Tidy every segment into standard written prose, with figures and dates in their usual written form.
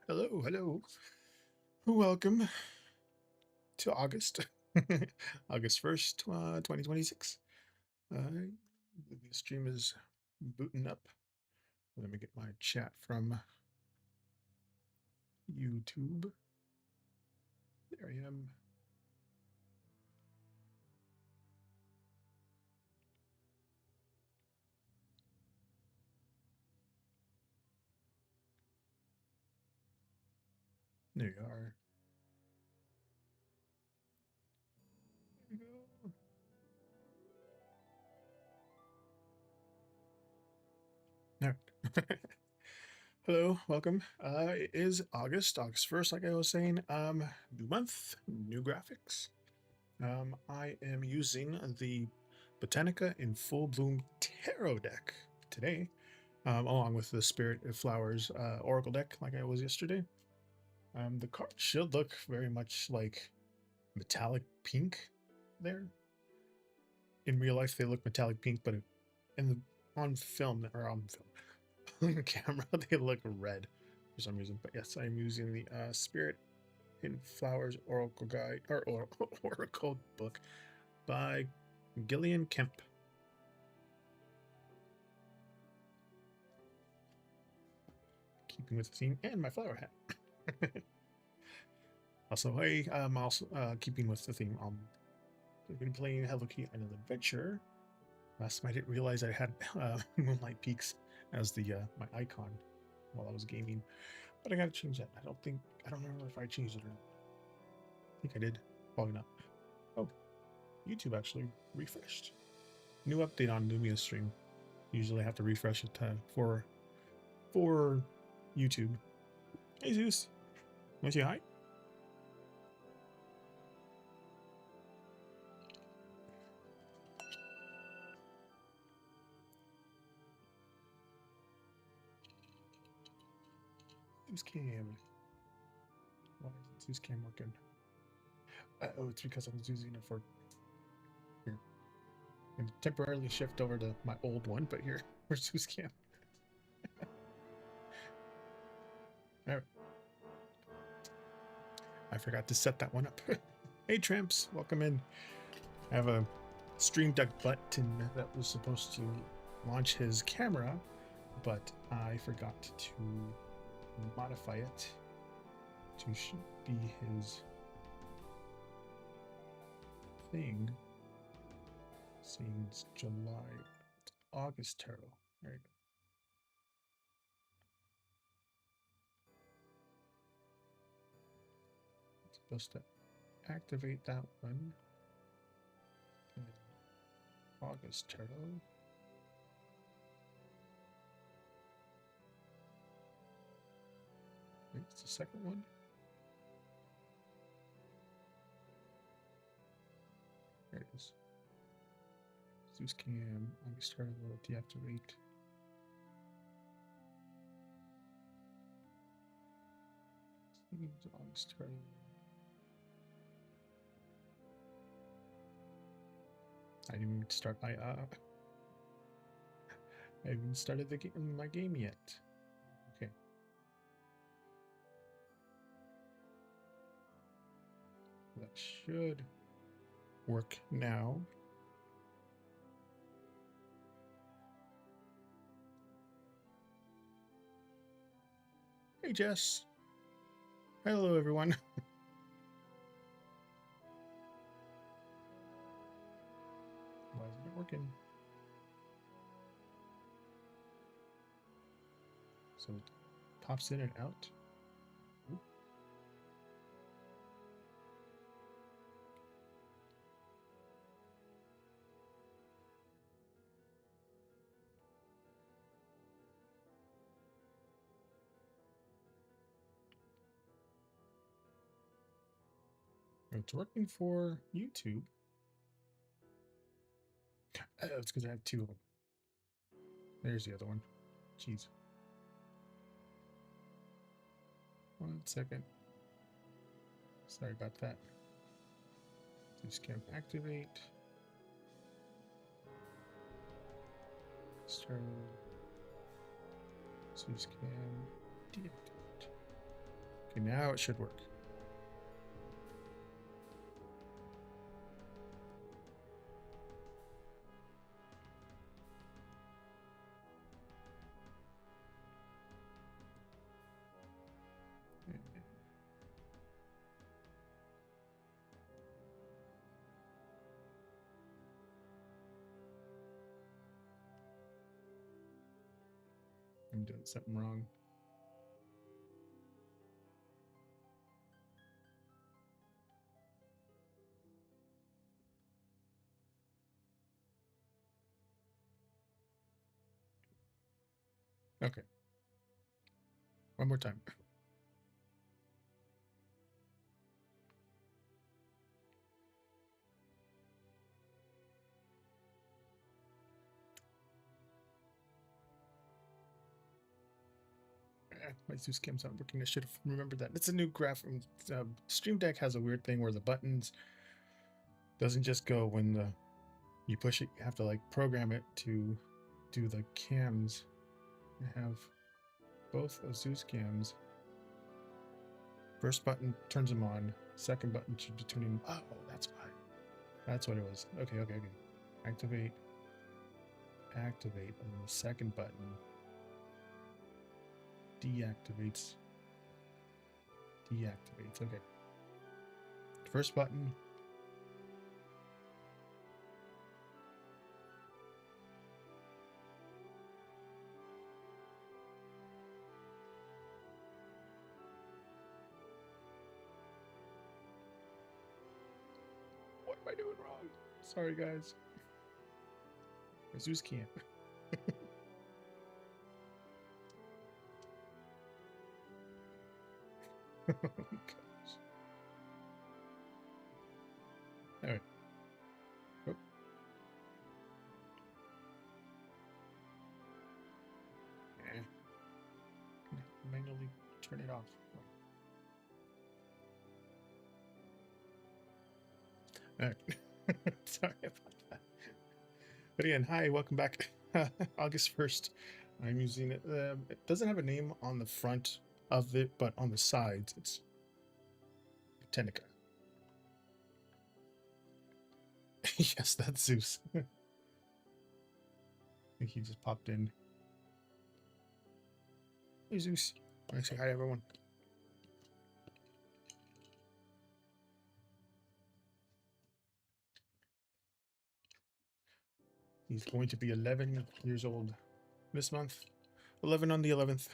Hello, hello. Welcome to August. August 1st, 2026. The stream is booting up. Let me get my chat from YouTube. There I am. There you are. There you go. All right. Hello, welcome. It is August 1st, like I was saying. New month, new graphics. I am using the Botanica in Full Bloom Tarot deck today, along with the Spirit of Flowers Oracle deck, like I was yesterday. The cards should look very much like metallic pink there. In real life, they look metallic pink, but in the on film or on film on camera, they look red for some reason. But yes, I'm using the Spirit in Flowers Oracle Guide or Oracle book by Gillian Kemp. Keeping with the theme and my flower hat. Also, I'm also keeping with the theme. I've been playing Hello Kitty Island Adventure. Last time I didn't realize I had Moonlight Peaks as the my icon while I was gaming, but I gotta change that. I don't remember if I changed it or not. I think I did. Probably not. Oh, YouTube actually refreshed. New update on Lumia stream. Usually I have to refresh it for YouTube. Hey Zeus, want to say hi? Zeus Cam. Why isn't Zeus Cam working? Oh, it's because I was using it for here. And temporarily shift over to my old one, but here, where's Zeus Cam? All right. I forgot to set that one up. Hey, Tramps, welcome in. I have a Stream Deck button that was supposed to launch his camera, but I forgot to modify it to be his thing. Since July, August tarot. There you go. It's supposed to activate that one. August tarot. Wait, it's the second one. There it is. Zeus Cam. August tarot will deactivate. August tarot. I didn't even start my I haven't started the game, my game yet. Okay. That should work now. Hey Jess. Hello everyone. Why isn't it working? So it pops in and out. Ooh. It's working for YouTube. It's because I have two of them. There's the other one. Jeez. 1 second. Sorry about that. Zeus Cam activate. Start. Zeus Cam deactivate. Okay, now it should work. I'm doing something wrong. Okay. One more time. My Zeus cam's not working. I should have remembered that. It's a new graph. Stream Deck has a weird thing where the buttons doesn't just go when you push it. You have to like program it to do the cams. I have both of Zeus cams. First button turns them on. Second button should be turning. Oh, that's why. That's what it was. Okay. Activate. Activate. And then the second button deactivates. Deactivates. Okay. First button. What am I doing wrong? Sorry, guys. My Zeus can't. Oh my gosh. All right. Oh. Manually turn it off. All right. Sorry about that. But again, hi, welcome back. August 1st. I'm using it. It doesn't have a name on the front of it, but on the sides, it's Tenica. Yes, that's Zeus. I think he just popped in. Hey, Zeus. I say hi, everyone. He's going to be 11 years old this month. 11 on the 11th.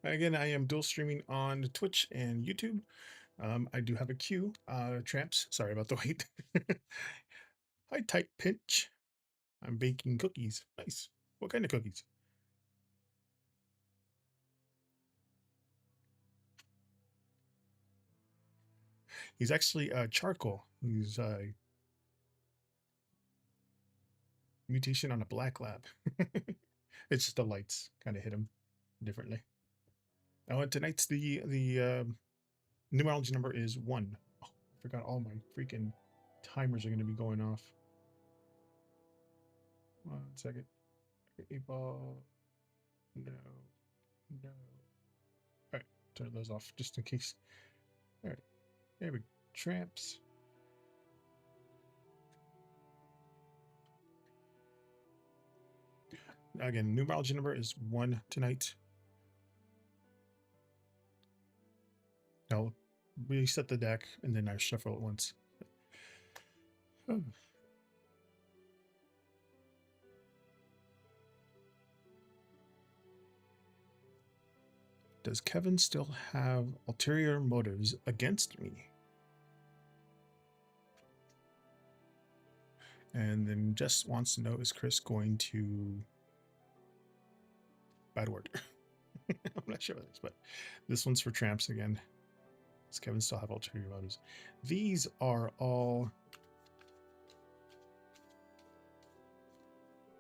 Again, I am dual streaming on Twitch and YouTube. I do have a queue. Tramps, sorry about the wait. Hi, Tight Pinch. I'm baking cookies. Nice. What kind of cookies? He's actually charcoal. He's mutation on a black lab. It's just the lights kind of hit him differently. Oh, and tonight's the numerology number is 1. Oh, I forgot all my freaking timers are going to be going off. 1 second. 8 ball. No. No. All right, turn those off just in case. All right, there we go. Tramps. Again, numerology number is 1 tonight. I'll reset the deck and then I shuffle it once. Oh. Does Kevin still have ulterior motives against me? And then Jess wants to know, is Chris going to... Bad word. I'm not sure what it is, but this one's for tramps again. Does Kevin still have ulterior motives? These are all...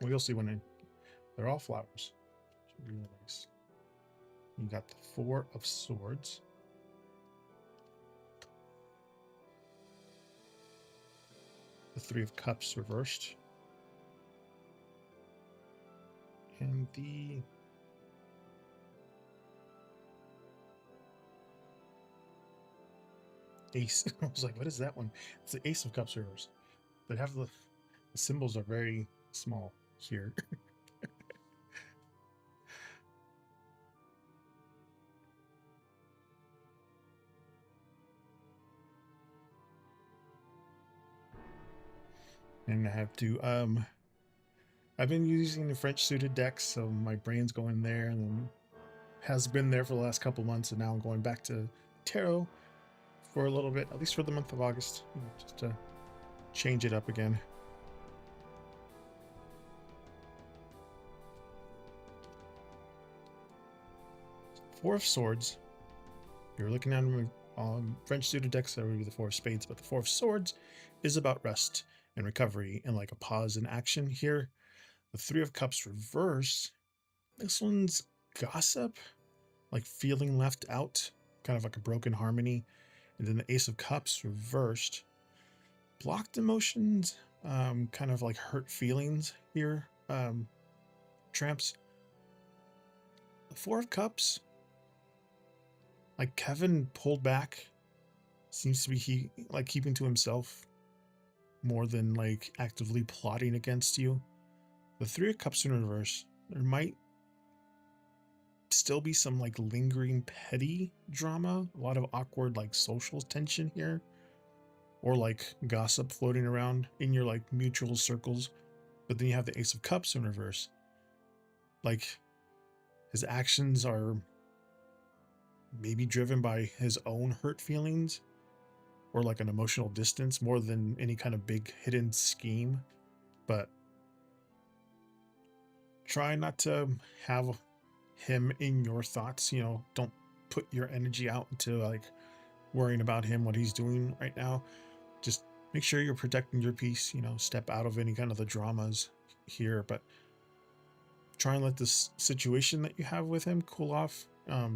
Well, you'll see when they're all flowers. Should be really nice. You got the 4 of Swords. The 3 of Cups reversed. And the Ace. I was like, what is that one? It's the Ace of Cups reverse. They have the symbols are very small here. And I have to I've been using the French suited decks, so my brain's going there, and then has been there for the last couple months, and now I'm going back to tarot for a little bit, at least for the month of August, just to change it up again. Four of Swords. You're looking at French suited decks, that would be the Four of Spades, but the Four of Swords is about rest and recovery and like a pause in action here. The Three of Cups reverse. This one's gossip, like feeling left out, kind of like a broken harmony. And then the Ace of Cups reversed. Blocked emotions, kind of like hurt feelings here. Tramps. The Four of Cups, like Kevin pulled back, seems to be like keeping to himself more than like actively plotting against you. The Three of Cups in reverse, there might still be some like lingering petty drama, a lot of awkward like social tension here, or like gossip floating around in your like mutual circles. But then you have the Ace of Cups in reverse, like his actions are maybe driven by his own hurt feelings or like an emotional distance more than any kind of big hidden scheme. But try not to have him in your thoughts, don't put your energy out into like worrying about him, what he's doing right now. Just make sure you're protecting your peace, step out of any kind of the dramas here, but try and let this situation that you have with him cool off. But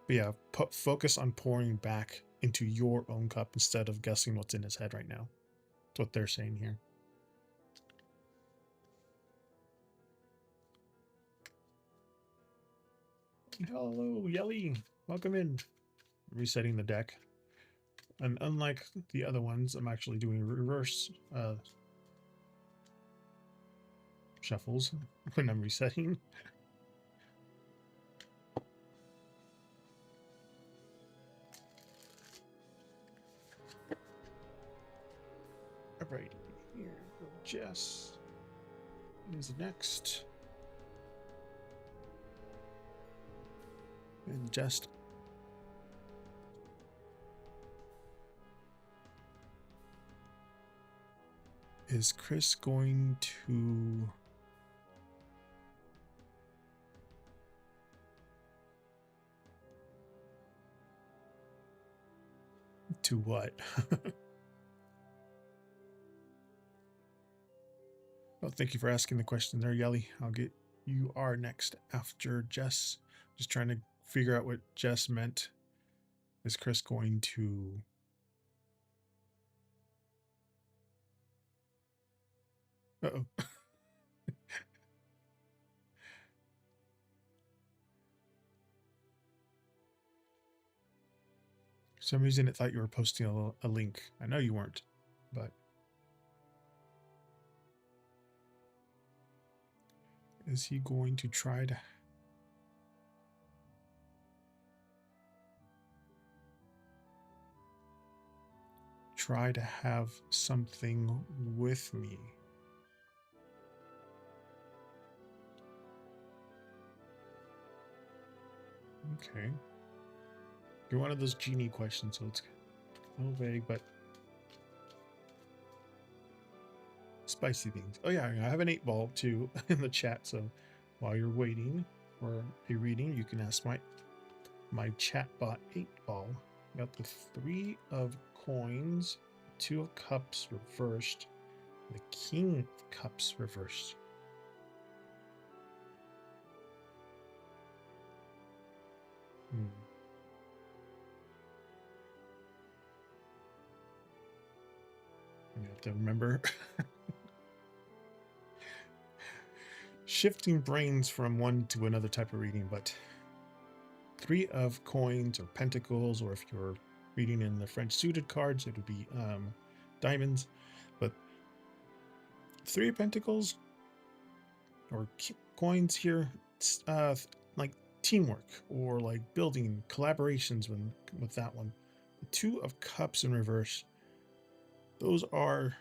yeah, focus on pouring back into your own cup instead of guessing what's in his head right now. That's what they're saying here. Hello, Yelly. Welcome in. Resetting the deck. And unlike the other ones, I'm actually doing reverse shuffles when I'm resetting. Alright, here go Jess is next. And Jess. Is Chris going to what? Well, thank you for asking the question there, Yelly. I'll get you are next after Jess. Just trying to figure out what Jess meant. Is Chris going to... Uh-oh. For some reason it thought you were posting a link. I know you weren't, but... Is he going to try to... have something with me? Okay. You're one of those genie questions, so it's a little vague, but spicy things. Oh yeah, I have an 8-ball too in the chat, so while you're waiting for a reading, you can ask my chat bot 8-ball. Got the 3 of coins, 2 of cups reversed, the king of cups reversed. You have to remember shifting brains from one to another type of reading, but Three of Coins or Pentacles, or if you're reading in the French suited cards, it would be diamonds. But Three of Pentacles or coins here, like teamwork or like building collaborations with that one. The Two of Cups in reverse, those are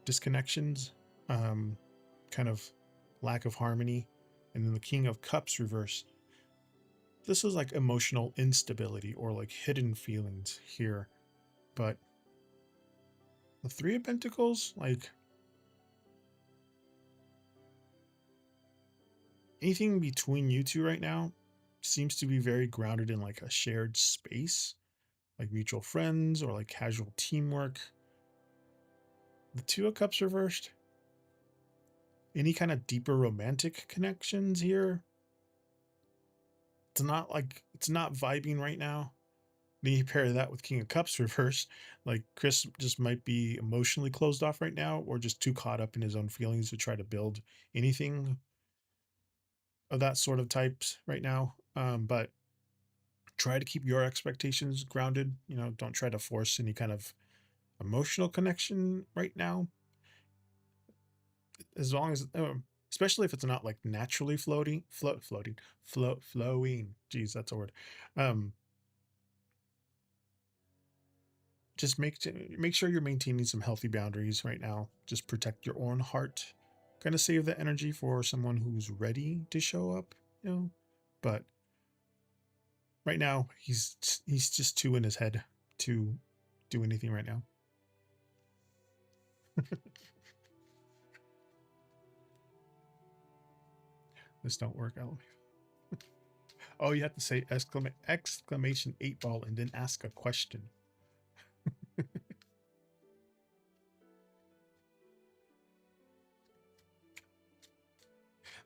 disconnections, kind of lack of harmony. And then the King of Cups reverse, this is like emotional instability or like hidden feelings here. But the Three of Pentacles, like anything between you two right now seems to be very grounded in like a shared space, like mutual friends or like casual teamwork. The Two of Cups reversed, any kind of deeper romantic connections here, it's not vibing right now. Then you pair that with King of Cups reversed, like Chris just might be emotionally closed off right now, or just too caught up in his own feelings to try to build anything of that sort of types right now. But try to keep your expectations grounded. You know, don't try to force any kind of emotional connection right now. As long as, especially if it's not like naturally flowing. Geez, that's a word. Um, just make sure you're maintaining some healthy boundaries right now. Just protect your own heart. Kind of save the energy for someone who's ready to show up, you know. But right now, he's just too in his head to do anything right now. This don't work out. Oh, you have to say exclamation 8-ball and then ask a question.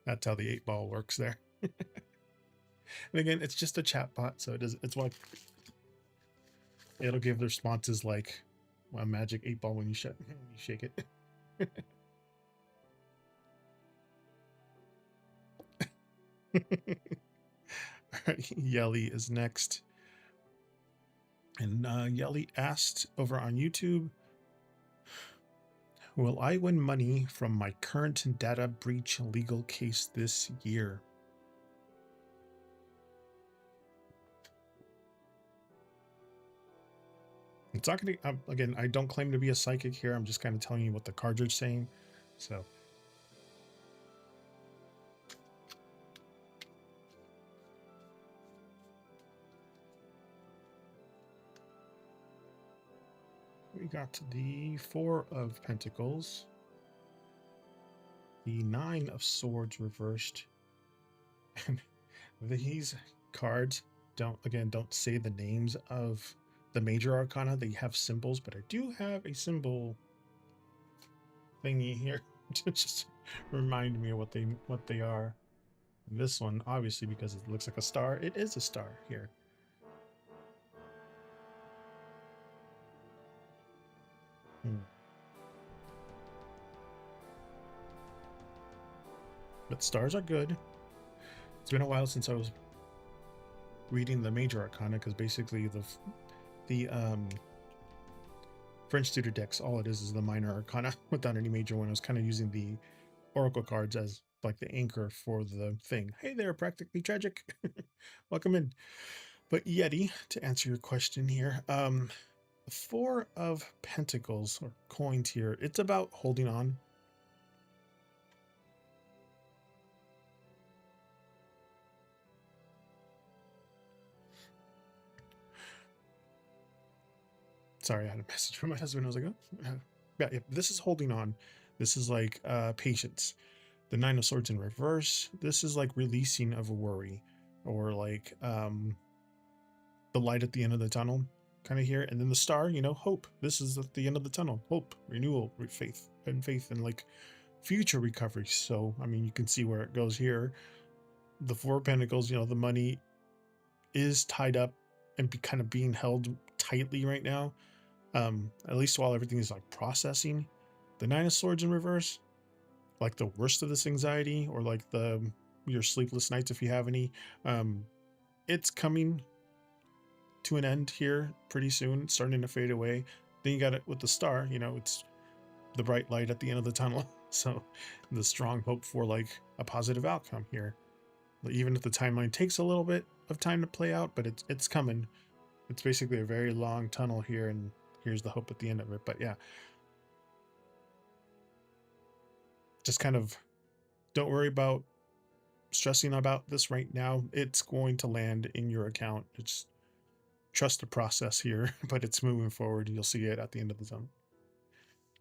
That's how the 8-ball works there. And again, it's just a chat bot, so it's like it'll give the responses like a magic 8-ball when you shake it. All right, Yelly is next. And Yelly asked over on YouTube, will I win money from my current data breach legal case this year? It's not going to, again, I don't claim to be a psychic here. I'm just kind of telling you what the cards are saying. So we got the Four of Pentacles, the Nine of Swords reversed, and these cards don't say the names of the major arcana. They have symbols, but I do have a symbol thingy here to just remind me of what they are. This one, obviously, because it looks like a star, it is a star here. But stars are good. It's been a while since I was reading the major arcana, because basically the French tutor decks, all it is the minor arcana without any major one. I was kind of using the oracle cards as like the anchor for the thing. Hey there, Practically Tragic. Welcome in. But Yeti, to answer your question here, Four of Pentacles or coins here, it's about holding on. Sorry, I had a message from my husband. I was like, oh, yeah, this is holding on. This is like patience. The Nine of Swords in reverse, this is like releasing of a worry, or like the light at the end of the tunnel kind of here. And then the star, you know, hope. This is at the end of the tunnel. Hope, renewal, faith, and like future recovery. So, I mean, you can see where it goes here. The Four of Pentacles, you know, the money is tied up and kind of being held tightly right now. At least while everything is like processing. The Nine of Swords in reverse, like the worst of this anxiety, or like the your sleepless nights, if you have any. um it's coming to an end here pretty soon. It's starting to fade away. Then you got it with the star, it's the bright light at the end of the tunnel. So the strong hope for like a positive outcome here, even if the timeline takes a little bit of time to play out, but it's coming. It's basically a very long tunnel here, and here's the hope at the end of it. But yeah, just kind of don't worry about stressing about this right now. It's going to land in your account. It's trust the process here, but it's moving forward. You'll see it at the end of the tunnel.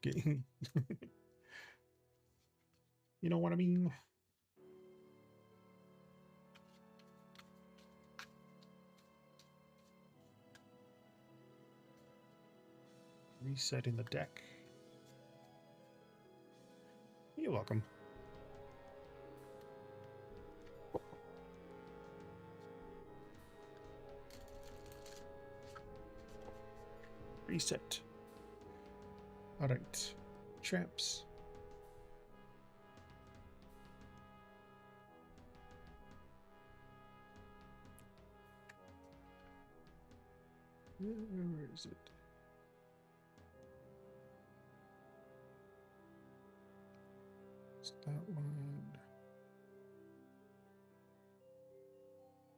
You know what I mean? Resetting the deck. You're welcome. Reset. All right. Tramps. Where is it? It's that one.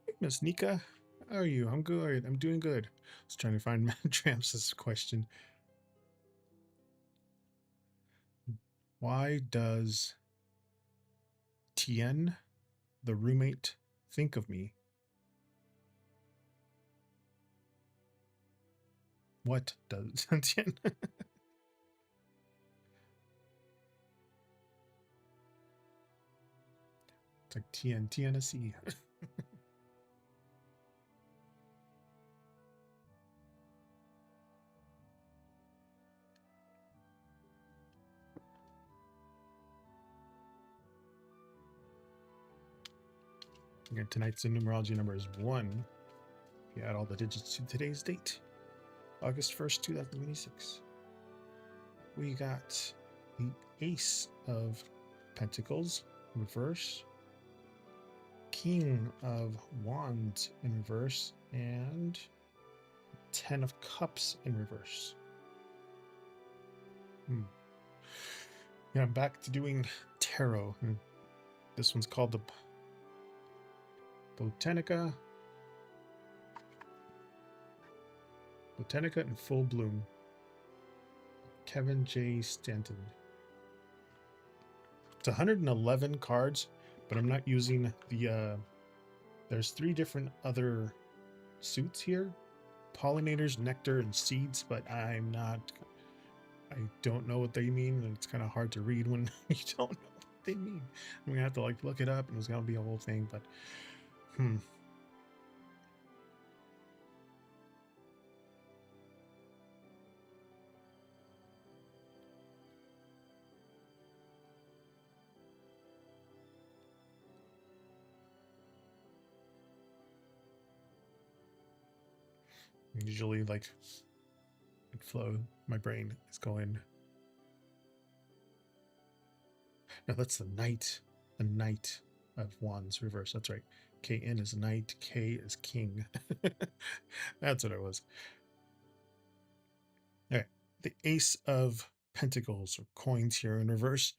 Hey, Miss Nika. How are you? I'm good. I'm doing good. I was trying to find Tramps' question. Why does Tien, the roommate, think of me? What does Tien? It's like Tennessee. Again, tonight's numerology number is 1. If you add all the digits to today's date, August 1st, 2026. We got the Ace of Pentacles in reverse, King of Wands in reverse, and 10 of Cups in reverse. Yeah, I'm back to doing tarot. This one's called the Botanica in Full Bloom. Kevin J. Stanton. It's 111 cards, but I'm not using the there's 3 different other suits here: pollinators, nectar, and seeds, but I don't know what they mean, and it's kind of hard to read when you don't know what they mean. I'm gonna have to like look it up, and it's gonna be a whole thing, but usually like flow, my brain is going. No, that's the Knight of Wands reverse. That's right. KN is Knight, K is King. That's what it was. All right. The Ace of Pentacles, or coins here in reverse.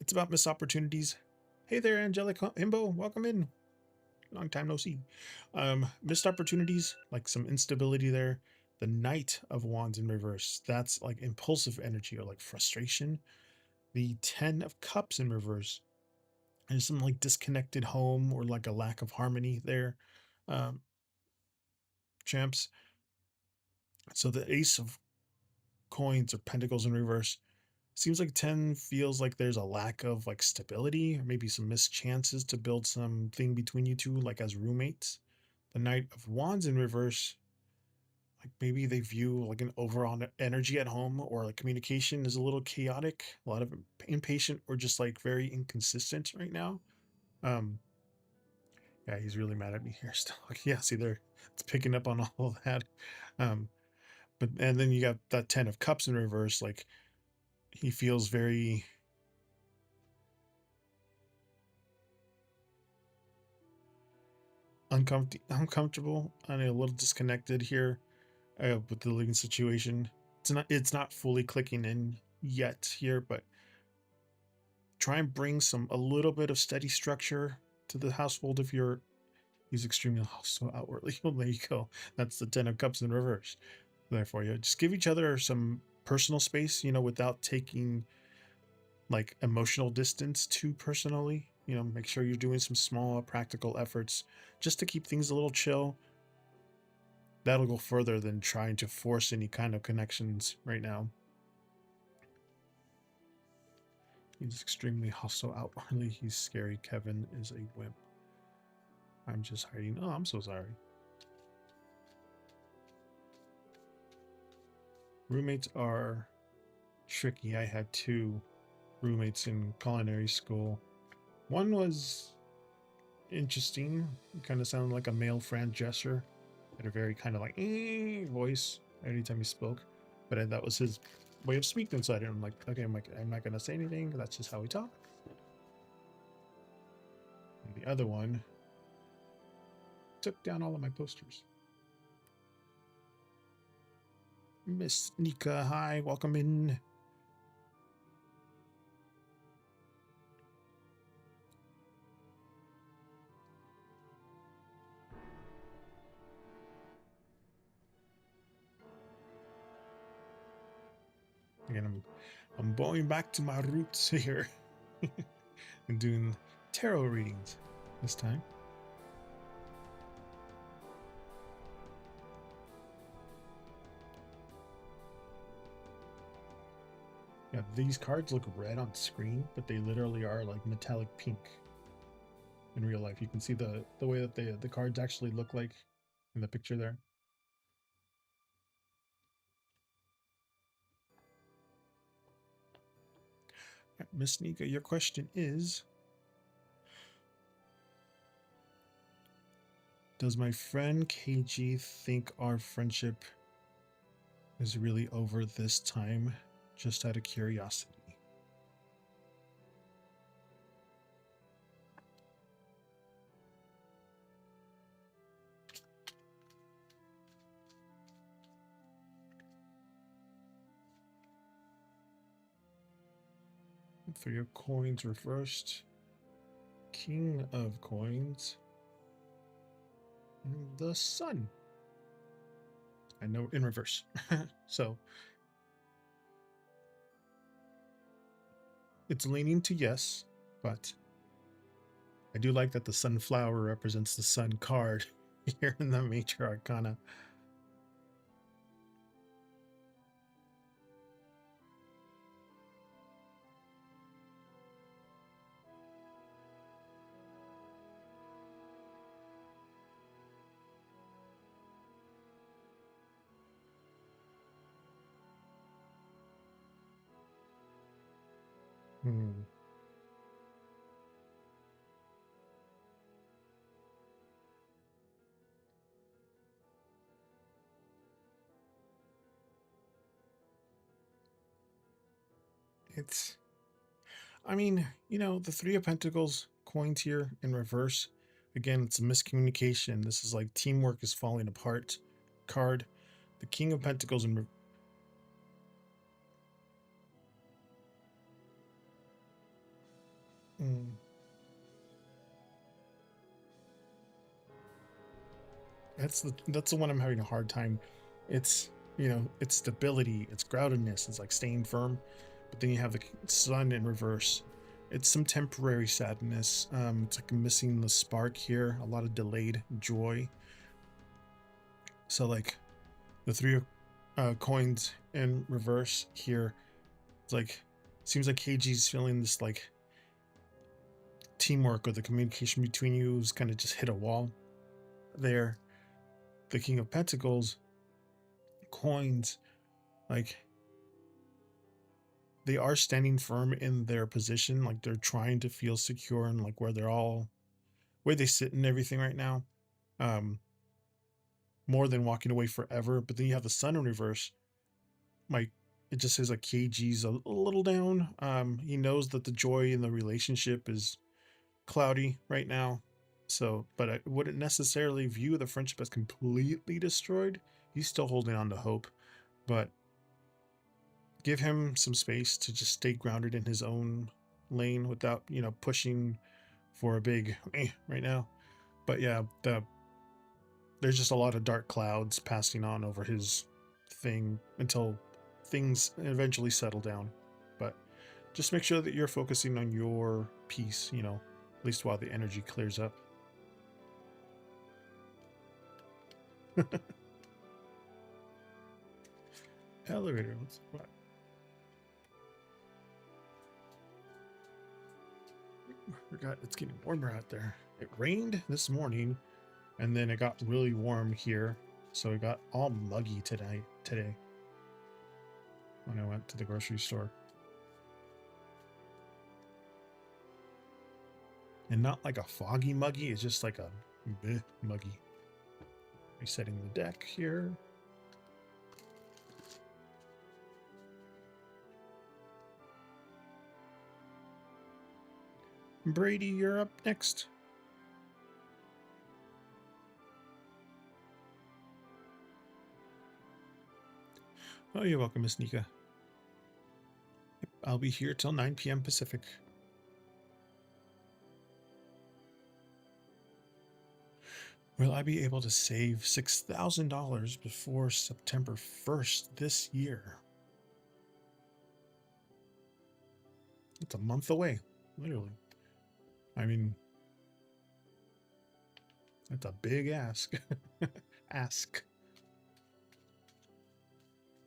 It's about missed opportunities. Hey there, Angelic Himbo. Welcome in. Long time no see. Missed opportunities, like some instability there. The Knight of Wands in reverse. That's like impulsive energy or like frustration. The 10 of Cups in reverse. There's some like disconnected home or like a lack of harmony there. Champs. So the Ace of Coins or Pentacles in reverse. Seems like 10 feels like there's a lack of like stability, or maybe some missed chances to build something between you two, like as roommates. The Knight of Wands in reverse, like maybe they view like an overall energy at home, or like communication is a little chaotic, a lot of impatient, or just like very inconsistent right now. Yeah, he's really mad at me here still. Yeah, see there, it's picking up on all of that. But and then you got that 10 of Cups in reverse, like he feels very uncomfortable and a little disconnected here with the living situation. It's not fully clicking in yet here, but try and bring a little bit of steady structure to the household if you're he's extremely hostile outwardly. Well, there you go. That's the 10 of Cups in reverse. There for you. Just give each other some personal space, without taking like emotional distance too personally. Make sure you're doing some small practical efforts just to keep things a little chill. That'll go further than trying to force any kind of connections right now. He's extremely hostile outwardly. He's scary. Kevin is a wimp. I'm just hiding. Oh, I'm so sorry. Roommates are tricky. I had two roommates in culinary school. One was interesting. He kind of sounded like a male Fran Drescher. Had a very kind of like voice anytime he spoke. But that was his way of speaking. So I'm like, okay, I'm not gonna say anything. That's just how we talk. And the other one took down all of my posters. Miss Nika, hi, welcome in. Again, I'm going back to my roots here and doing tarot readings this time. Yeah, these cards look red on screen, but they literally are like metallic pink in real life. You can see the way that the cards actually look like in the picture there. Miss Nika, your question is, does my friend KG think our friendship is really over this time? Just out of curiosity. Three of Coins reversed. King of Coins. And the Sun. I know, in reverse. So it's leaning to yes, but I do like that the Sunflower represents the Sun card here in the Major Arcana. Hmm. It's, I mean, the Three of Pentacles coins here in reverse. Again, it's a miscommunication. This is like teamwork is falling apart card. The King of Pentacles in that's the one I'm having a hard time. It's it's stability, it's groundedness, it's like staying firm. But then you have the Sun in reverse. It's some temporary sadness. It's like missing the spark here. A lot of delayed joy. So like the Three of Coins in reverse here. It's like seems like KG's feeling this like teamwork or the communication between you is kind of just hit a wall there. The King of Pentacles coins, like they are standing firm in their position, like they're trying to feel secure and like where they sit and everything right now. um More than walking away forever. But then you have the Sun in reverse, like it just says like KG's a little down. He knows that the joy in the relationship is cloudy right now. So, but I wouldn't necessarily view the friendship as completely destroyed. He's still holding on to hope, but give him some space to just stay grounded in his own lane without, pushing for a big right now. But yeah, there's just a lot of dark clouds passing on over his thing until things eventually settle down. But just make sure that you're focusing on your peace, at least while the energy clears up. Elevator. What? Forgot it's getting warmer out there. It rained this morning, and then it got really warm here, so it got all muggy today when I went to the grocery store. And not like a foggy muggy, it's just like a bleh muggy. Resetting the deck here. Brady, you're up next. Oh, you're welcome, Miss Nika. I'll be here till 9 p.m. Pacific. Will I be able to save $6,000 before September 1st this year? It's a month away, literally. I mean, that's a big ask. Ask.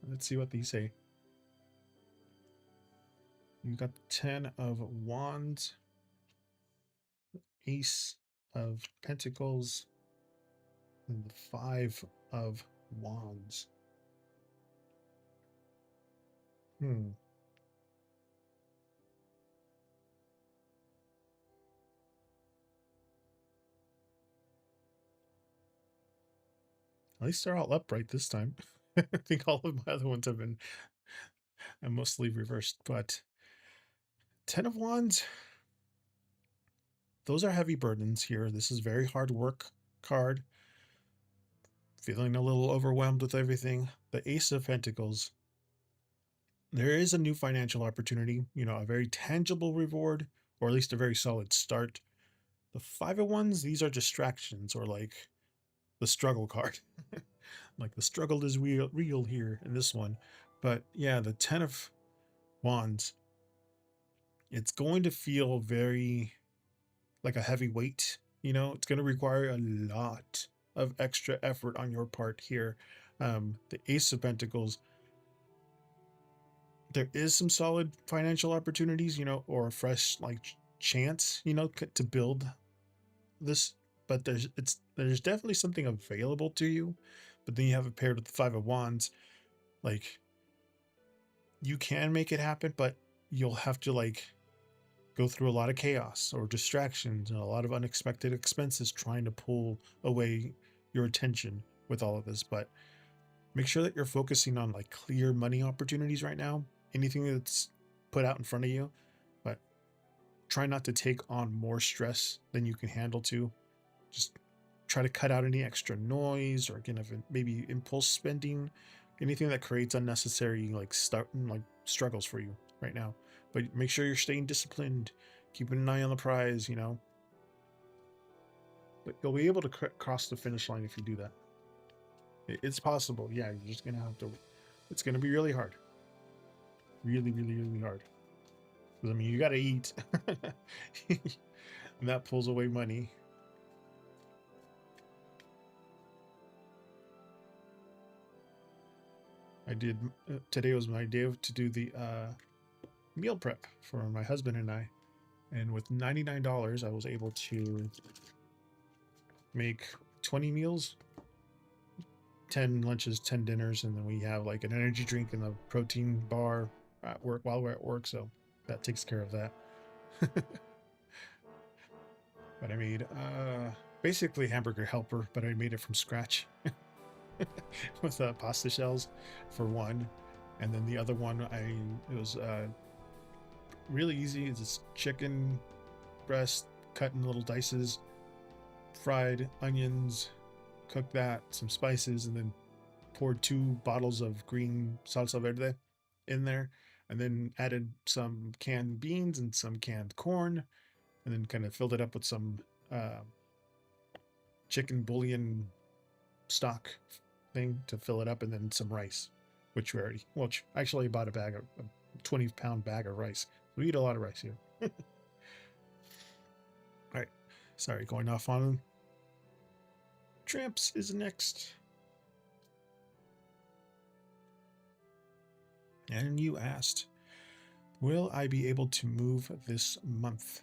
Let's see what these say. You've got the 10 of Wands, Ace of Pentacles, and the 5 of Wands. At least they're all upright this time. I think all of my other ones have been mostly reversed, but 10 of Wands, those are heavy burdens here. This is very hard work card. Feeling a little overwhelmed with everything. The Ace of Pentacles, there is a new financial opportunity, a very tangible reward, or at least a very solid start. The 5 of Wands, these are distractions, or like the struggle card. Like the struggle is real here in this one. But yeah, the 10 of Wands, it's going to feel very like a heavy weight. It's going to require a lot of extra effort on your part here. The Ace of Pentacles, there is some solid financial opportunities, or a fresh like chance, to build this. But there's definitely something available to you. But then you have it paired with the 5 of Wands, like you can make it happen, but you'll have to like go through a lot of chaos or distractions and a lot of unexpected expenses trying to pull away your attention with all of this. But make sure that you're focusing on like clear money opportunities right now, anything that's put out in front of you, but try not to take on more stress than you can handle too. Just try to cut out any extra noise or maybe impulse spending, anything that creates unnecessary like struggles for you right now. But make sure you're staying disciplined, keeping an eye on the prize, But you'll be able to cross the finish line if you do that. It's possible. Yeah, you're just gonna have to. It's gonna be really hard. Really, really, really hard. Because I mean, you gotta eat, and that pulls away money. I did. Today was my day to do the meal prep for my husband and I, and with $99, I was able to make 20 meals, 10 lunches, 10 dinners, and then we have like an energy drink and a protein bar at work while we're at work, so that takes care of that. But I made basically hamburger helper, but I made it from scratch with pasta shells for one, and then the other one it was really easy. It's just chicken breast cut in little dices, fried onions, cooked that, some spices, and then poured 2 bottles of green salsa verde in there, and then added some canned beans and some canned corn, and then kind of filled it up with some uh, chicken bouillon stock thing to fill it up, and then some rice, which we already, well, actually I bought a 20-pound bag of rice. We eat a lot of rice here. All right, sorry, going off on Tramps is next. And you asked, will I be able to move this month?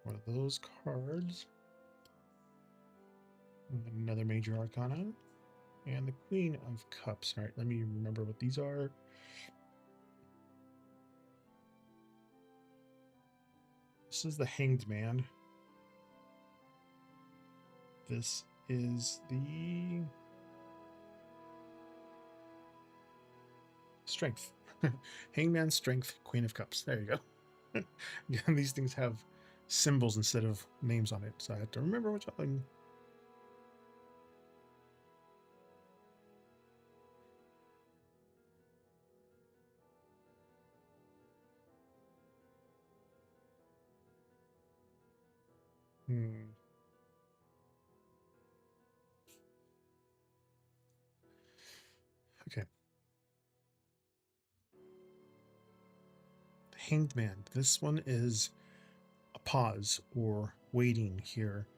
One of those cards. Another major arcana. And the Queen of Cups. All right, let me remember what these are. This is the Hanged Man. This is the Strength. Hangman, Strength, Queen of Cups. There you go. Again, these things have symbols instead of names on it, so I have to remember which one. Okay. Hanged Man. This one is a pause or waiting here.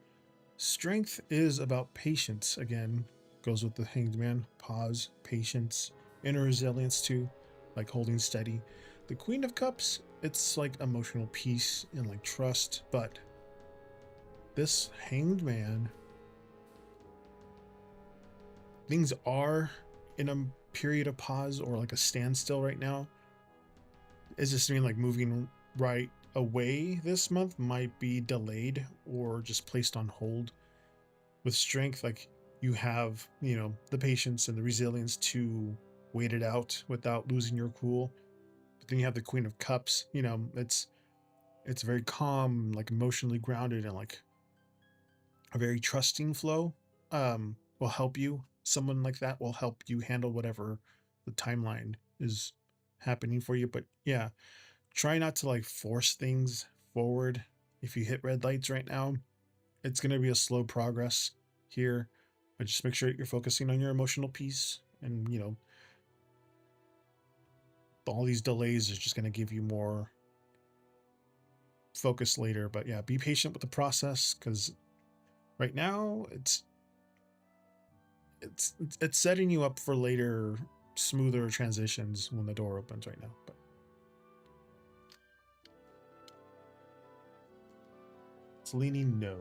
Strength is about patience. Again, goes with the Hanged Man. Pause, patience, inner resilience too, like holding steady. The Queen of Cups, it's like emotional peace and like trust, but this Hanged Man, things are in a period of pause or like a standstill right now. Is this mean like moving right away this month might be delayed or just placed on hold? With Strength, like you have, the patience and the resilience to wait it out without losing your cool. But then you have the Queen of Cups, it's very calm, like emotionally grounded, and like a very trusting flow. Will help you. Someone like that will help you handle whatever the timeline is happening for you. But yeah, try not to like force things forward. If you hit red lights right now, it's going to be a slow progress here, but just make sure that you're focusing on your emotional piece. And all these delays is just going to give you more focus later. But yeah, be patient with the process, because right now it's setting you up for later smoother transitions when the door opens right now. But it's leaning no.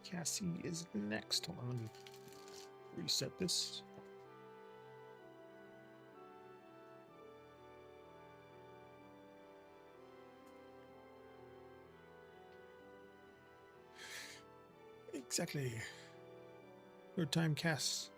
Cassie is next. Hold on, let me reset this. Exactly. Your time, Cass.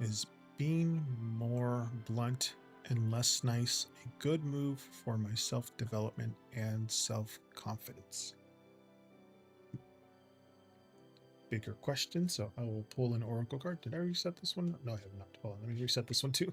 Is being more blunt and less nice a good move for my self-development and self-confidence? Bigger question, so I will pull an oracle card. Did I reset this one? No, I have not. Hold on, let me reset this one too.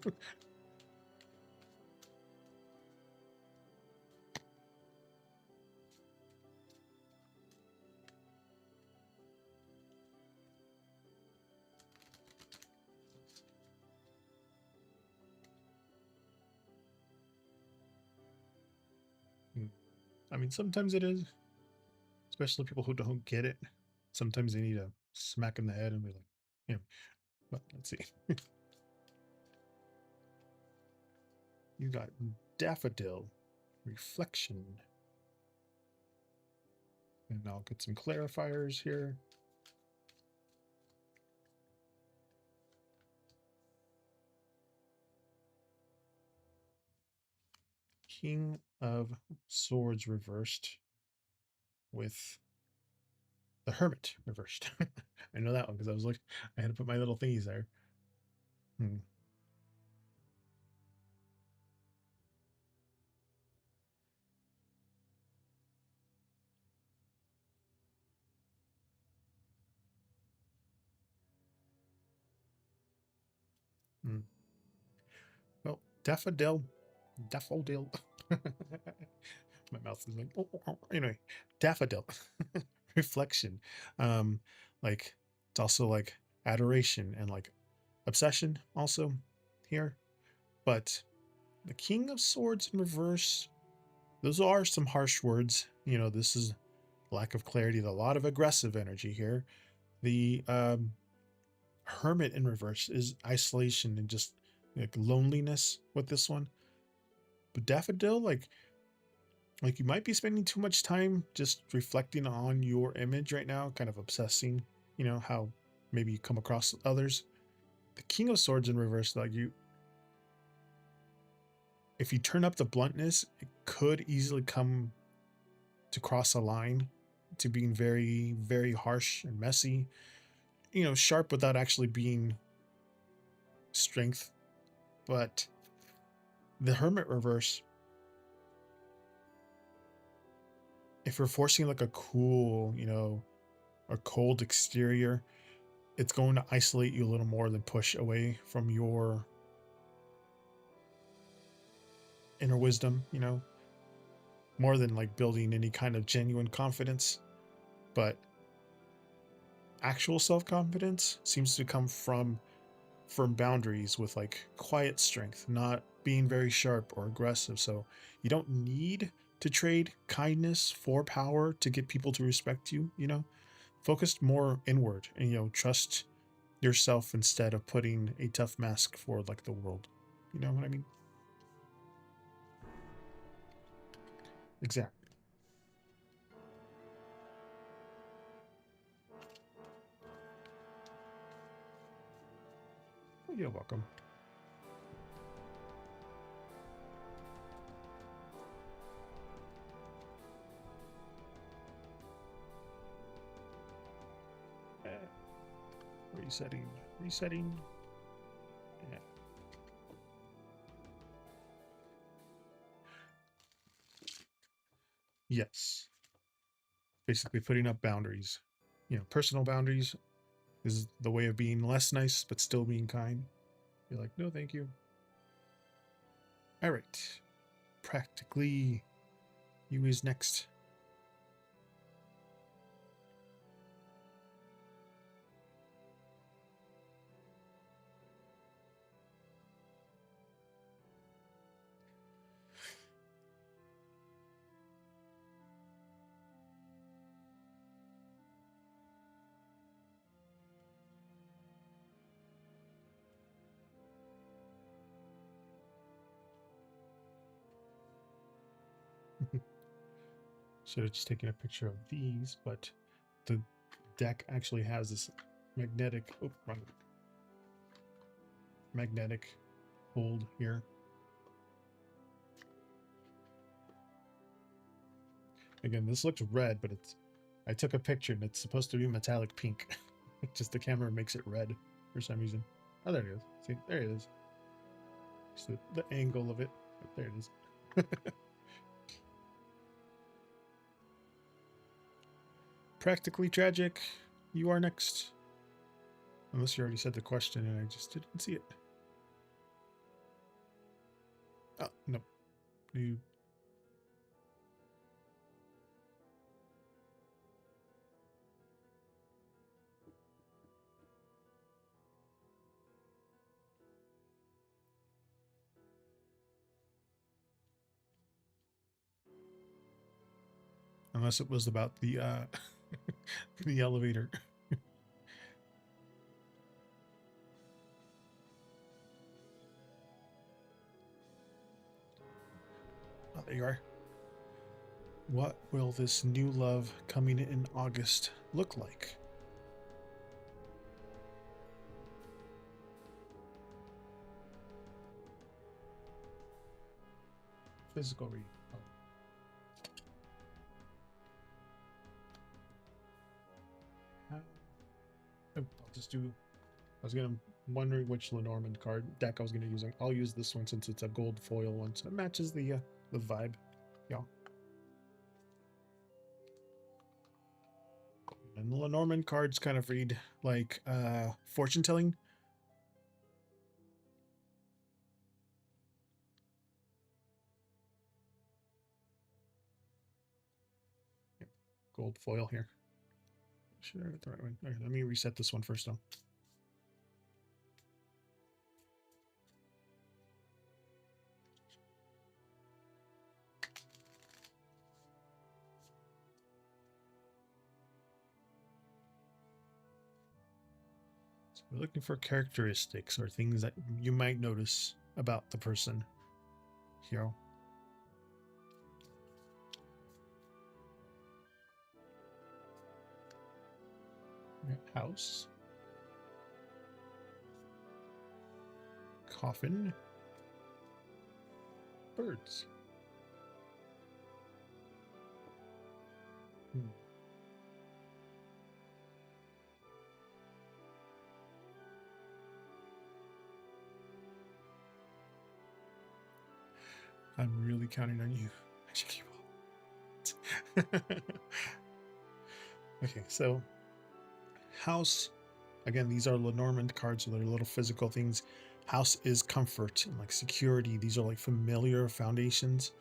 I mean, sometimes it is. especially people who don't get it. Sometimes they need a smack in the head and be like, you know, but let's see. You got daffodil, reflection, and I'll get some clarifiers here. King of Swords reversed with the Hermit reversed. I know that one because I was like, I had to put my little thingies there. Hmm. Hmm. Well, daffodil. My mouth is like, anyway, daffodil. Reflection. Um, like it's also like adoration and like obsession also here. But the King of Swords in reverse, those are some harsh words. You know, this is lack of clarity, a lot of aggressive energy here. The Hermit in reverse is isolation and just like loneliness with this one. But Daffodil, like you might be spending too much time just reflecting on your image right now, kind of obsessing, you know, how maybe you come across others. The King of Swords in reverse, like you, if you turn up the bluntness, it could easily come to cross a line to being very, very harsh and messy, you know, sharp without actually being strength. But the Hermit reverse, if you're forcing like a cool, you know, a cold exterior, it's going to isolate you a little more than push away from your inner wisdom, you know, more than like building any kind of genuine confidence. But actual self-confidence seems to come from firm boundaries with like quiet strength, not being very sharp or aggressive. So you don't need to trade kindness for power to get people to respect you, you know. Focus more inward and, you know, trust yourself instead of putting a tough mask for like the world. You know what I mean? Exactly. You're welcome. Resetting, resetting. Yeah. Yes. Basically putting up boundaries. You know, personal boundaries is the way of being less nice, but still being kind. You're like, no, thank you. All right. Practically, you is next. Should have just taken a picture of these, but the deck actually has this magnetic, oh, wrong, magnetic hold here. Again, this looks red, but it's, I took a picture and it's supposed to be metallic pink. Just the camera makes it red for some reason. Oh, there it is. See, there it is. So the angle of it. There it is. Practically tragic. You are next. Unless you already said the question and I just didn't see it. Oh, no. You. unless it was about the the elevator. Oh, there you are. What will this new love coming in August look like? Physical read. Oh. I'll just do. I was wondering which Lenormand card deck I was gonna use. I'll use this one since it's a gold foil one, so it matches the vibe. Yeah. And the Lenormand cards kind of read like fortune telling. Yeah. Gold foil here. Should I have the right one? Okay, let me reset this one first though. So we're looking for characteristics or things that you might notice about the person here. House. Coffin. Birds. I'm really counting on you. Okay, so house. Again, these are Lenormand cards, so they're little physical things. House is comfort and like security. These are like familiar foundations.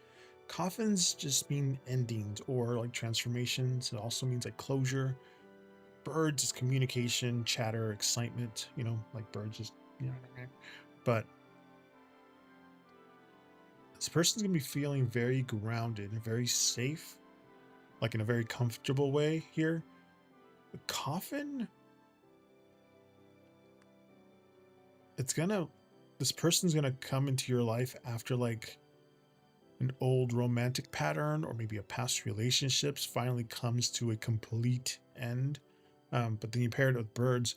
Coffins just mean endings or like transformations. It also means like closure. Birds is communication, chatter, excitement. You know, like birds just, you know. But this person's gonna be feeling very grounded and very safe, like in a very comfortable way here. The coffin, this person's gonna come into your life after like an old romantic pattern or maybe a past relationships finally comes to a complete end. But then you pair it with birds,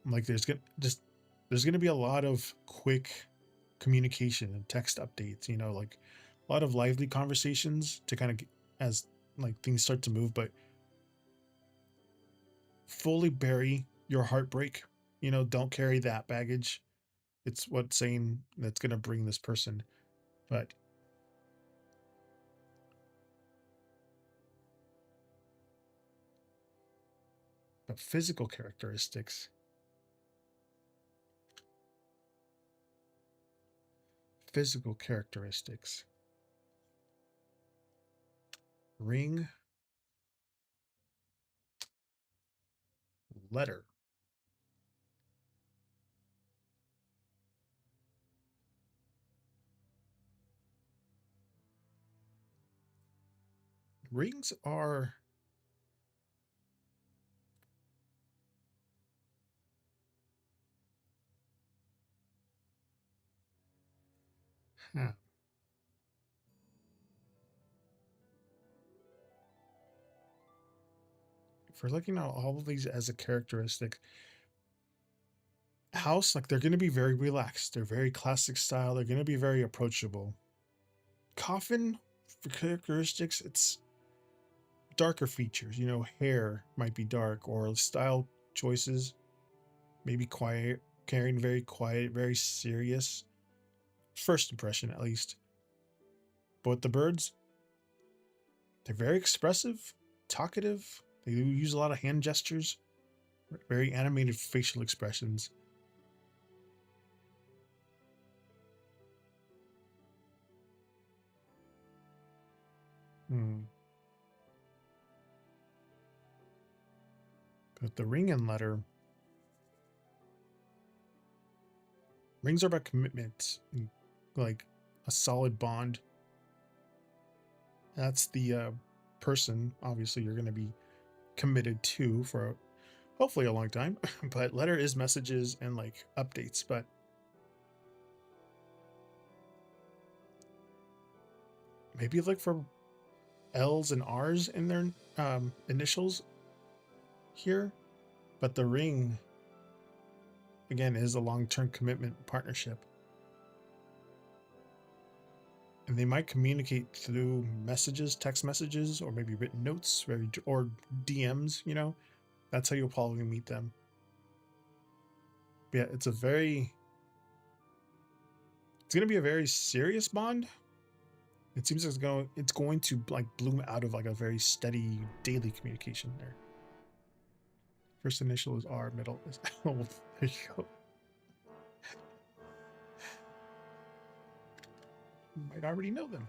like there's gonna be a lot of quick communication and text updates, you know, like a lot of lively conversations to kind of as like things start to move, but fully bury your heartbreak. You know, don't carry that baggage. It's what's saying that's going to bring this person. But physical characteristics. Physical characteristics. Ring. Letter. Rings are huh. If we're looking at all of these as a characteristic, house, like they're going to be very relaxed. They're very classic style. They're going to be very approachable. Coffin, for characteristics, it's darker features. You know, hair might be dark or style choices, maybe quiet, carrying very quiet, very serious. First impression, at least. But with the birds, they're very expressive, talkative. They use a lot of hand gestures, very animated facial expressions. Hmm. But the ring and letter, rings are about commitment, and like a solid bond. That's the person, obviously, you're going to be committed to for hopefully a long time. But letter is messages and like updates. But maybe look for L's and R's in their initials here. But the ring, again, is a long-term commitment partnership. And they might communicate through messages, text messages, or maybe written notes, or DMs, you know. That's how you'll probably meet them. But yeah, it's going to be a very serious bond. It seems it's going to like bloom out of like a very steady daily communication there. First initial is R, middle is L. There you go. You might already know them.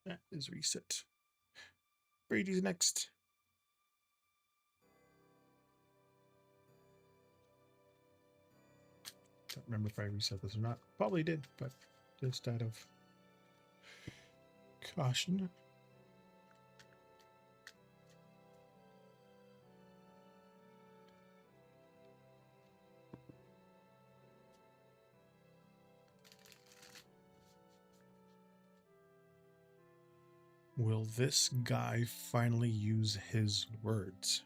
That is reset. Brady's next. Don't remember if I reset this or not. Probably did, but just out of caution. Will this guy finally use his words?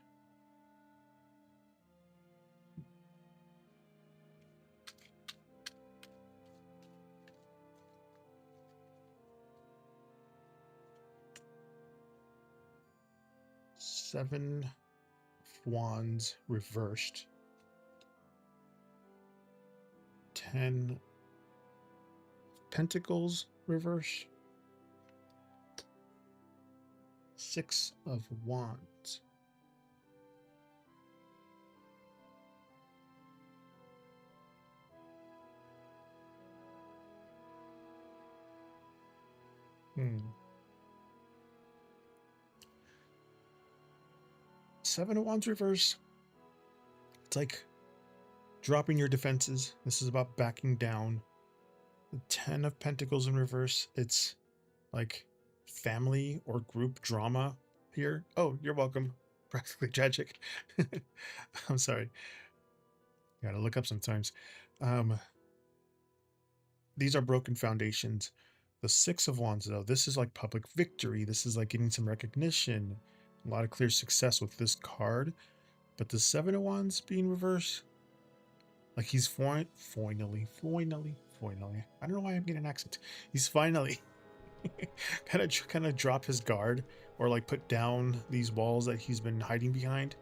Seven wands reversed. 10 pentacles reversed. 6 of wands. Seven of wands reverse. It's like dropping your defenses. This is about backing down. The 10 of pentacles in reverse. It's like family or group drama here. Oh, you're welcome. Practically tragic. I'm sorry. Gotta look up sometimes. These are broken foundations. The 6 of wands, though, this is like public victory. This is like getting some recognition. A lot of clear success with this card. But the 7 of wands being reversed, like he's finally. I don't know why I'm getting an accent. He's finally kind of drop his guard, or like put down these walls that he's been hiding behind.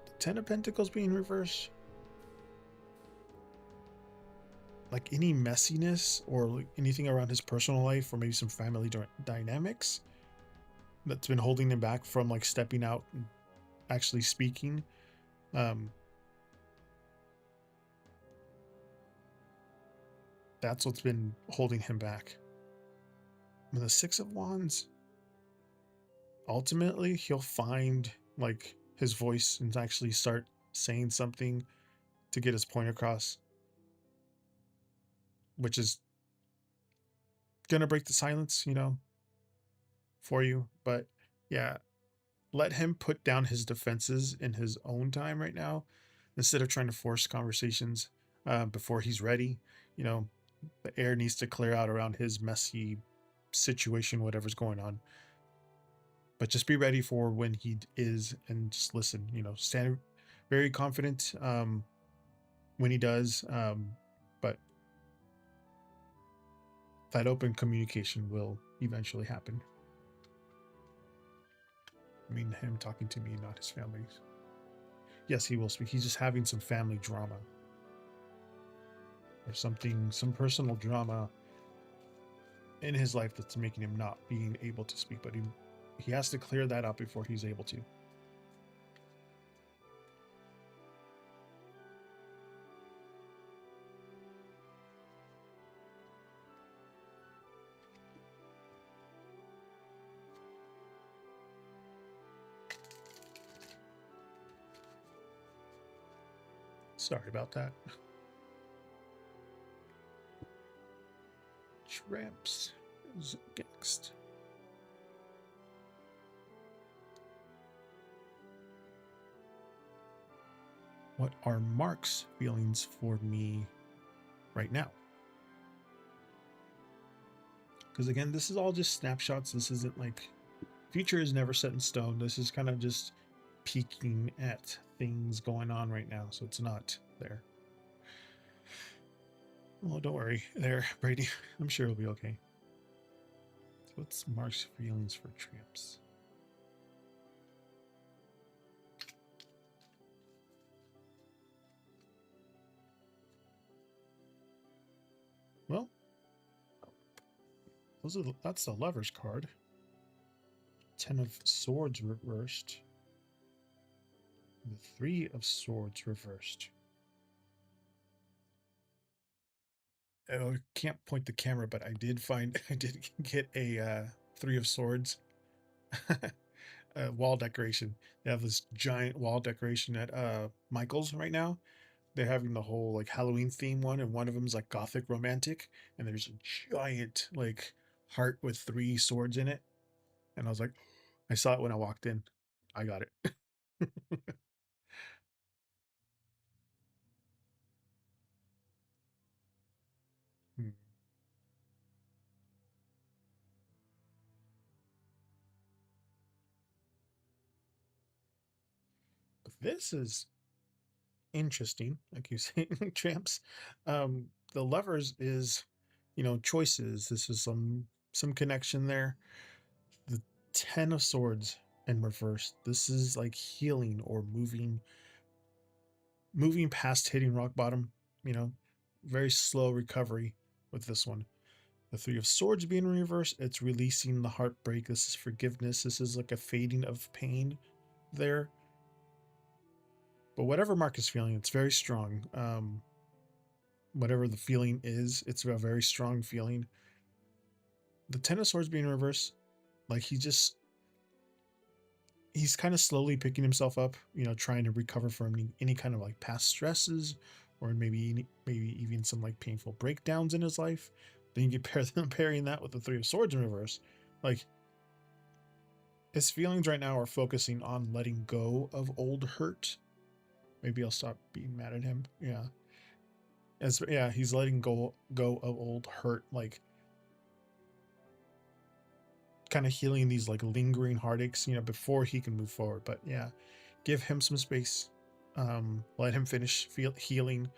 The 10 of pentacles being reversed, like any messiness or like anything around his personal life, or maybe some family dynamics that's been holding him back from like stepping out and actually speaking. That's what's been holding him back. And the 6 of wands, ultimately he'll find like his voice and actually start saying something to get his point across, which is gonna break the silence, you know, for you. But yeah, let him put down his defenses in his own time right now, instead of trying to force conversations before he's ready. You know, the air needs to clear out around his messy situation, whatever's going on. But just be ready for when he is, and just listen. You know, stand very confident when he does. But that open communication will eventually happen. I mean, him talking to me, not his family. Yes, he will speak. He's just having some family drama or something, some personal drama in his life that's making him not being able to speak. But he has to clear that out before he's able to. Sorry about that. Tramps is next. What are Mark's feelings for me right now? Because again, this is all just snapshots. This isn't like future is never set in stone. This is kind of just peeking at things going on right now. So it's not there. Oh, don't worry there, Brady. I'm sure it'll be okay. So what's Mark's feelings for tramps? Well, that's the Lover's card. 10 of Swords reversed. The 3 of Swords reversed. I can't point the camera, but I did get a 3 of Swords wall decoration. They have this giant wall decoration at Michael's right now. They're having the whole like Halloween theme one, and one of them is like gothic romantic, and there's a giant like heart with 3 swords in it. And I was like, I saw it when I walked in. I got it. Hmm. This is interesting, like you say, tramps. The Lovers is, choices. This is some connection there. The 10 of Swords in reverse. This is like healing or moving past hitting rock bottom, you know, very slow recovery with this one. The 3 of Swords being in reverse, it's releasing the heartbreak. This is forgiveness. This is like a fading of pain there. But whatever Mark is feeling, it's very strong. Whatever the feeling is, it's a very strong feeling. The 10 of Swords being in reverse, like he's kind of slowly picking himself up, trying to recover from any kind of like past stresses, or maybe even some like painful breakdowns in his life. Then you get pairing that with the 3 of Swords in reverse. Like his feelings right now are focusing on letting go of old hurt. Maybe I'll stop being mad at him. Yeah, he's letting go of old hurt, like kind of healing these like lingering heartaches, before he can move forward. But yeah, give him some space. Let him finish healing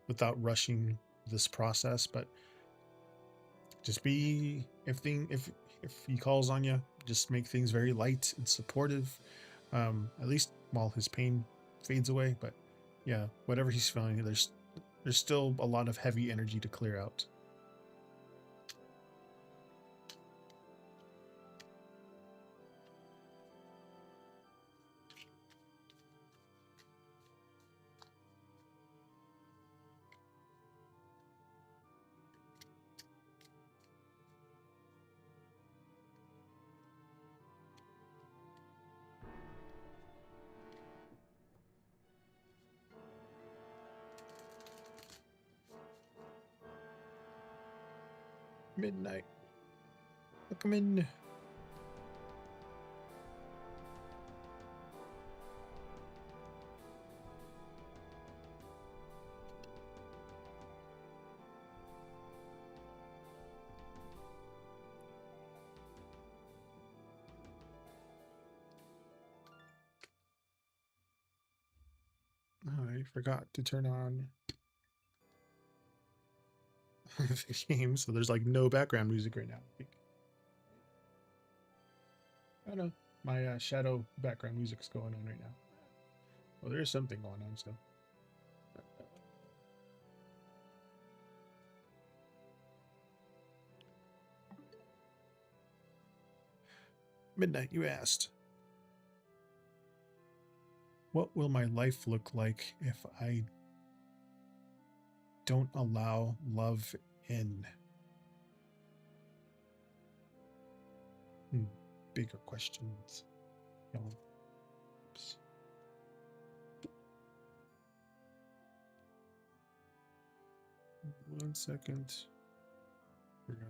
without rushing this process. But just be if he calls on you, just make things very light and supportive. At least while his pain fades away. But yeah, whatever he's feeling, there's still a lot of heavy energy to clear out. Midnight. Welcome in. Oh, I forgot to turn on the game, so there's like no background music right now. I don't know. My shadow background music's going on right now. Well, there's something going on still. Midnight, you asked, what will my life look like if I don't allow love in? Bigger questions. Oops. 1 second.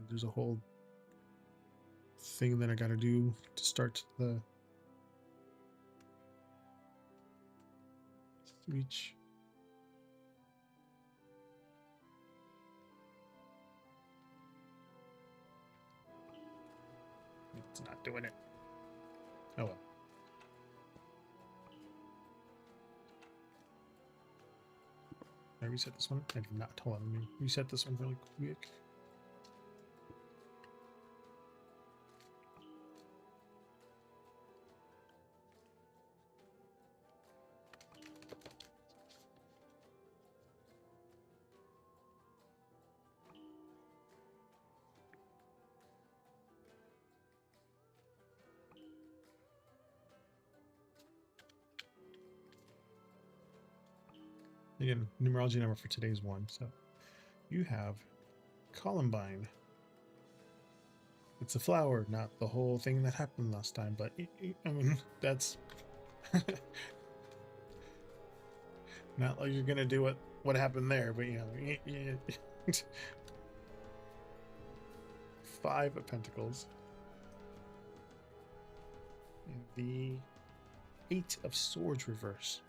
There's a whole thing that I gotta do to start the switch. It's not doing it. Oh well. Did I reset this one? I did not. Hold on, let me reset this one really quick. Again, numerology number for today's one. So you have Columbine. It's a flower, not the whole thing that happened last time, but I mean, that's not like you're gonna do what happened there, but you know, 5 of Pentacles. And the 8 of Swords reverse.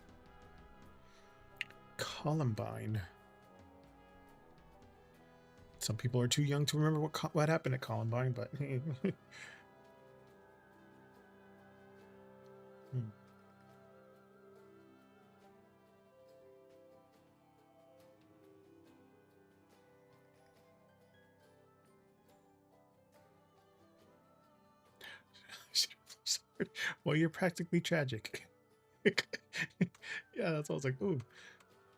Columbine. Some people are too young to remember what happened at Columbine, but well, you're practically tragic. Yeah, that's what I was like. Ooh,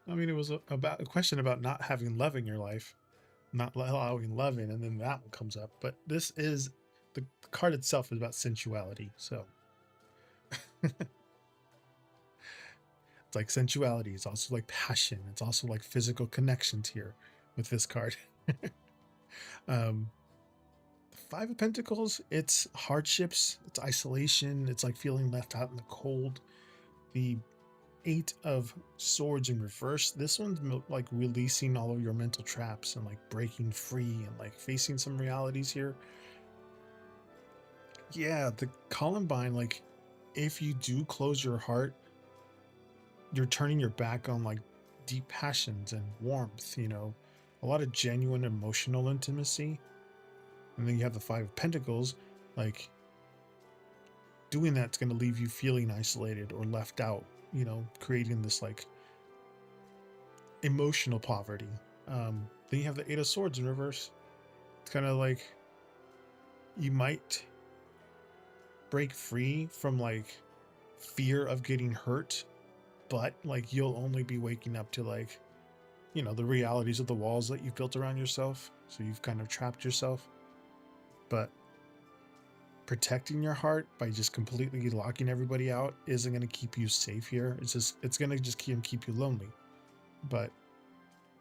I mean, it was about a question about not having love in your life, not allowing love in, and then that one comes up. But this is the card itself is about sensuality, so it's like sensuality. It's also like passion. It's also like physical connections here with this card. The 5 of Pentacles, it's hardships, it's isolation, it's like feeling left out in the cold. The 8 of Swords in reverse, this one's like releasing all of your mental traps and like breaking free and like facing some realities here. Yeah, the Columbine, like if you do close your heart, you're turning your back on like deep passions and warmth, you know, a lot of genuine emotional intimacy. And then you have the 5 of Pentacles, like doing that's going to leave you feeling isolated or left out, you know, creating this like emotional poverty. Then you have the 8 of Swords in reverse. It's kind of like you might break free from like fear of getting hurt, but like you'll only be waking up to like, you know, the realities of the walls that you've built around yourself. So you've kind of trapped yourself. But protecting your heart by just completely locking everybody out isn't going to keep you safe here. It's going to just keep you lonely. But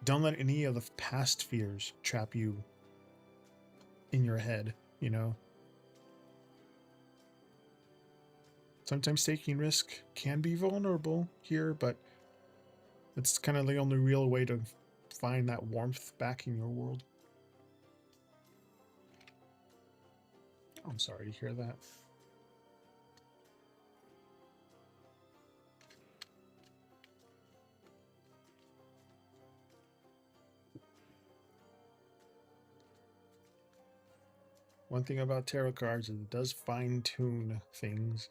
don't let any of the past fears trap you in your head, you know. Sometimes taking risk can be vulnerable here, but it's kind of the only real way to find that warmth back in your world. I'm sorry to hear that. One thing about tarot cards is it does fine-tune things.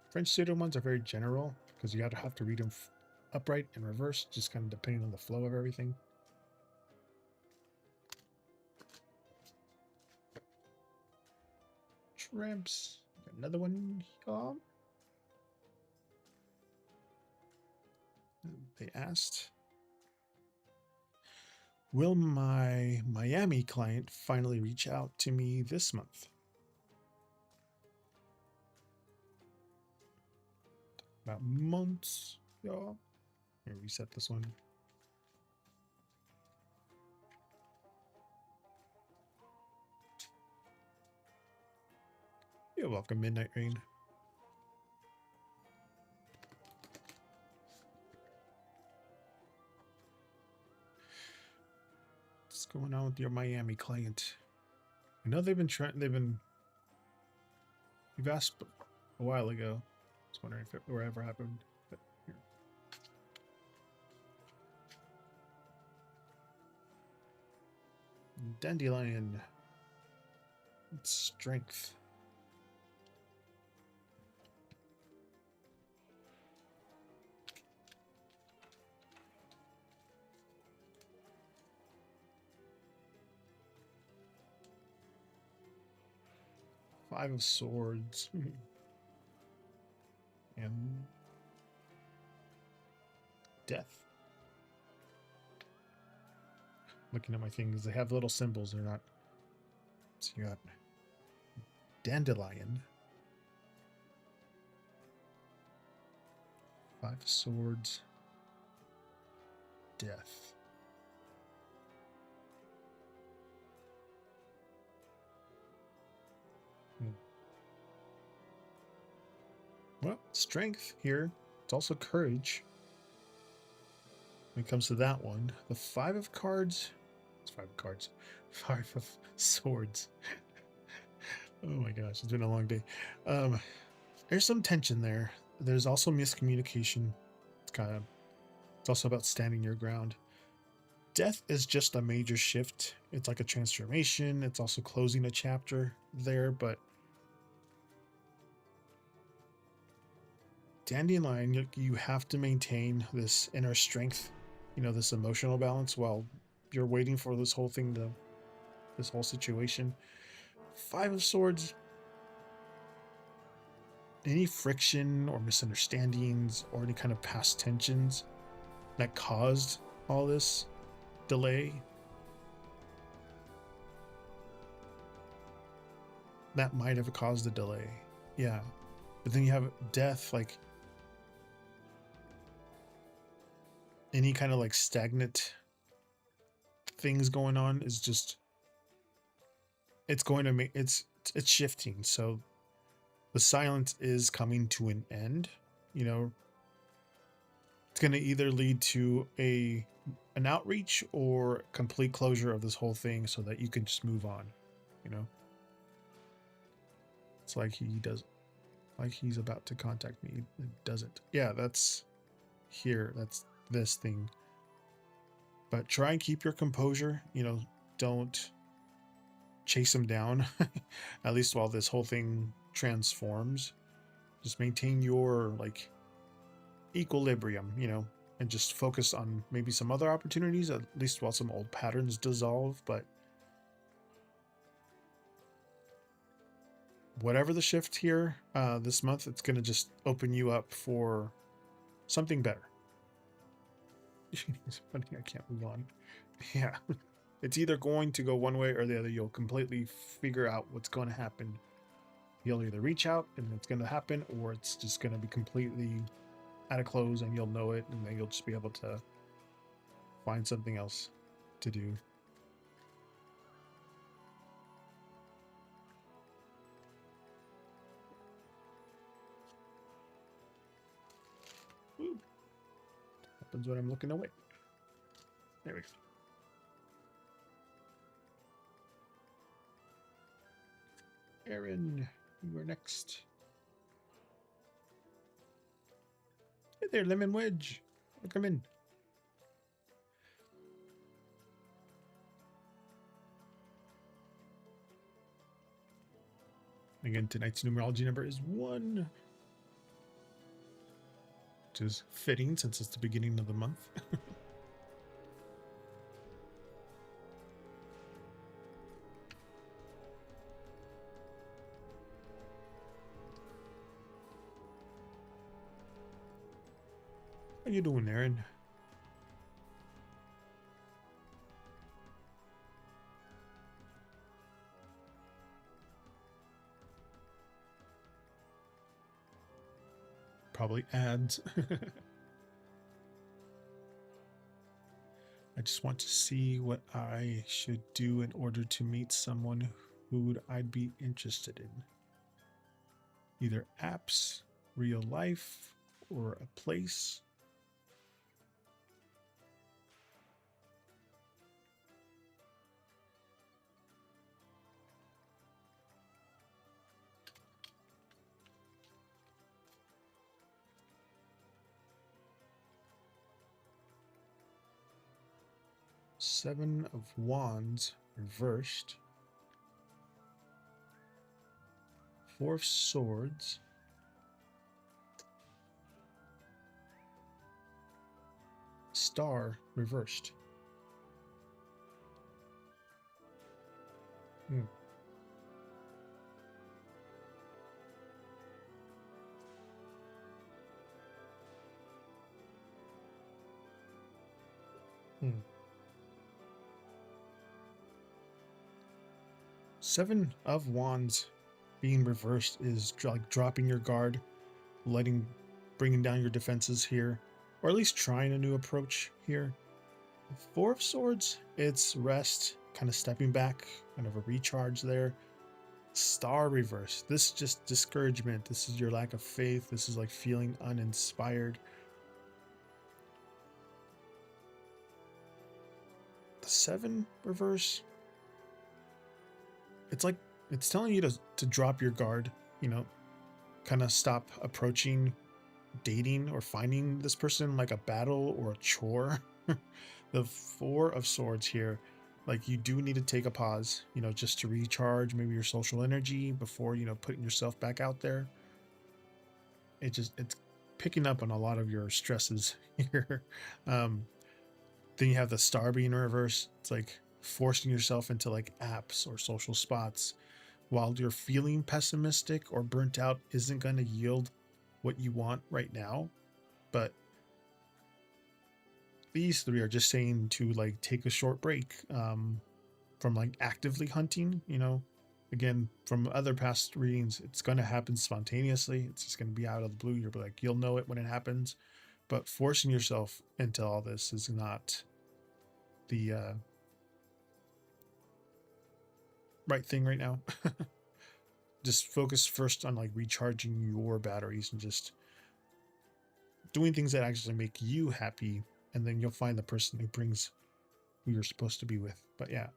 French pseudo ones are very general because you have to read them upright and reverse, just kind of depending on the flow of everything. Tramps. Got another one here. They asked, will my Miami client finally reach out to me this month? About months, y'all. Here, reset this one. You're welcome, Midnight Rain. going on with your Miami client? I know they've been trying. You've asked a while ago. I was wondering if it ever happened. But here. Dandelion. Strength. Five of Swords. And Death. Looking at my things, they have little symbols. They're not. So you got Dandelion. Five of Swords. Death. Well, strength here. It's also courage. When it comes to that one, the Five of Cards. It's Five of Cards. Five of Swords. Oh my gosh, it's been a long day. There's some tension there. There's also miscommunication. It's also about standing your ground. Death is just a major shift. It's like a transformation. It's also closing a chapter there, but Dandelion, you have to maintain this inner strength, this emotional balance while you're waiting for this whole thing this whole situation. Five of Swords, any friction or misunderstandings or any kind of past tensions that caused all this delay, that might have caused the delay. Yeah. But then you have Death, like any kind of like stagnant things going on is just, it's going to make it's shifting. So the silence is coming to an end. It's going to either lead to an outreach or complete closure of this whole thing so that you can just move on. It's like he's about to contact me. It doesn't. Yeah, that's here. That's this thing. But try and keep your composure. Don't chase him down, at least while this whole thing transforms. Just maintain your equilibrium, and just focus on maybe some other opportunities, at least while some old patterns dissolve. But whatever the shift here this month, it's going to just open you up for something better. It's funny, I can't move on. Yeah. It's either going to go one way or the other. You'll completely figure out what's going to happen. You'll either reach out and it's going to happen, or it's just going to be completely at a close and you'll know it, and then you'll just be able to find something else to do. Ooh. Happens when I'm looking away. There we go. Aaron, you are next. Hey there, Lemon Wedge. Welcome in. Again, tonight's numerology number is 1. Which is fitting since it's the beginning of the month. How you doing, Aaron? Probably ads. I just want to see what I should do in order to meet someone who I'd be interested in. Either apps, real life, or a place. Seven of Wands reversed. Four of Swords. Star reversed. Hmm. Hmm. Seven of Wands being reversed is like dropping your guard, bringing down your defenses here, or at least trying a new approach here. Four of Swords, it's rest, kind of stepping back, kind of a recharge there. Star reverse, this is just discouragement. This is your lack of faith. This is like feeling uninspired. The seven reverse, it's like it's telling you to drop your guard, you know, kind of stop approaching dating or finding this person like a battle or a chore. The Four of Swords here, like you do need to take a pause, you know, just to recharge maybe your social energy before, you know, putting yourself back out there. It's picking up on a lot of your stresses here. Then you have the Star being in reverse. It's like forcing yourself into like apps or social spots while you're feeling pessimistic or burnt out isn't going to yield what you want right now. But these three are just saying to like take a short break from like actively hunting, you know. Again, from other past readings, it's going to happen spontaneously. It's just going to be out of the blue. You're like, you'll know it when it happens. But forcing yourself into all this is not the right thing right now. Just focus first on like recharging your batteries and just doing things that actually make you happy, and then you'll find the person who you're supposed to be with. But yeah,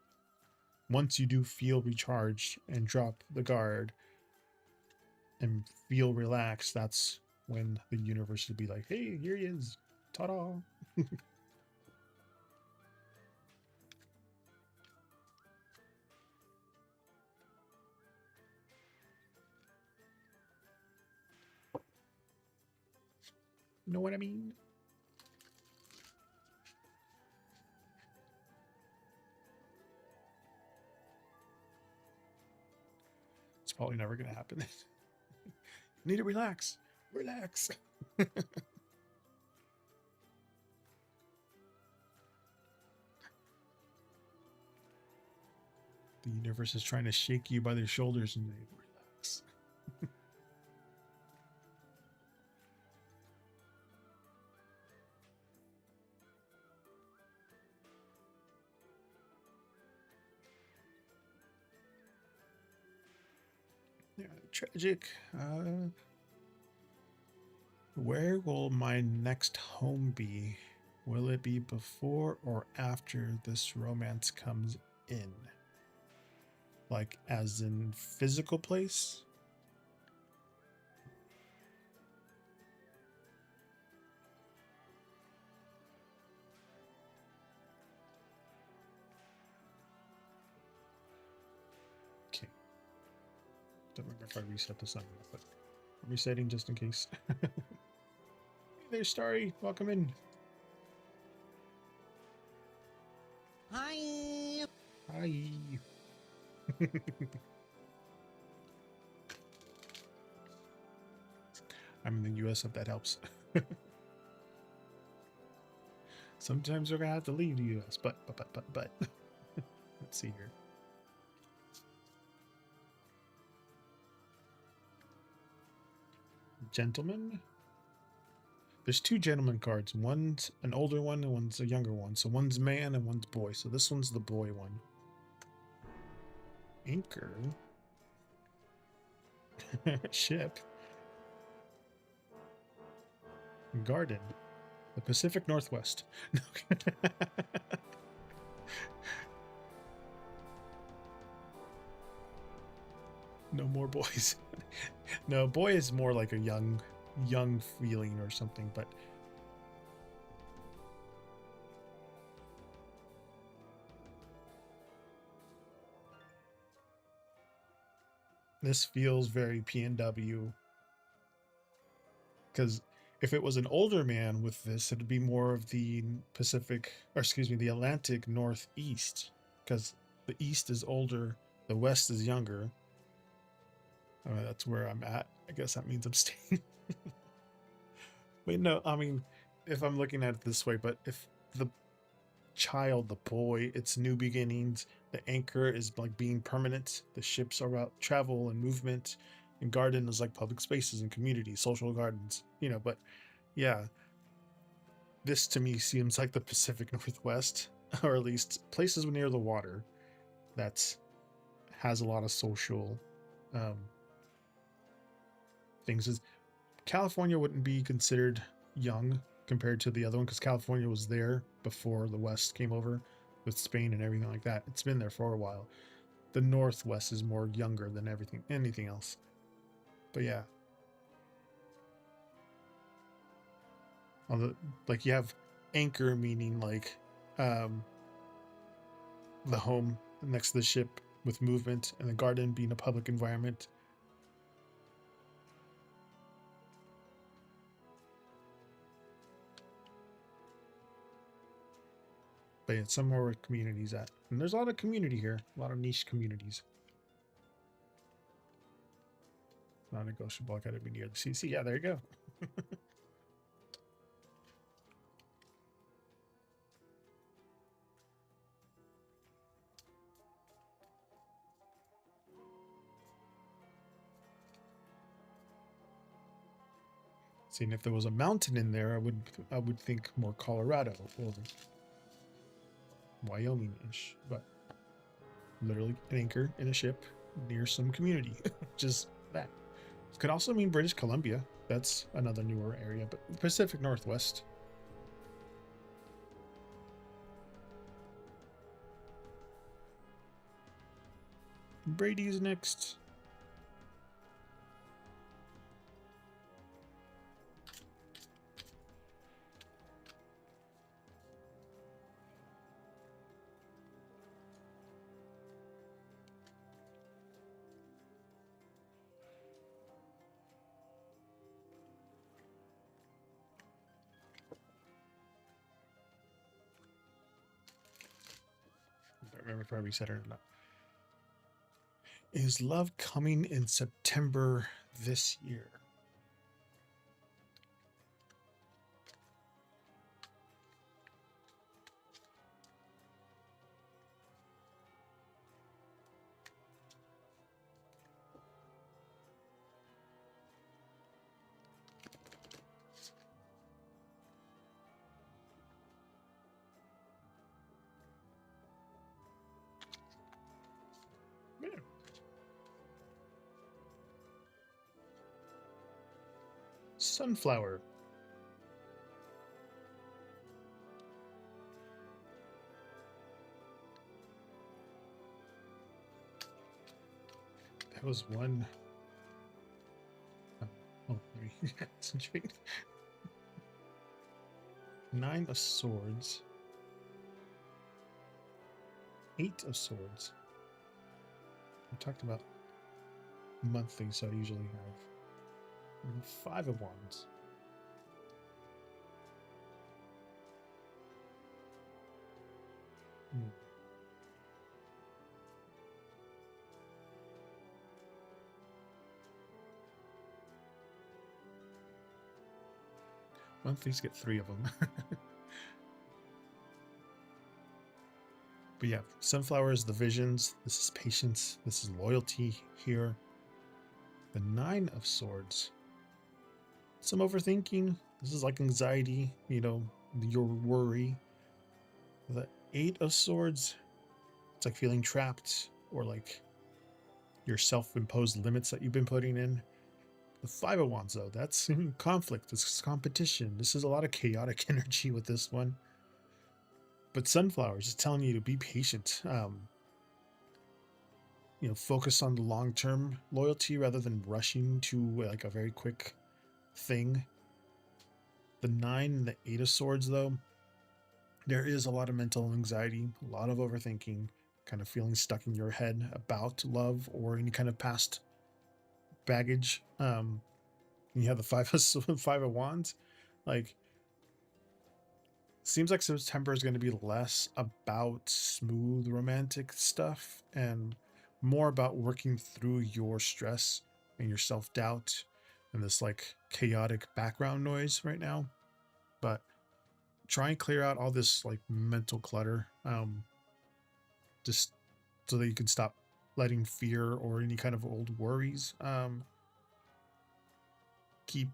once you do feel recharged and drop the guard and feel relaxed, that's when the universe will be like, hey, here he is. Ta-da. Know what I mean? It's probably never going to happen. You need to relax. Relax. The universe is trying to shake you by their shoulders and they relax. Yeah, tragic. Where will my next home be? Will it be before or after this romance comes in? Like, as in physical place? Okay. Don't remember if I reset this on or not, but I'm resetting just in case. Hey there, Starry. Welcome in. Hi. Hi. I'm in the US if that helps. Sometimes we're gonna have to leave the US, but. Let's see here. Gentleman? There's two gentleman cards. One's an older one and one's a younger one. So one's man and one's boy. So this one's the boy one. Anchor. Ship. Garden. The Pacific Northwest. No more boys. No, boy is more like a young feeling or something, but This feels very PNW, because if it was an older man with this, it'd be more of the Pacific, or excuse me, the Atlantic Northeast, because the East is older, the West is younger. That's where I'm at. I guess that means I'm staying. Wait, no, I mean, if I'm looking at it this way, but if the child, the boy, it's new beginnings, the anchor is like being permanent, the ships are about travel and movement, and garden is like public spaces and communities, social gardens, but yeah, this to me seems like the Pacific Northwest, or at least places near the water that's has a lot of social um, things. Is California wouldn't be considered young compared to the other one because California was there before the West came over with Spain and everything like that. It's been there for a while. The Northwest is more younger than anything else. But yeah, on the like you have anchor meaning like um, the home next to the ship with movement, and the garden being a public environment. But it's somewhere where communities at. And there's a lot of community here, a lot of niche communities. Non-negotiable academy near the CC. Yeah, there you go. Seeing if there was a mountain in there, I would think more Colorado or Wyoming-ish, but literally an anchor in a ship near some community. Just that. It could also mean British Columbia. That's another newer area, but Pacific Northwest. Brady's next. I don't remember if I reset it or not. Is love coming in September this year? Yeah. Sunflower. That was one. Oh, let me concentrate. 9 of Swords. 8 of Swords. We talked about monthly, so I usually have 5 of Wands. Hmm. Monthlies get 3 of them. But yeah, Sunflower is the visions. This is patience. This is loyalty here. The 9 of Swords. Some overthinking. This is like anxiety, your worry. The 8 of Swords. It's like feeling trapped or like your self-imposed limits that you've been putting in. The 5 of Wands, though, that's conflict. This is competition. This is a lot of chaotic energy with this one. But Sunflowers is telling you to be patient. Focus on the long-term loyalty rather than rushing to like a very quick thing. The 9 and the 8 of Swords, though, there is a lot of mental anxiety, a lot of overthinking, kind of feeling stuck in your head about love or any kind of past baggage. You have the five of wands. Like, seems like September is going to be less about smooth romantic stuff and more about working through your stress and your self-doubt and this like chaotic background noise right now. But try and clear out all this like mental clutter, just so that you can stop letting fear or any kind of old worries keep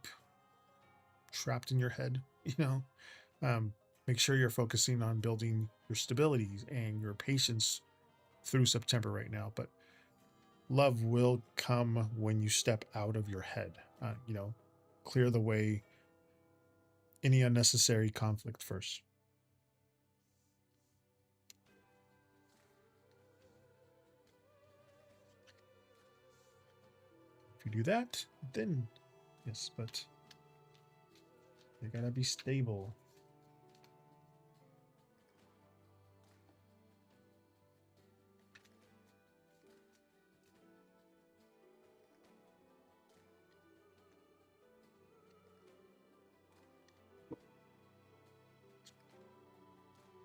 trapped in your head. Um, make sure you're focusing on building your stabilities and your patience through September right now. But love will come when you step out of your head. Clear the way any unnecessary conflict first. If you do that, then yes, but they gotta be stable.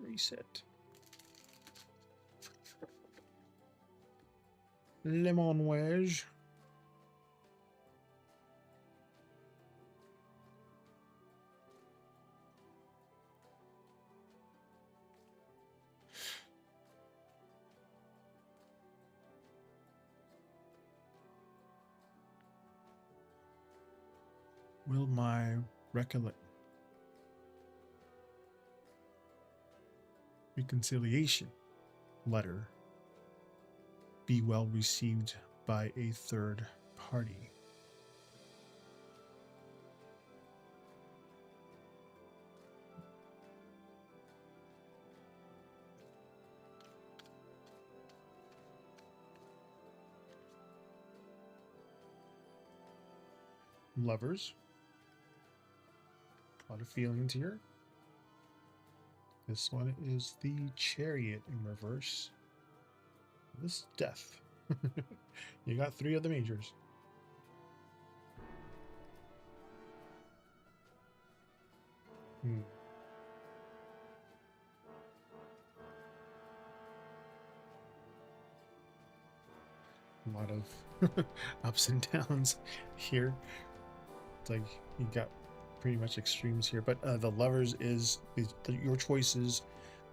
Reset. Lemon wedge. Will my reconciliation letter be well received by a third party? Lovers. A lot of feelings here. This one is the Chariot in reverse. This is Death. You got 3 of the majors. A lot of ups and downs here. It's like you got pretty much extremes here, but the Lovers is your choices.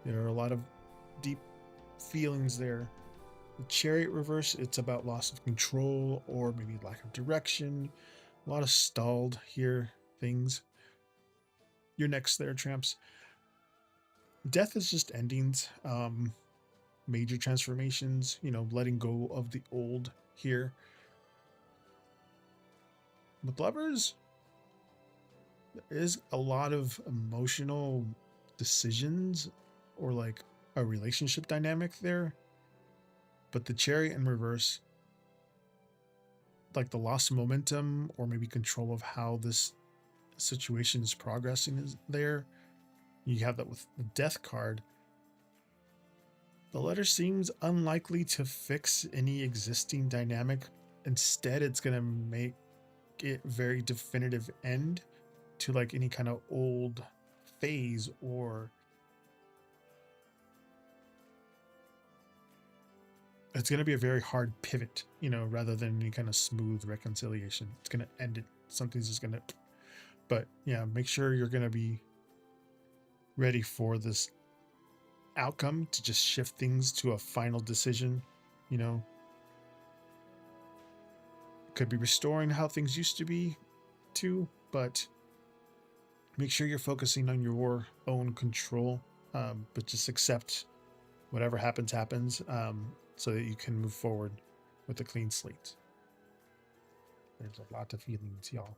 There are a lot of deep feelings there. The Chariot reverse, it's about loss of control or maybe lack of direction. A lot of stalled here things. You're next there, Tramps. Death is just endings, major transformations, letting go of the old here. With Lovers, there is a lot of emotional decisions or like a relationship dynamic there. But the Chariot in reverse, like the loss of momentum or maybe control of how this situation is progressing is there. You have that with the Death card. The letter seems unlikely to fix any existing dynamic. Instead, it's going to make it very definitive end to like any kind of old phase, or it's going to be a very hard pivot, rather than any kind of smooth reconciliation. It's going to end it. Something's just going to, but yeah, make sure you're going to be ready for this outcome to just shift things to a final decision. Could be restoring how things used to be too, but make sure you're focusing on your own control, but just accept whatever happens, so that you can move forward with a clean slate. There's a lot of feelings, y'all.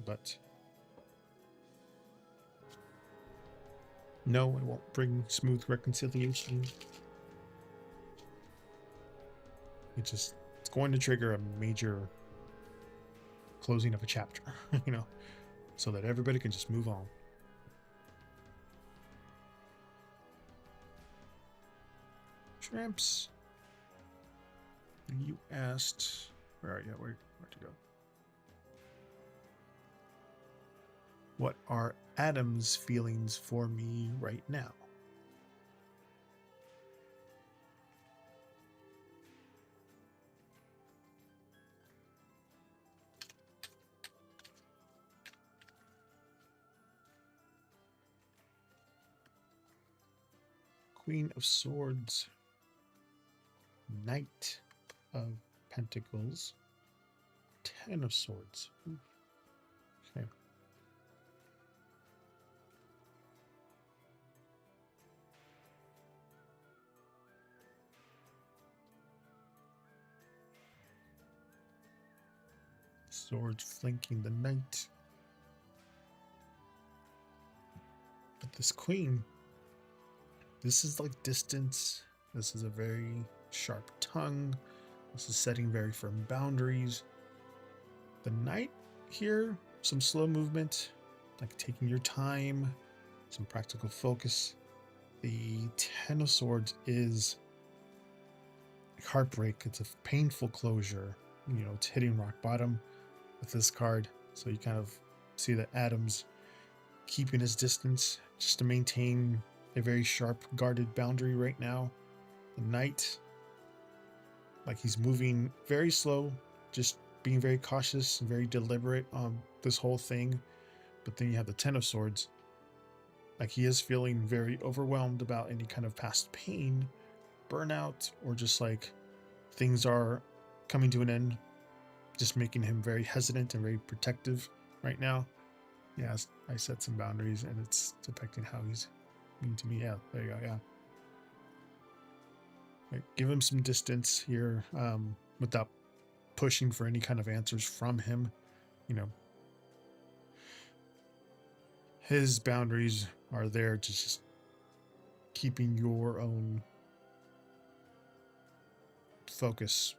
But No, it won't bring smooth reconciliation. It's going to trigger a major closing of a chapter, you know, so that everybody can just move on. Shrimps. You asked, where are you? Where to go? What are Adam's feelings for me right now? Queen of Swords, Knight of Pentacles, Ten of Swords. Ooh. Okay. Swords flanking the Knight. But this Queen, this is like distance. This is a very sharp tongue. This is setting very firm boundaries. The Knight here, some slow movement, like taking your time, some practical focus. The Ten of Swords is heartbreak. It's a painful closure. You know, it's hitting rock bottom with this card. So you kind of see that Adam's keeping his distance just to maintain a very sharp, guarded boundary right now. The Knight, like he's moving very slow, just being very cautious and very deliberate on this whole thing. But then you have the Ten of Swords. Like he is feeling very overwhelmed about any kind of past pain, burnout, or just like things are coming to an end, just making him very hesitant and very protective right now. Yes, I set some boundaries and it's affecting how he's mean to me. Yeah, there you go. Yeah. Like, give him some distance here without pushing for any kind of answers from him. You know, his boundaries are there to just keeping your own focus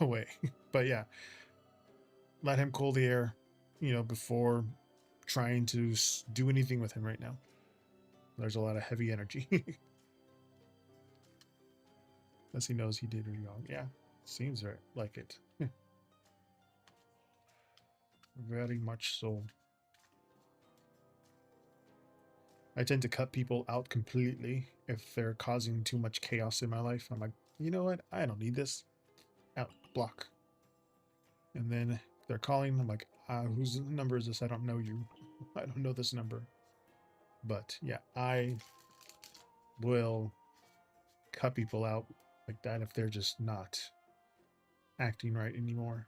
away. But yeah, let him cool the air, you know, before trying to do anything with him right now. There's a lot of heavy energy. Unless he knows he did really wrong. Yeah, seems like it. Very much so. I tend to cut people out completely if they're causing too much chaos in my life. I'm like, you know what? I don't need this. Out, block. And then if they're calling, I'm like, whose number is this? I don't know you. I don't know this number. But yeah, I will cut people out like that if they're just not acting right anymore.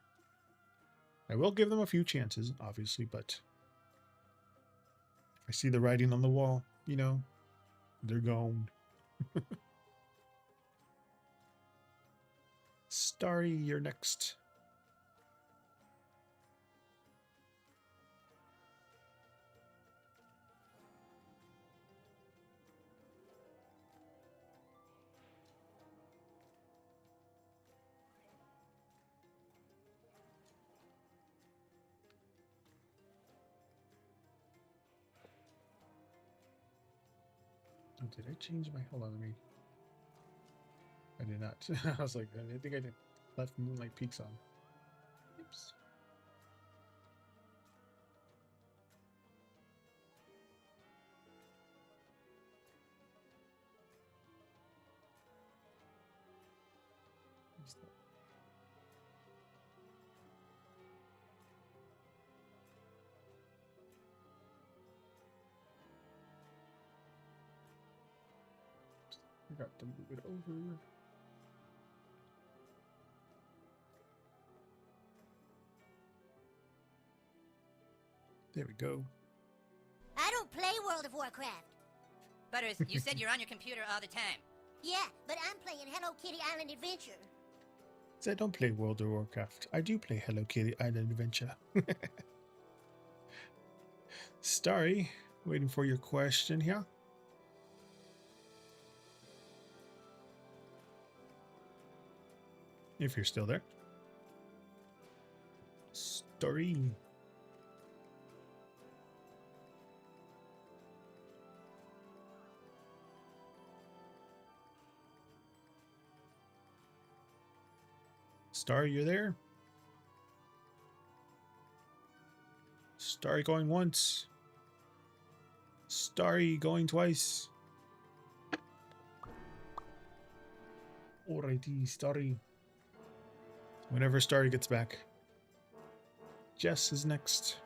I will give them a few chances, obviously, but if I see the writing on the wall, you know, they're gone. Starry, you're next. Oh, did I change my... Hold on, let me... I did not. I was like, I think I did. Left Moonlight Peaks on. Oops. Forgot to move it over. There we go. I don't play World of Warcraft. Butters, you said you're on your computer all the time. Yeah, but I'm playing Hello Kitty Island Adventure. I don't play World of Warcraft. I do play Hello Kitty Island Adventure. Starry, Waiting for your question here. If you're still there. Story. Star, you're there? Starry going once. Starry going twice. Alrighty, Starry. Whenever Starry gets back. Jess is next.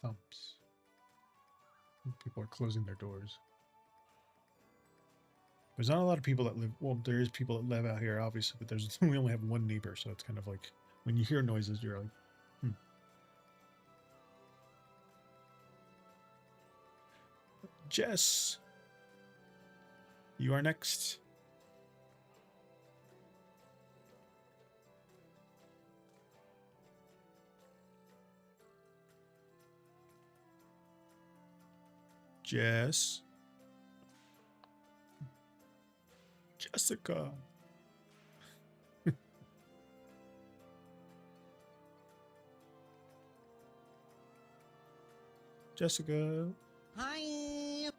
Thumps. People are closing their doors. There's not a lot of people that live. Well, there is people that live out here, obviously, but there's we only have one neighbor, so it's kind of like when you hear noises, you're like, hmm. Jess, you are next. Jess. Jessica. Jessica. Hi.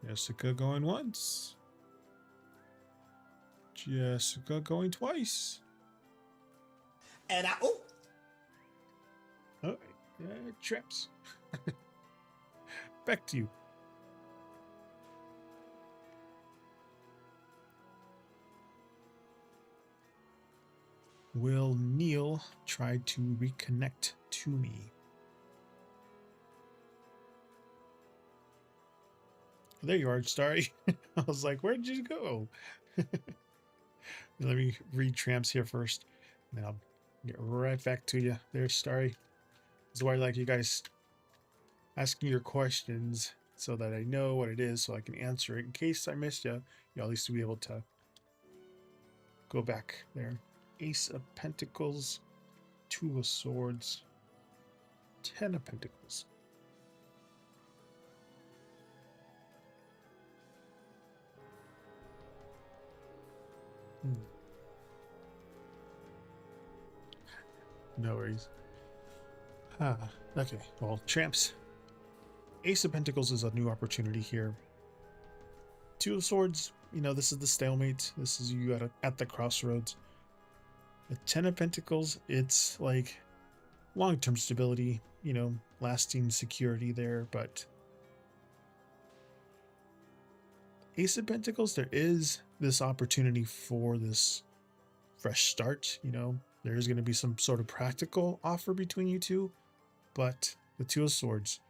Jessica going once. Jessica going twice. And Oh, traps. Back to you. Will Neil try to reconnect to me? There you are, Starry. I was like, where did you go? Let me read Tramps here first, and then I'll get right back to you. There's Starry. This is why I like you guys asking your questions so that I know what it is so I can answer it. In case I missed you, you'll at least be able to go back there. Ace of Pentacles, Two of Swords, 10 of Pentacles. No worries. Okay, well, Tramps. Ace of Pentacles is a new opportunity here. Two of Swords, you know, this is the stalemate. This is you at the crossroads. The 10 of Pentacles, it's like long-term stability, you know, lasting security there, but Ace of Pentacles, there is this opportunity for this fresh start, you know. There is going to be some sort of practical offer between you two, but the Two of Swords,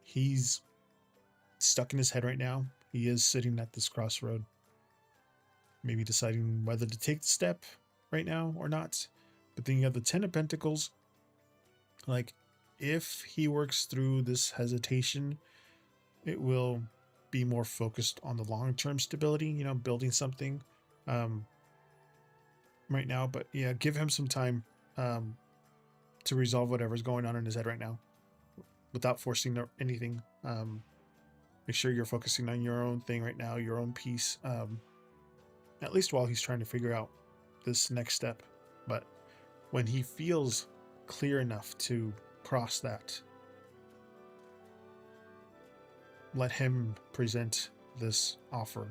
he's stuck in his head right now. He is sitting at this crossroad, maybe deciding whether to take the step right now or not. But then you have the 10 of Pentacles. Like, if he works through this hesitation, it will be more focused on the long-term stability, you know, building something right now. But yeah, give him some time to resolve whatever's going on in his head right now without forcing anything. Make sure you're focusing on your own thing right now, your own peace, at least while he's trying to figure out this next step. But when he feels clear enough to cross that, let him present this offer.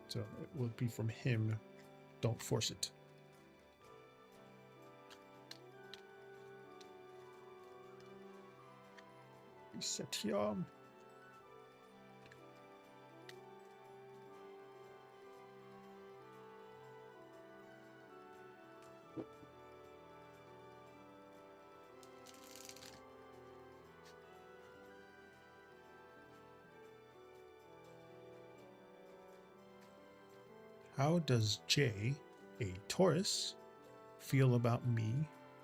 So it will be from him. Don't force it. Reset here. How does Jay, a Taurus, feel about me?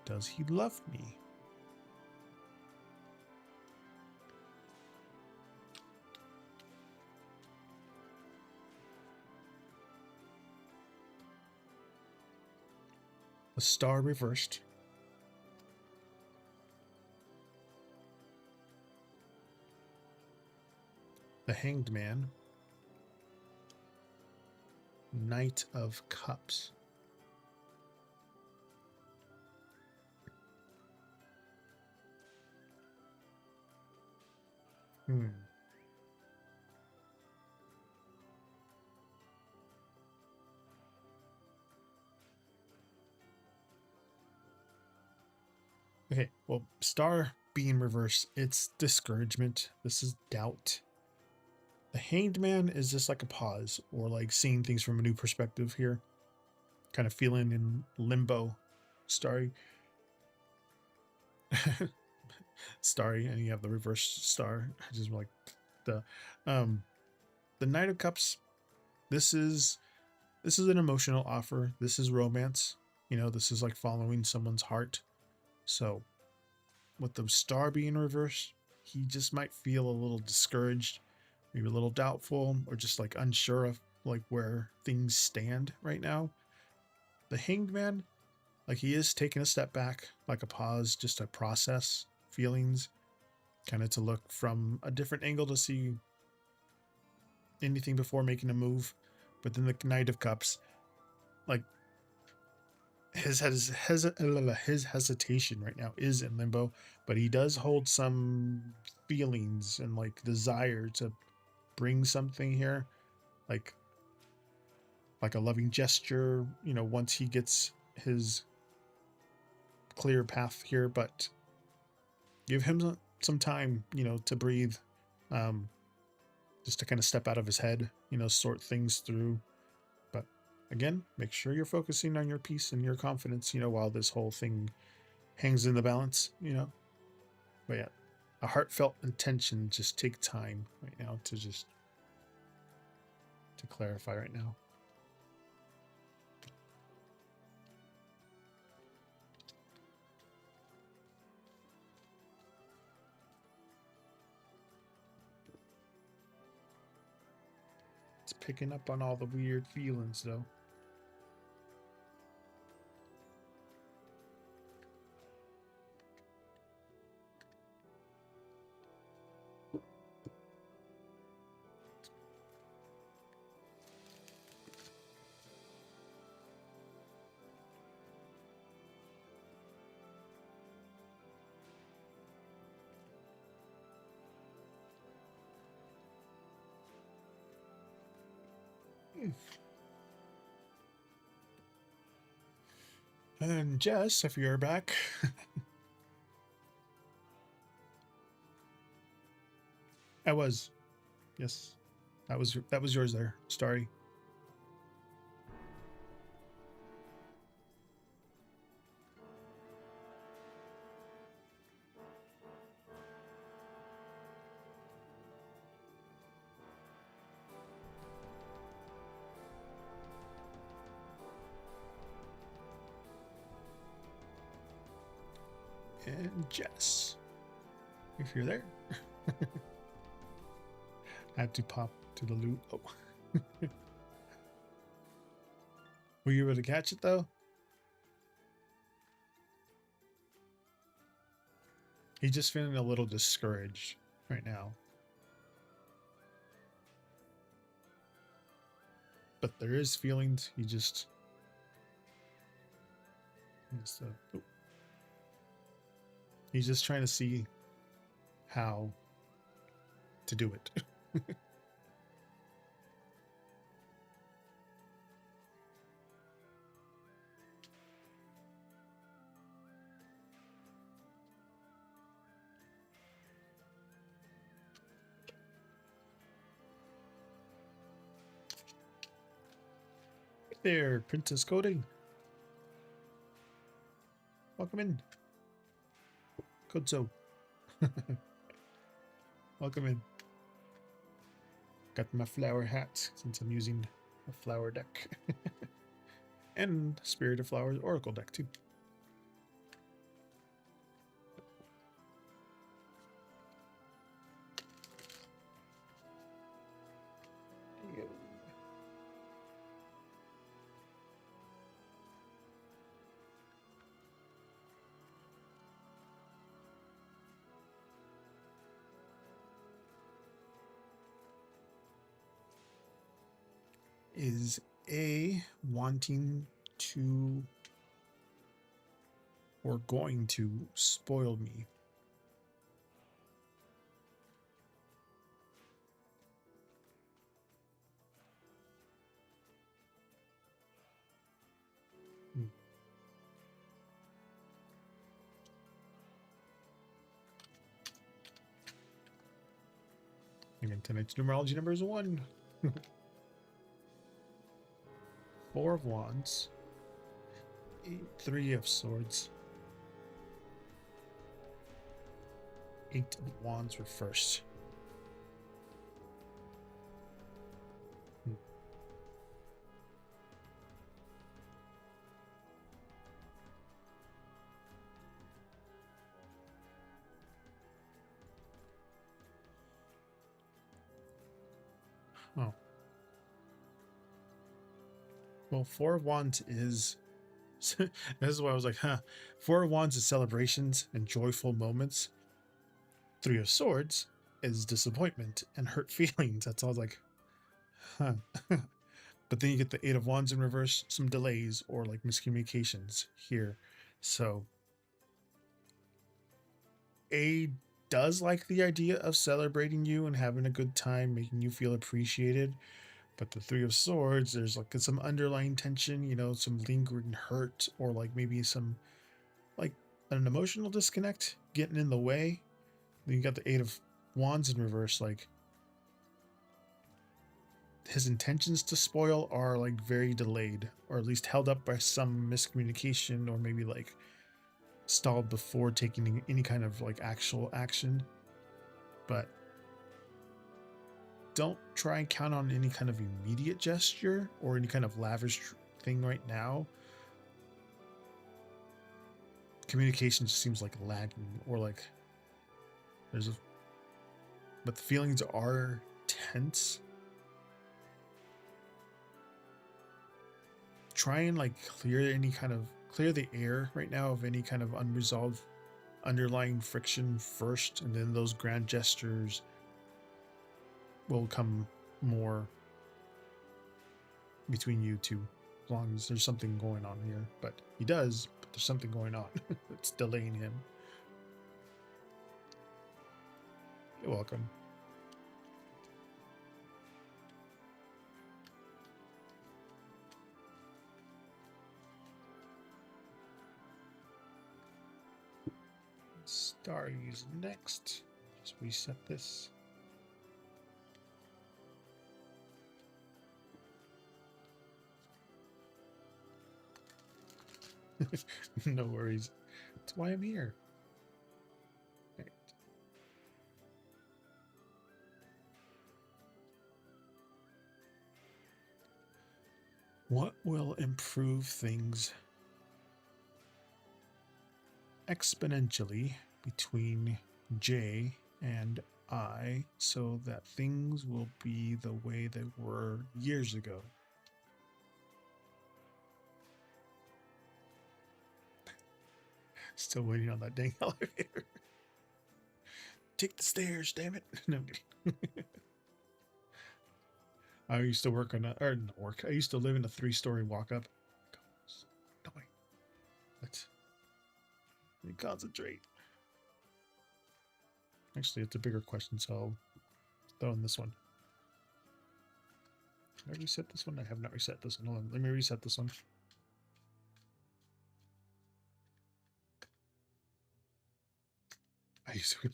Does he love me? A star reversed. The Hanged Man. Knight of Cups. Okay, well, star being reversed, it's discouragement. This is doubt. The Hanged Man is just like a pause or like seeing things from a new perspective here. Kind of feeling in limbo. Starry. Starry, and you have the reverse star. I just like the Knight of Cups. This is an emotional offer. This is romance. You know, this is like following someone's heart. So with the star being reversed, he just might feel a little discouraged, maybe a little doubtful, or just like unsure of like where things stand right now. The Hanged Man, like he is taking a step back, like a pause, just to process feelings, kind of to look from a different angle to see anything before making a move. But then the Knight of Cups, like his hesitation right now is in limbo, but he does hold some feelings and like desire to bring something here, like a loving gesture, you know, once he gets his clear path here. But give him some time, you know, to breathe, just to kind of step out of his head, you know, sort things through. But again, make sure you're focusing on your peace and your confidence, you know, while this whole thing hangs in the balance, you know. But yeah, a heartfelt intention, just take time right now to just to clarify right now. It's picking up on all the weird feelings though. And Jess, if you're back. I was. Yes. That was yours there, Starry. And Jess, if you're there. I had to pop to the loot. Oh. Were you able to catch it though? He's just feeling a little discouraged right now. But there is feelings. He just he's just trying to see how to do it. There, Princess Coding. Welcome in. Kodzo. Welcome in. Got my flower hat since I'm using a flower deck. And Spirit of Flowers Oracle deck too. There you go. Is A wanting to or going to spoil me? Hmm. Again, tonight's numerology number is 1. 4 of Wands. 3 of Swords. 8 of Wands reversed. Oh. Well, 4 of Wands is... this is why I was like, huh. 4 of Wands is celebrations and joyful moments. 3 of Swords is disappointment and hurt feelings. That's all I was like, huh. But then you get the 8 of Wands in reverse, some delays or like miscommunications here. So A does like the idea of celebrating you and having a good time, making you feel appreciated. But the 3 of Swords, there's like some underlying tension, you know, some lingering hurt, or like maybe some like an emotional disconnect getting in the way. Then you got the 8 of Wands in reverse, like his intentions to spoil are like very delayed, or at least held up by some miscommunication, or maybe like stalled before taking any kind of like actual action. But don't try and count on any kind of immediate gesture or any kind of lavish thing right now. Communication just seems like lagging, or like there's a, but the feelings are tense. Try and like clear the air right now of any kind of unresolved underlying friction first, and then those grand gestures will come more between you two, as long as there's something going on here. But he does, but there's something going on that's delaying him. You're welcome. Starry's next. Just reset this. No worries. That's why I'm here. Right. What will improve things exponentially between J and I so that things will be the way they were years ago? Still waiting on that dang elevator. Take the stairs, damn it. No, I'm kidding. I used to work on I used to live in a 3-story walk-up. No way. Let me concentrate. Actually, it's a bigger question, so I'll throw in this one. Did I reset this one? I have not reset this one. Hold on, let me reset this one. I used to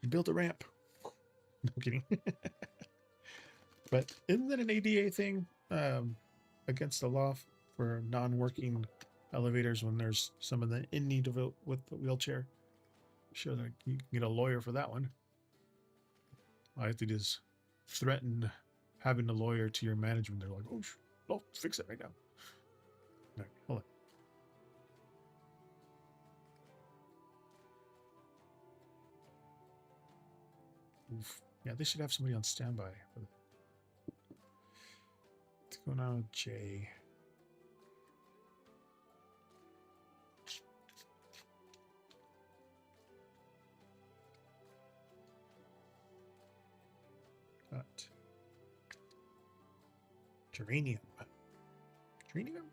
build a ramp. No kidding. But isn't that an ADA thing? Against the law for non-working elevators when there's someone in need of it with the wheelchair? Sure, that you can get a lawyer for that one. All I have to do is threaten having a lawyer to your management. They're like, oh, I'll fix it right now. All right, hold on. Oof. Yeah, they should have somebody on standby. What's going on with Jay? Got geranium. Geranium?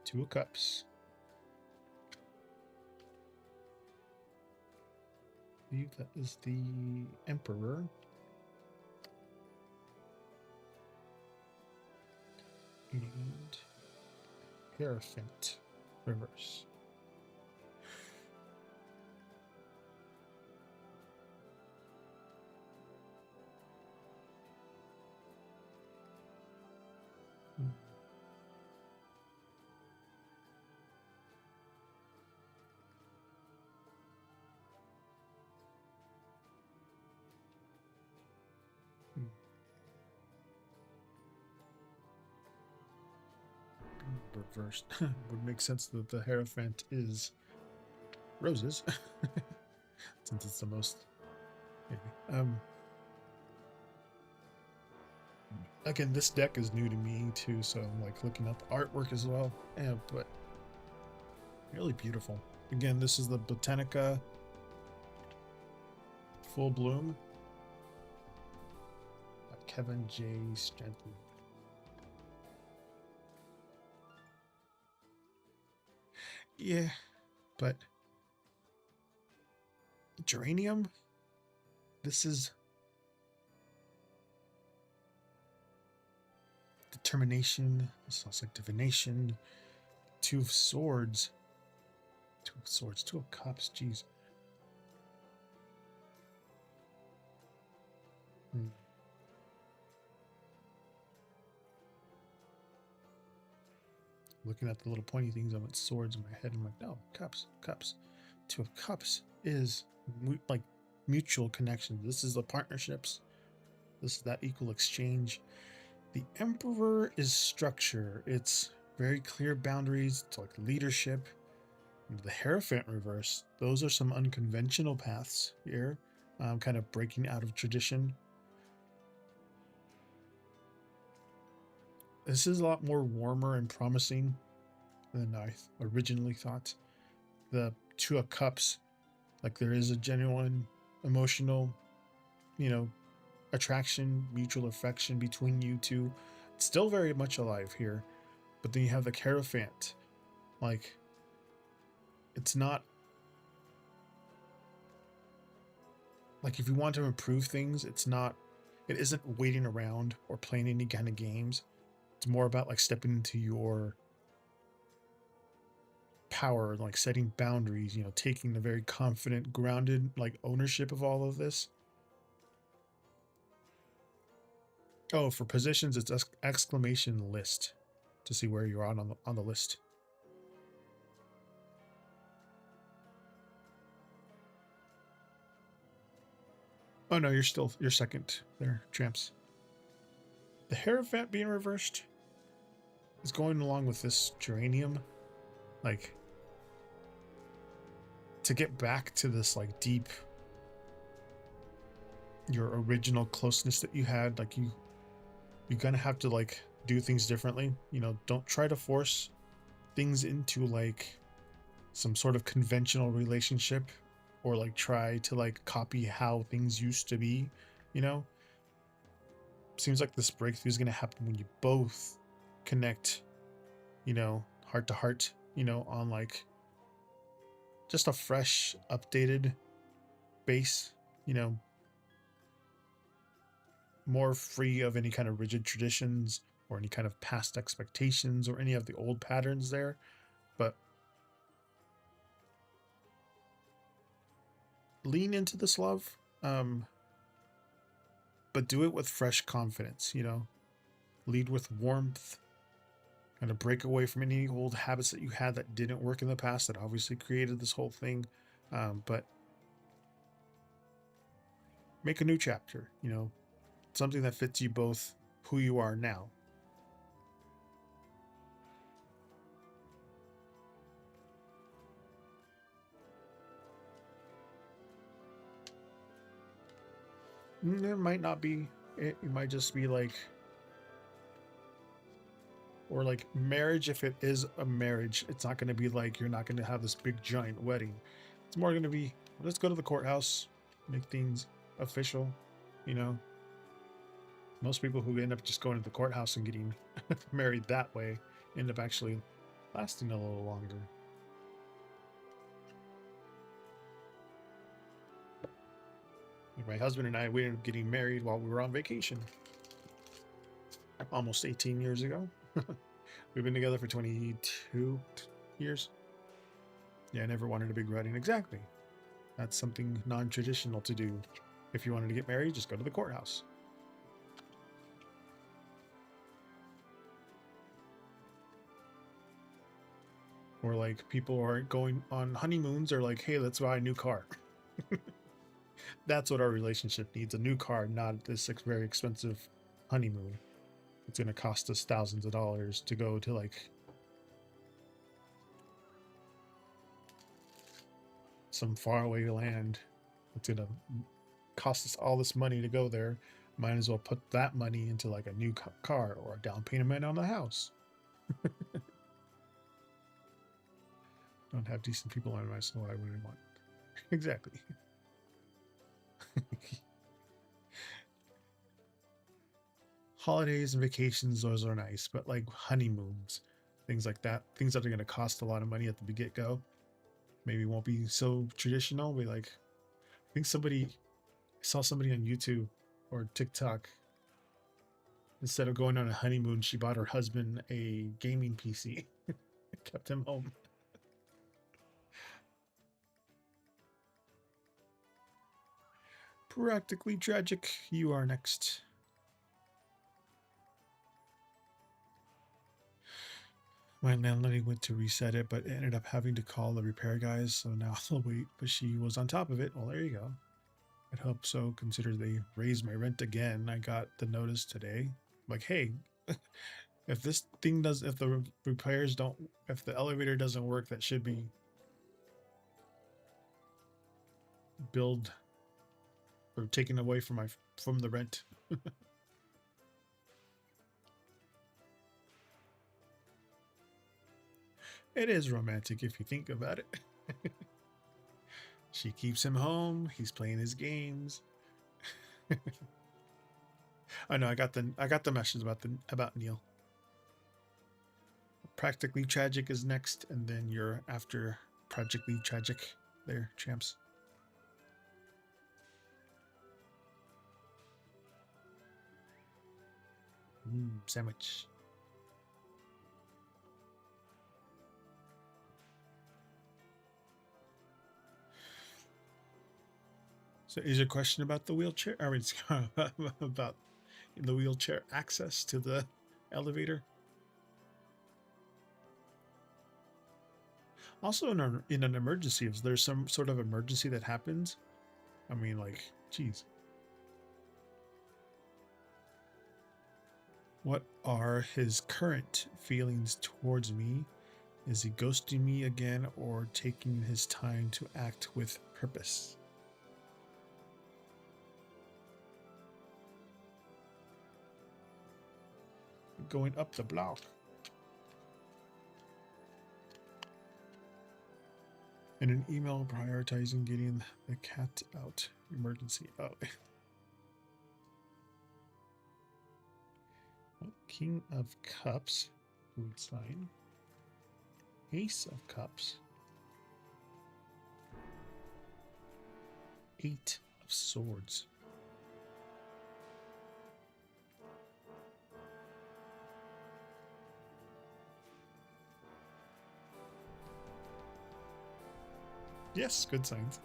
Two of Cups. I believe that is the Emperor. And Hierophant reverse. Reversed. Would make sense that the Hierophant is roses, since it's the most. Maybe. Again, this deck is new to me too, so I'm like looking up artwork as well. Yeah, but really beautiful. Again, this is the Botanica Full Bloom. Kevin J. Stanton. Yeah, but geranium. This is determination. This sounds like divination. Two of Swords. Two of Swords. Two of Cups. Jeez. Looking at the little pointy things, I went swords in my head. I'm like, no, cups, cups. Two of Cups is like mutual connections. This is the partnerships. This is that equal exchange. The Emperor is structure. It's very clear boundaries. It's like leadership. The Hierophant reverse, those are some unconventional paths here, kind of breaking out of tradition. This is a lot more warmer and promising than I originally thought. The Two of Cups, like there is a genuine emotional, attraction, mutual affection between you two. It's still very much alive here. But then you have the Hierophant. Like, it's not like if you want to improve things, it isn't waiting around or playing any kind of games. It's more about like stepping into your power, like setting boundaries, taking the very confident, grounded, like ownership of all of this. Oh, for positions, it's exclamation list to see where you're on the list. Oh no, you're second there, Tramps. The Hierophant being reversed is going along with this geranium, like to get back to this like deep, your original closeness that you had. Like you're gonna have to like do things differently. Don't try to force things into like some sort of conventional relationship or like try to like copy how things used to be. Seems like this breakthrough is going to happen when you both connect, heart to heart, on like just a fresh, updated base, more free of any kind of rigid traditions or any kind of past expectations or any of the old patterns there. But lean into this love. but do it with fresh confidence, you know. Lead with warmth, kind of break away from any old habits that you had that didn't work in the past that obviously created this whole thing. But make a new chapter, you know, something that fits you both who you are now. It might not be, it might just be like, or like marriage. If it is a marriage, it's not going to be like, you're not going to have this big giant wedding. It's more going to be, let's go to the courthouse, make things official, you know. Most people who end up just going to the courthouse and getting married that way end up actually lasting a little longer. Like my husband and I, we ended up getting married while we were on vacation almost 18 years ago. We've been together for 22 years. Yeah, I never wanted a big wedding. Exactly. That's something non-traditional to do. If you wanted to get married, just go to the courthouse. Or like people are going on honeymoons, or like, hey, let's buy a new car. That's what our relationship needs, a new car, not this very expensive honeymoon. It's going to cost us thousands of dollars to go to like some faraway land. It's going to cost us all this money to go there. Might as well put that money into like a new car or a down payment on the house. Don't have decent people on my soul. I wouldn't want. Exactly. Holidays and vacations, those are nice, but like honeymoons, things like that, things that are going to cost a lot of money at the get-go, maybe won't be so traditional. We like, I think I saw somebody on YouTube or TikTok, instead of going on a honeymoon, she bought her husband a gaming PC. Kept him home. Practically tragic. You are next. My landlady went to reset it, but ended up having to call the repair guys, so now I'll wait. But she was on top of it. Well, there you go. I'd hope so, consider they raised my rent again. I got the notice today. Like, hey, if this thing does, if the repairs don't, if the elevator doesn't work, that should be billed or taken away from the rent. It is romantic if you think about it. She keeps him home. He's playing his games. I know. I got the message about Neil. Practically Tragic is next, and then you're after Practically Tragic. There, champs. Sandwich. So is your question about the wheelchair? I mean, about the wheelchair access to the elevator? Also, in an emergency, if there's some sort of emergency that happens, I mean, like, geez. What are his current feelings towards me? Is he ghosting me again or taking his time to act with purpose? Going up the block. In an email prioritizing getting the cat out. Emergency. Oh. King of Cups. Good sign. Ace of Cups. 8 of Swords. Yes, good signs.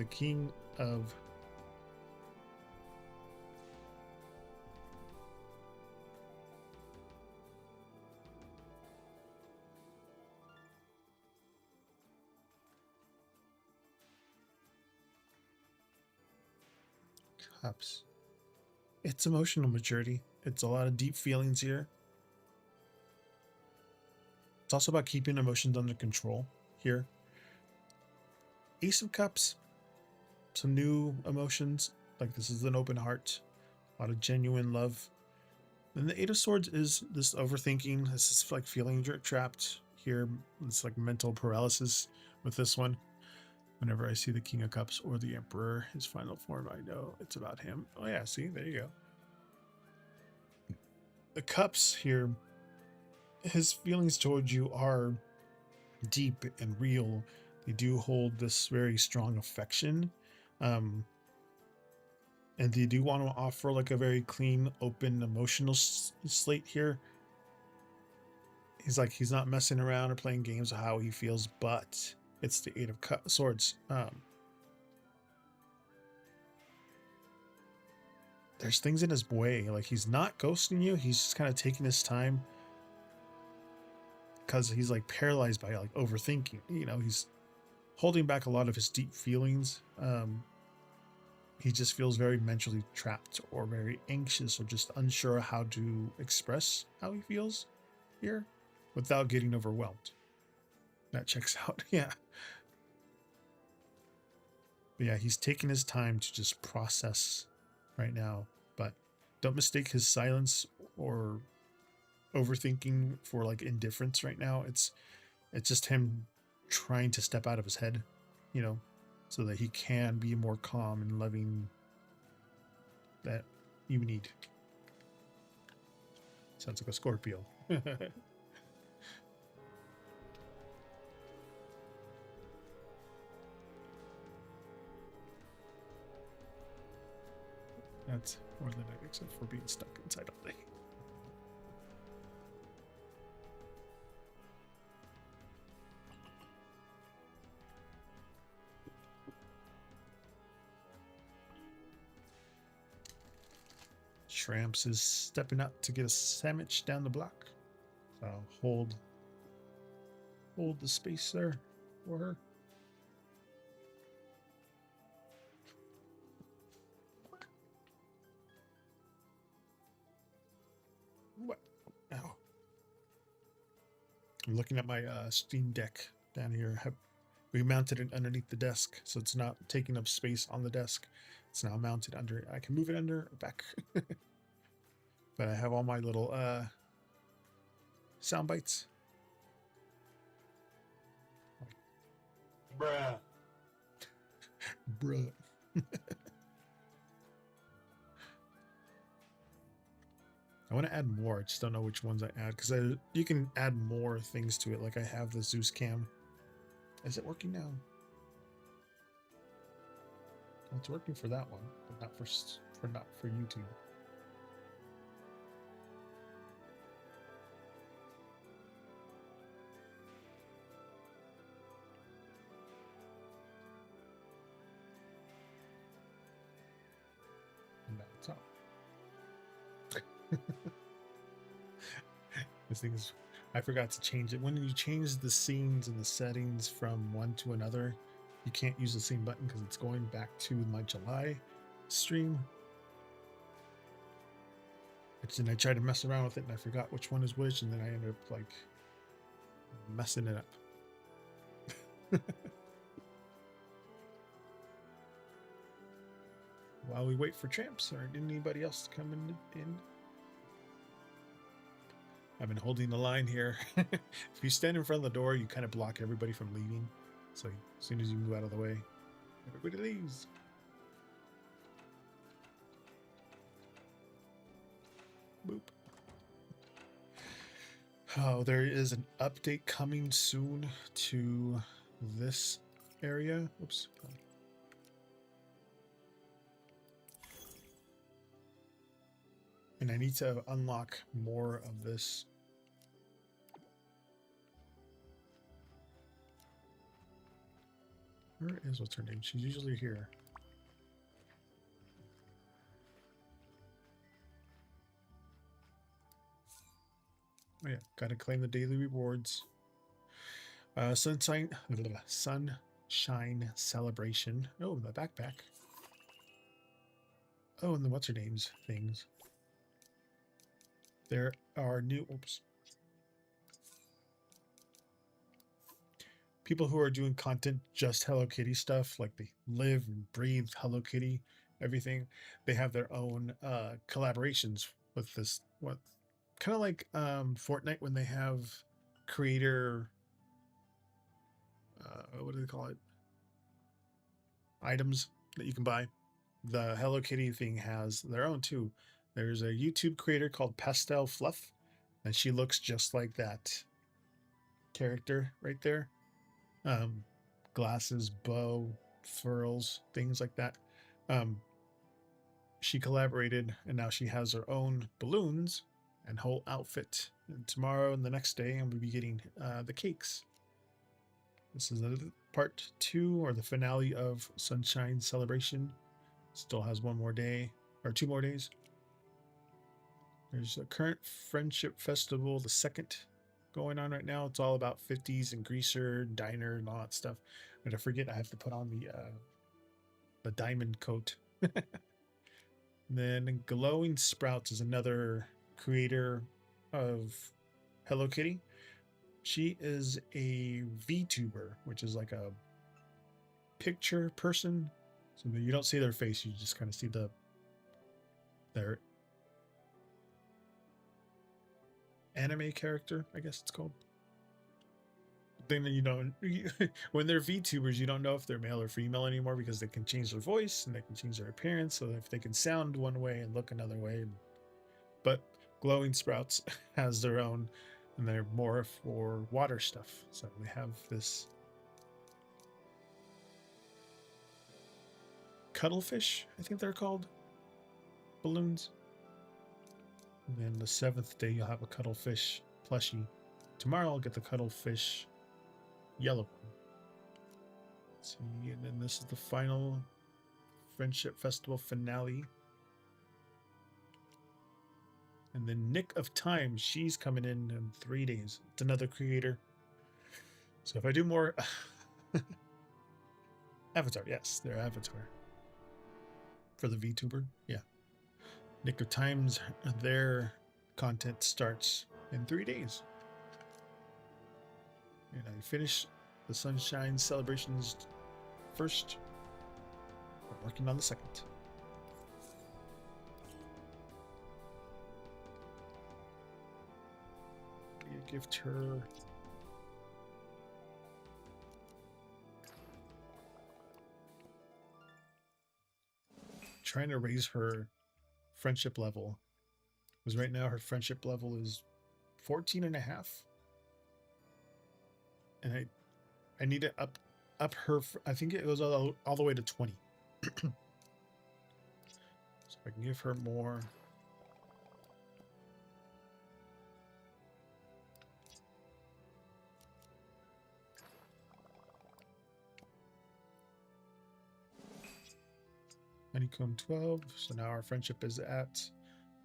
the King of Cups. It's emotional maturity. It's a lot of deep feelings here. It's also about keeping emotions under control here. Ace of Cups, some new emotions. Like this is an open heart, a lot of genuine love. Then the Eight of Swords is this overthinking. This is like feeling you're trapped here. It's like mental paralysis with this one. Whenever I see the King of Cups or the Emperor, his final form, I know it's about him. Oh yeah, see, there you go. The Cups here, his feelings towards you are deep and real. They do hold this very strong affection. And they do want to offer like a very clean, open, emotional slate here. He's not messing around or playing games of how he feels, but it's the Eight of Swords. There's things in his way. Like he's not ghosting you. He's just kind of taking his time because he's like paralyzed by like overthinking. You know, he's holding back a lot of his deep feelings. He just feels very mentally trapped or very anxious or just unsure how to express how he feels here without getting overwhelmed. That checks out. Yeah. But yeah, he's taking his time to just process right now, but don't mistake his silence or overthinking for like indifference right now. It's just him trying to step out of his head, you know, so that he can be more calm and loving that you need. Sounds like a Scorpio. That's more than I except for being stuck inside all day. Shramps is stepping up to get a sandwich down the block. So hold the space there for her. What? Ow. I'm looking at my Steam Deck down here. We mounted it underneath the desk, so it's not taking up space on the desk. It's now mounted under. I can move it under or back. But I have all my little sound bites. Bruh. Bruh. I want to add more. I just don't know which ones I add because you can add more things to it. Like I have the Zeus cam. Is it working now? Well, it's working for that one, but not for YouTube. And now it's off. This thing's, I forgot to change it. When you change the scenes and the settings from one to another, you can't use the same button because it's going back to my July stream. And I tried to mess around with it and I forgot which one is which, and then I ended up like messing it up. While we wait for Tramps or anybody else to come in. I've been holding the line here. If you stand in front of the door, you kind of block everybody from leaving. So as soon as you move out of the way, everybody leaves. Boop. Oh, there is an update coming soon to this area. Oops. And I need to unlock more of this. Where is what's her name? She's usually here. Oh yeah, gotta claim the daily rewards. Sunshine celebration. Oh, the backpack. Oh, and the what's her name's things. There are new people who are doing content just Hello Kitty stuff, like they live and breathe Hello Kitty, everything. They have their own collaborations with this what kind of like Fortnite when they have creator what do they call it? Items that you can buy. The Hello Kitty thing has their own too. There's a YouTube creator called Pastel Fluff, and she looks just like that character right there. Glasses, bow, furls, things like that. She collaborated, and now she has her own balloons and whole outfit. And tomorrow and the next day, I'm gonna be getting the cakes. This is part 2 or the finale of Sunshine Celebration. Still has one more day or 2 more days. There's a current friendship festival, the second going on right now. It's all about 50s and greaser, diner, and all that stuff. But I forget I have to put on the diamond coat. Then Glowing Sprouts is another creator of Hello Kitty. She is a VTuber, which is like a picture person. So you don't see their face, you just kind of see their anime character, I guess it's called. Thing that you don't when they're VTubers, you don't know if they're male or female anymore because they can change their voice and they can change their appearance. So if they can sound one way and look another way, but Glowing Sprouts has their own, and they're more for water stuff. So they have this cuttlefish, I think they're called, balloons. And then the 7th day, you'll have a cuttlefish plushie. Tomorrow, I'll get the cuttlefish yellow one. Let's see, and then this is the final Friendship Festival finale. And then Nick of Time, she's coming in 3 days. It's another creator. So if I do more Avatar, yes, they're Avatar. For the VTuber, yeah. Nick of Time's, their content starts in 3 days. And I finish the Sunshine Celebrations first. I'm working on the second. Gift her trying to raise her friendship level, because right now her friendship level is 14 and a half, and I need to up her. I think it goes all the way to 20. So I can give her more. Honeycomb 12. So now our friendship is at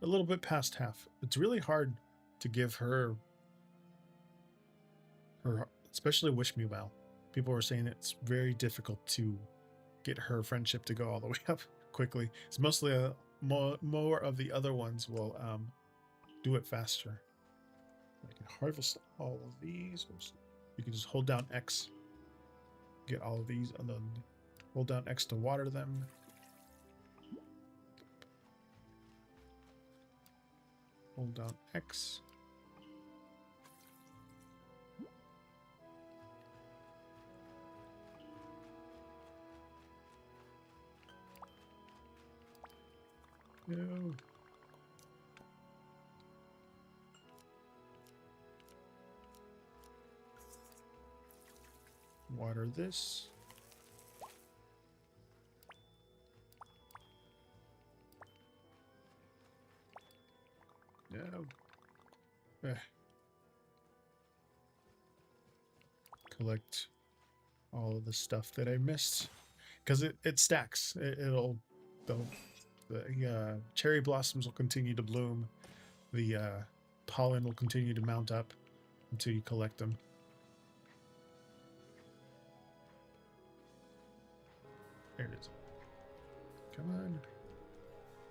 a little bit past half. It's really hard to give her especially Wish Me Well. People were saying it's very difficult to get her friendship to go all the way up quickly. It's mostly more of the other ones will do it faster. I can harvest all of these. You can just hold down X, get all of these, and then hold down X to water them. Hold down X. No. Water this. No. Collect all of the stuff that I missed because it stacks. The cherry blossoms will continue to bloom. The pollen will continue to mount up until you collect them. There it is. Come on.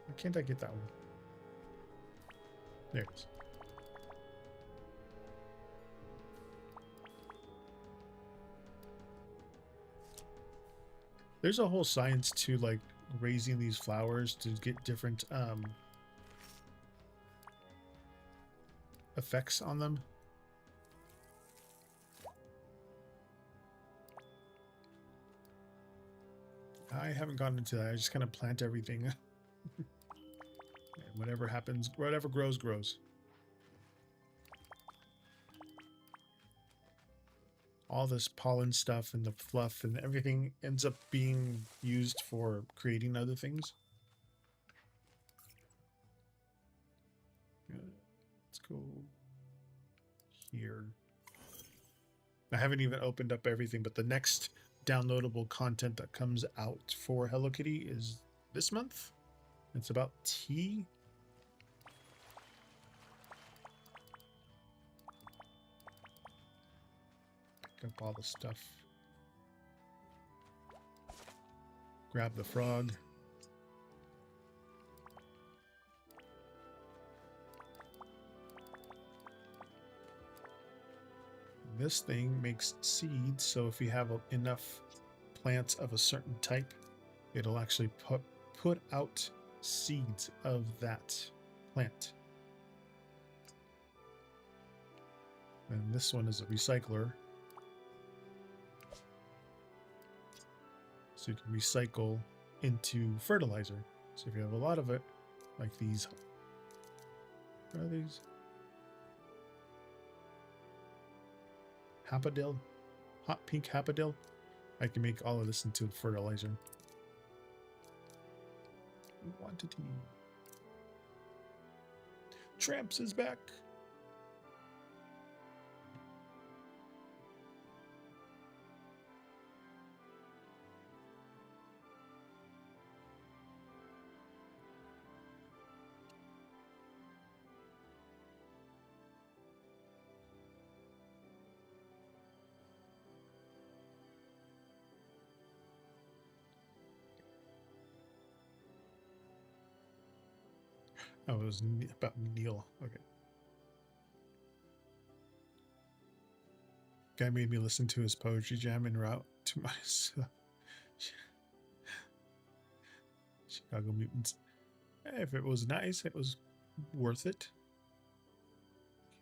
Why can't I get that one? There it is. There's a whole science to like raising these flowers to get different effects on them. I haven't gotten into that. I just kind of plant everything. And whatever happens, whatever grows, grows. All this pollen stuff and the fluff and everything ends up being used for creating other things. Let's go here. I haven't even opened up everything, but the next downloadable content that comes out for Hello Kitty is this month. It's about tea. Pick up all the stuff. Grab the frog. This thing makes seeds, so if you have enough plants of a certain type, it'll actually put out seeds of that plant. And this one is a recycler. So you can recycle into fertilizer. So if you have a lot of it, like these, what are these? Hapadil, hot pink hapadil. I can make all of this into fertilizer. Quantity. Tramps is back. Oh, it was about Neil. Okay. Guy made me listen to his poetry jam en route to my Chicago Mutants. If it was nice, it was worth it.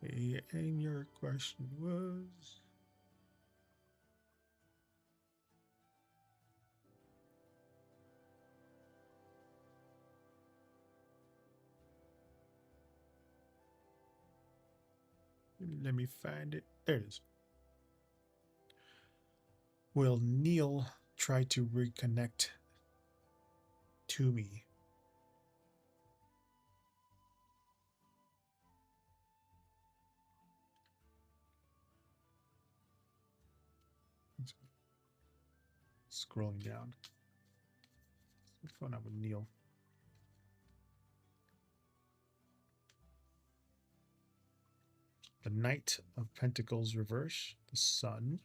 Okay, and your question was... Let me find it. There it is. Will Neil try to reconnect to me? Scrolling down. What's going on with Neil? The Knight of Pentacles reverse, the Sun.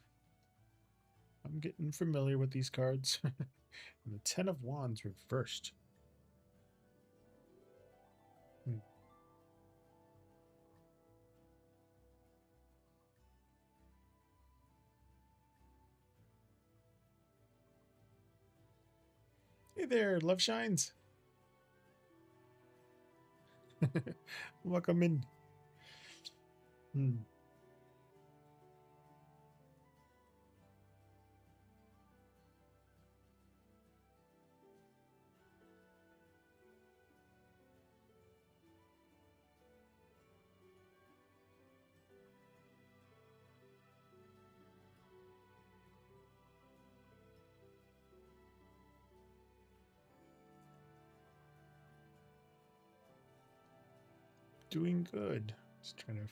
I'm getting familiar with these cards. And the Ten of Wands reversed. Hey there, Love Shines. Welcome in. Doing good. Just trying to...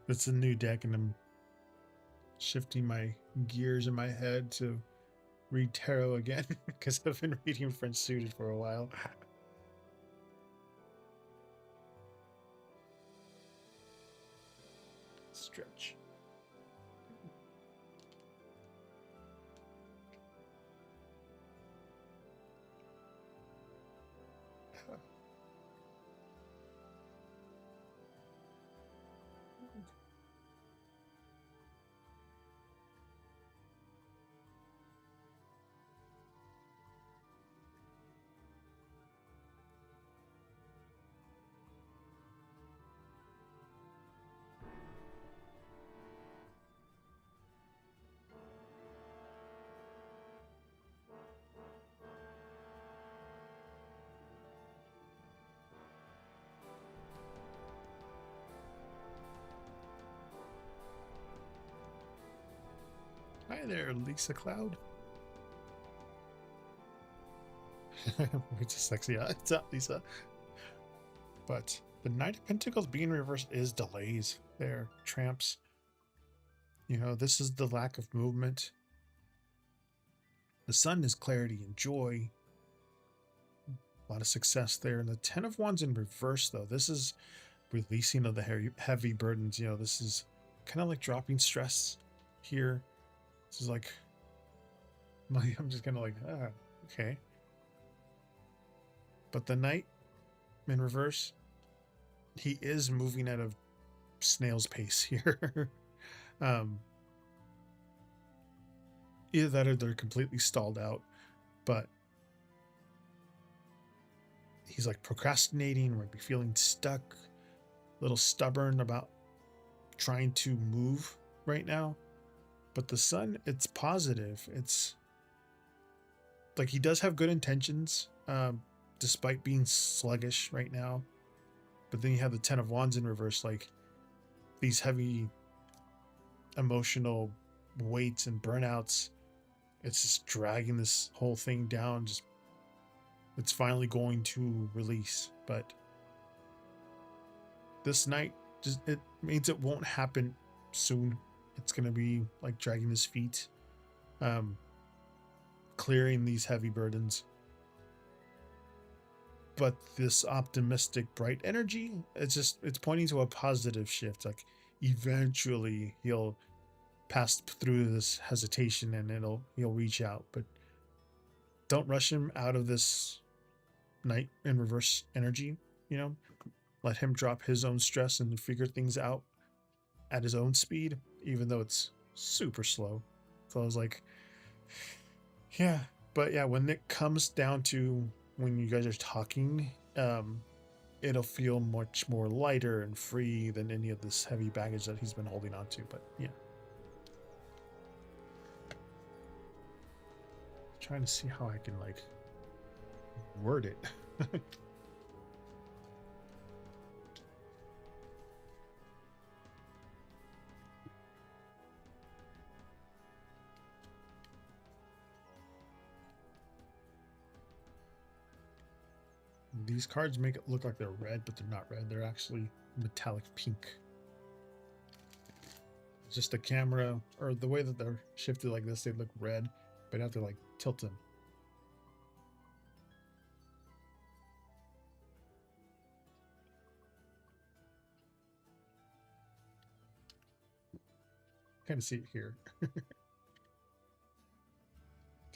It's a new deck, and I'm shifting my gears in my head to read tarot again because I've been reading French suited for a while. Stretch. Hi there, Lisa Cloud. It's a sexy. It's not Lisa. But the Knight of Pentacles being reversed is delays there, tramps. You know, this is the lack of movement. The Sun is clarity and joy. A lot of success there. And the Ten of Wands in reverse, though. This is releasing of the heavy burdens. You know, this is kind of like dropping stress here. This is like, I'm just kind of like, okay. But the Knight in reverse, he is moving at a snail's pace here. Either that or they're completely stalled out, but he's like procrastinating, maybe feeling stuck, a little stubborn about trying to move right now. But the Sun, it's positive. It's like he does have good intentions, despite being sluggish right now. But then you have the Ten of Wands in reverse, like these heavy emotional weights and burnouts. It's just dragging this whole thing down. Just it's finally going to release. But this night, just it means it won't happen soon. It's gonna be like dragging his feet, clearing these heavy burdens. But this optimistic, bright energy, it's pointing to a positive shift. Like eventually he'll pass through this hesitation and he'll reach out. But don't rush him out of this Knight in reverse energy. You know, let him drop his own stress and figure things out at his own speed, even though it's super slow. So I was like, yeah. But yeah, when it comes down to when you guys are talking, it'll feel much more lighter and free than any of this heavy baggage that he's been holding on to. But yeah, trying to see how I can like word it. These cards make it look like they're red, but they're not red. They're actually metallic pink. It's just the camera or the way that they're shifted like this, they look red, but after like tilt them. Kind of see it here. It's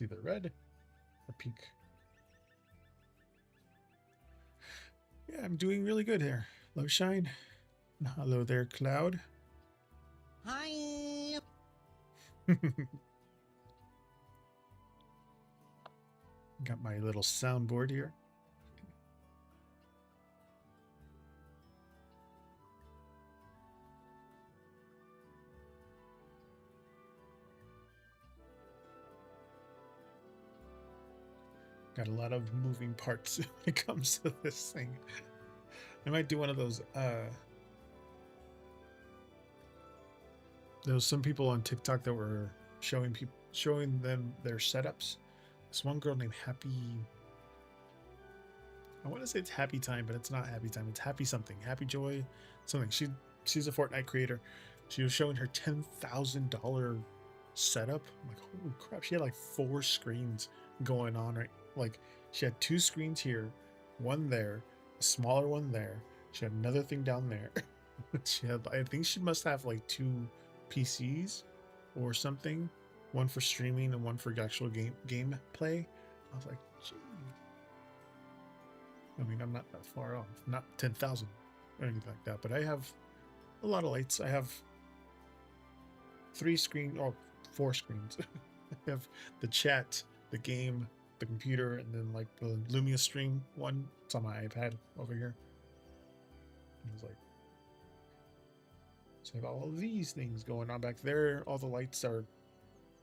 either red or pink. Yeah, I'm doing really good here. Love Shine. Hello there, Cloud. Hi. Got my little soundboard here. Got a lot of moving parts when it comes to this thing. I might do one of those. There was some people on TikTok that were showing them their setups. This one girl named Happy. I want to say it's Happy Time, but it's not Happy Time. It's Happy something. Happy Joy, something. She she's a Fortnite creator. She was showing her $10,000 setup. I'm like, holy crap! She had like 4 screens going on. Right, like she had 2 screens here, one there, a smaller one there. She had another thing down there. She had, I think she must have like 2 PCs or something, one for streaming and one for actual game play. I was like, gee. I mean, I'm not that far off, not 10,000 or anything like that, but I have a lot of lights. I have 3 screens or 4 screens. I have the chat, the game, the computer, and then like the Lumia stream one. It's on my iPad over here. I was like, so I have all of these things going on back there. All the lights are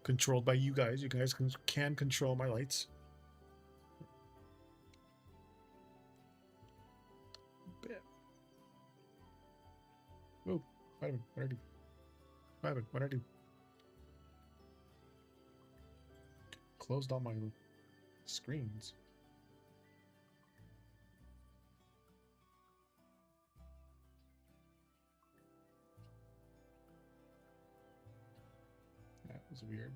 controlled by you guys. You guys can control my lights. Oh, what did I do? What did I do? Closed all my screens. That was weird.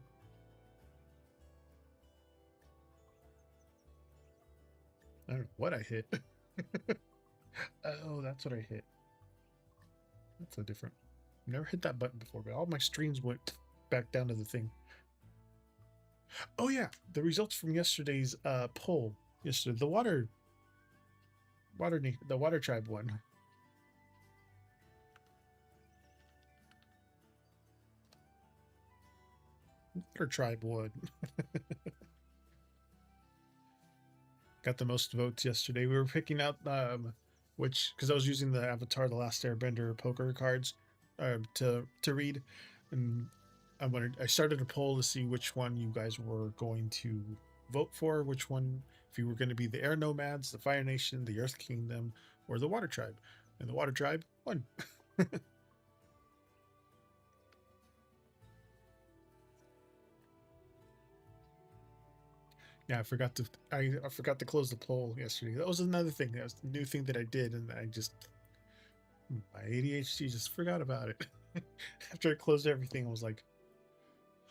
I don't know what I hit. Oh, that's what I hit. That's a different. Never hit that button before, but all my streams went back down to the thing. Oh yeah, the results from yesterday's poll. Yesterday, the water tribe one. Water tribe won. Got the most votes yesterday. We were picking out which, because I was using the Avatar: The Last Airbender poker cards to read, and I started a poll to see which one you guys were going to vote for, which one, if you were going to be the Air Nomads, the Fire Nation, the Earth Kingdom, or the Water Tribe, and the Water Tribe won. Yeah, I forgot to close the poll yesterday. That was another thing. That was the new thing that I did, and I just, my ADHD just forgot about it. After I closed everything, I was like,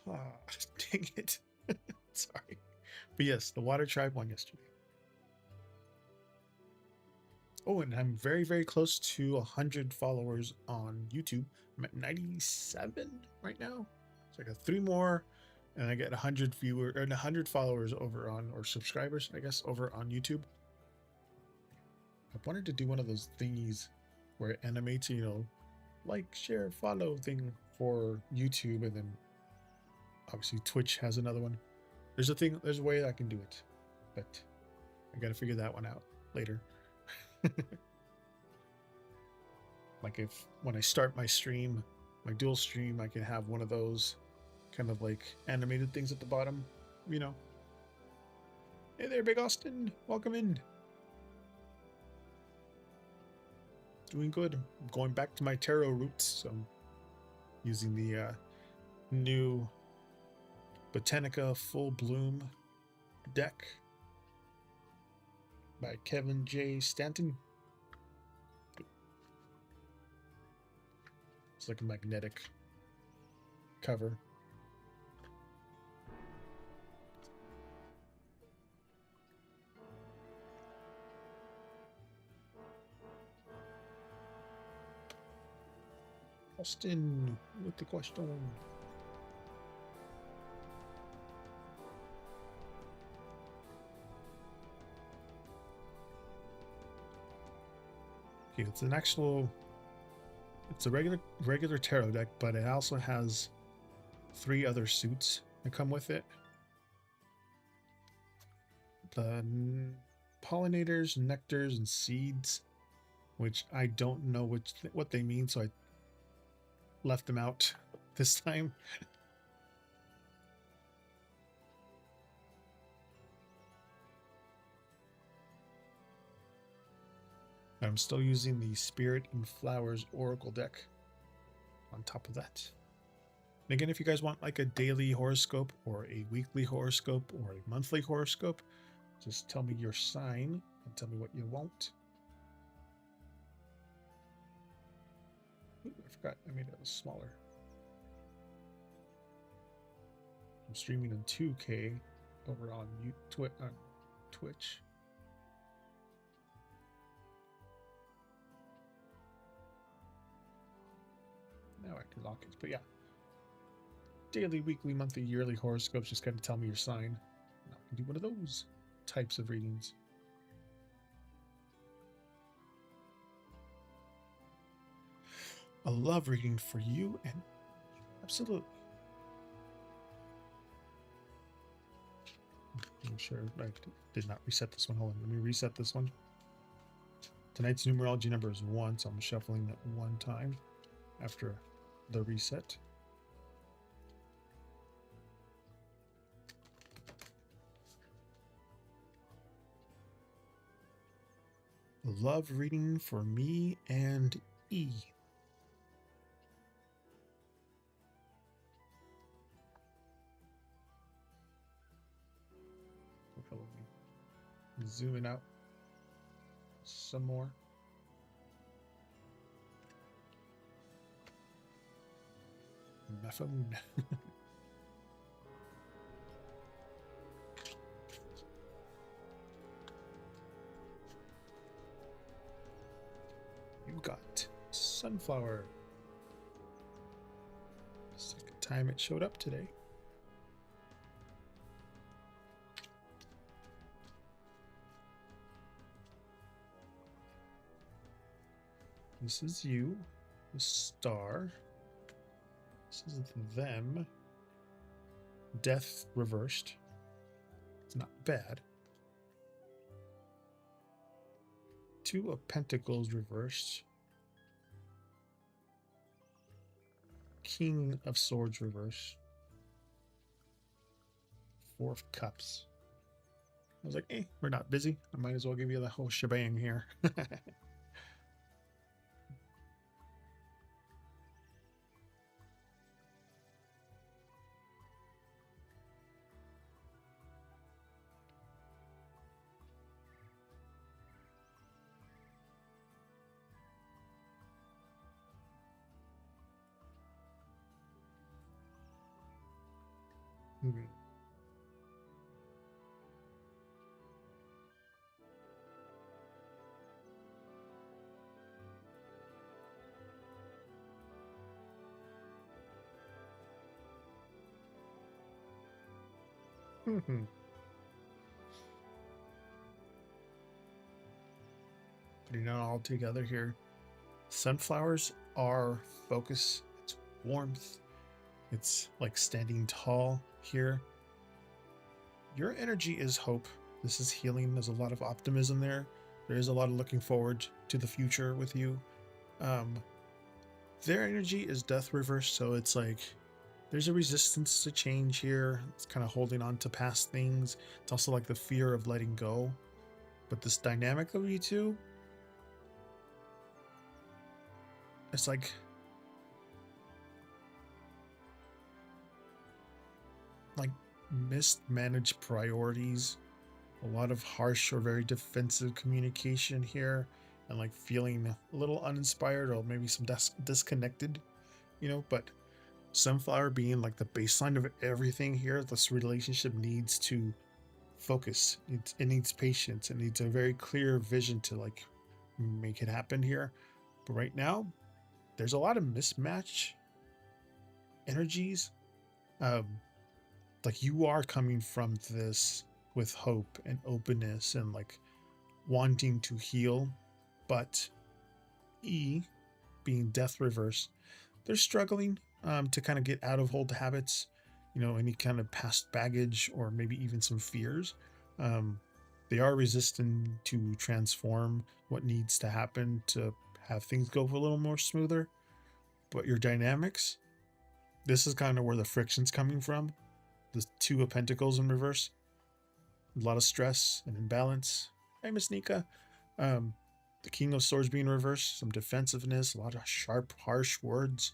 ah, dang it. Sorry. But yes, the Water Tribe won yesterday. Oh, and I'm very, very close to 100 followers on YouTube. I'm at 97 right now. So I got 3 more, and I get 100 viewers or 100 followers over on, or subscribers, I guess, over on YouTube. I wanted to do one of those thingies where it animates, you know, like, share, follow thing for YouTube, and then obviously Twitch has another one. There's a way I can do it, but I gotta figure that one out later. Like, if when I start my stream, my dual stream, I can have one of those kind of like animated things at the bottom, you know. Hey there, Big Austin, welcome in. Doing good. I'm going back to my tarot roots. So I'm using the new Botanica Full Bloom deck by Kevin J. Stanton. It's like a magnetic cover. Austin with the question. Okay, it's an actual, it's a regular tarot deck, but it also has 3 other suits that come with it. The pollinators, nectars, and seeds, which I don't know what they mean, so I left them out this time. I'm still using the Spirit and Flowers Oracle deck on top of that. And again, if you guys want like a daily horoscope or a weekly horoscope or a monthly horoscope, just tell me your sign and tell me what you want. forgot I made it smaller. I'm streaming in 2K over on Twitch. Now I can lock it, but yeah. Daily, weekly, monthly, yearly horoscopes just got to tell me your sign. Now I can do one of those types of readings. A love reading for you, and absolutely. I'm sure I did not reset this one. Hold on, let me reset this one. Tonight's numerology number is 1, so I'm shuffling it 1 time after the reset. Love reading for me and E. Zooming out some more. My phone. You got sunflower. Second time it showed up today. This is you, the star. This is them. Death reversed. It's not bad. 2 of Pentacles reversed. King of Swords reversed. 4 of Cups. I was like, we're not busy. I might as well give you the whole shebang here. Putting it all together here. Sunflowers are focus, it's warmth, it's like standing tall here. Your energy is hope. This is healing. There's a lot of optimism there. There is a lot of looking forward to the future with you. Their energy is death reversed, so it's like there's a resistance to change here. It's kind of holding on to past things. It's also like the fear of letting go. But this dynamic of you two, it's like mismanaged priorities, a lot of harsh or very defensive communication here, and like feeling a little uninspired or maybe some disconnected, but Sunflower being like the baseline of everything here. This relationship needs to focus. It needs patience. It needs a very clear vision to like make it happen here. But right now, there's a lot of mismatch energies. Like you are coming from this with hope and openness and like wanting to heal, but E being death reverse, they're struggling to kind of get out of old habits, any kind of past baggage or maybe even some fears. They are resistant to transform what needs to happen to have things go a little more smoother. But your dynamics, this is kind of where the friction's coming from. The 2 of Pentacles in reverse. A lot of stress and imbalance. Hey, Miss Nika. The King of Swords being reversed. Some defensiveness. A lot of sharp, harsh words.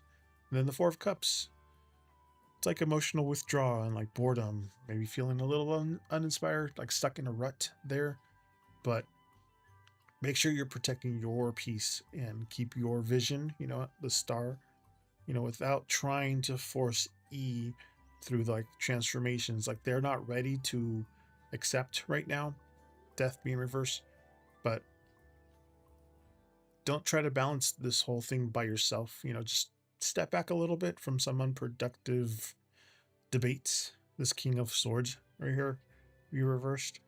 And then the 4 of Cups. It's like emotional withdrawal and like boredom. Maybe feeling a little uninspired. Like stuck in a rut there. But make sure you're protecting your peace and keep your vision. The star you know, without trying to force E through like transformations. Like they're not ready to accept right now death being reversed, but don't try to balance this whole thing by yourself. You know, just step back a little bit from some unproductive debates. This King of Swords right here, you reversed.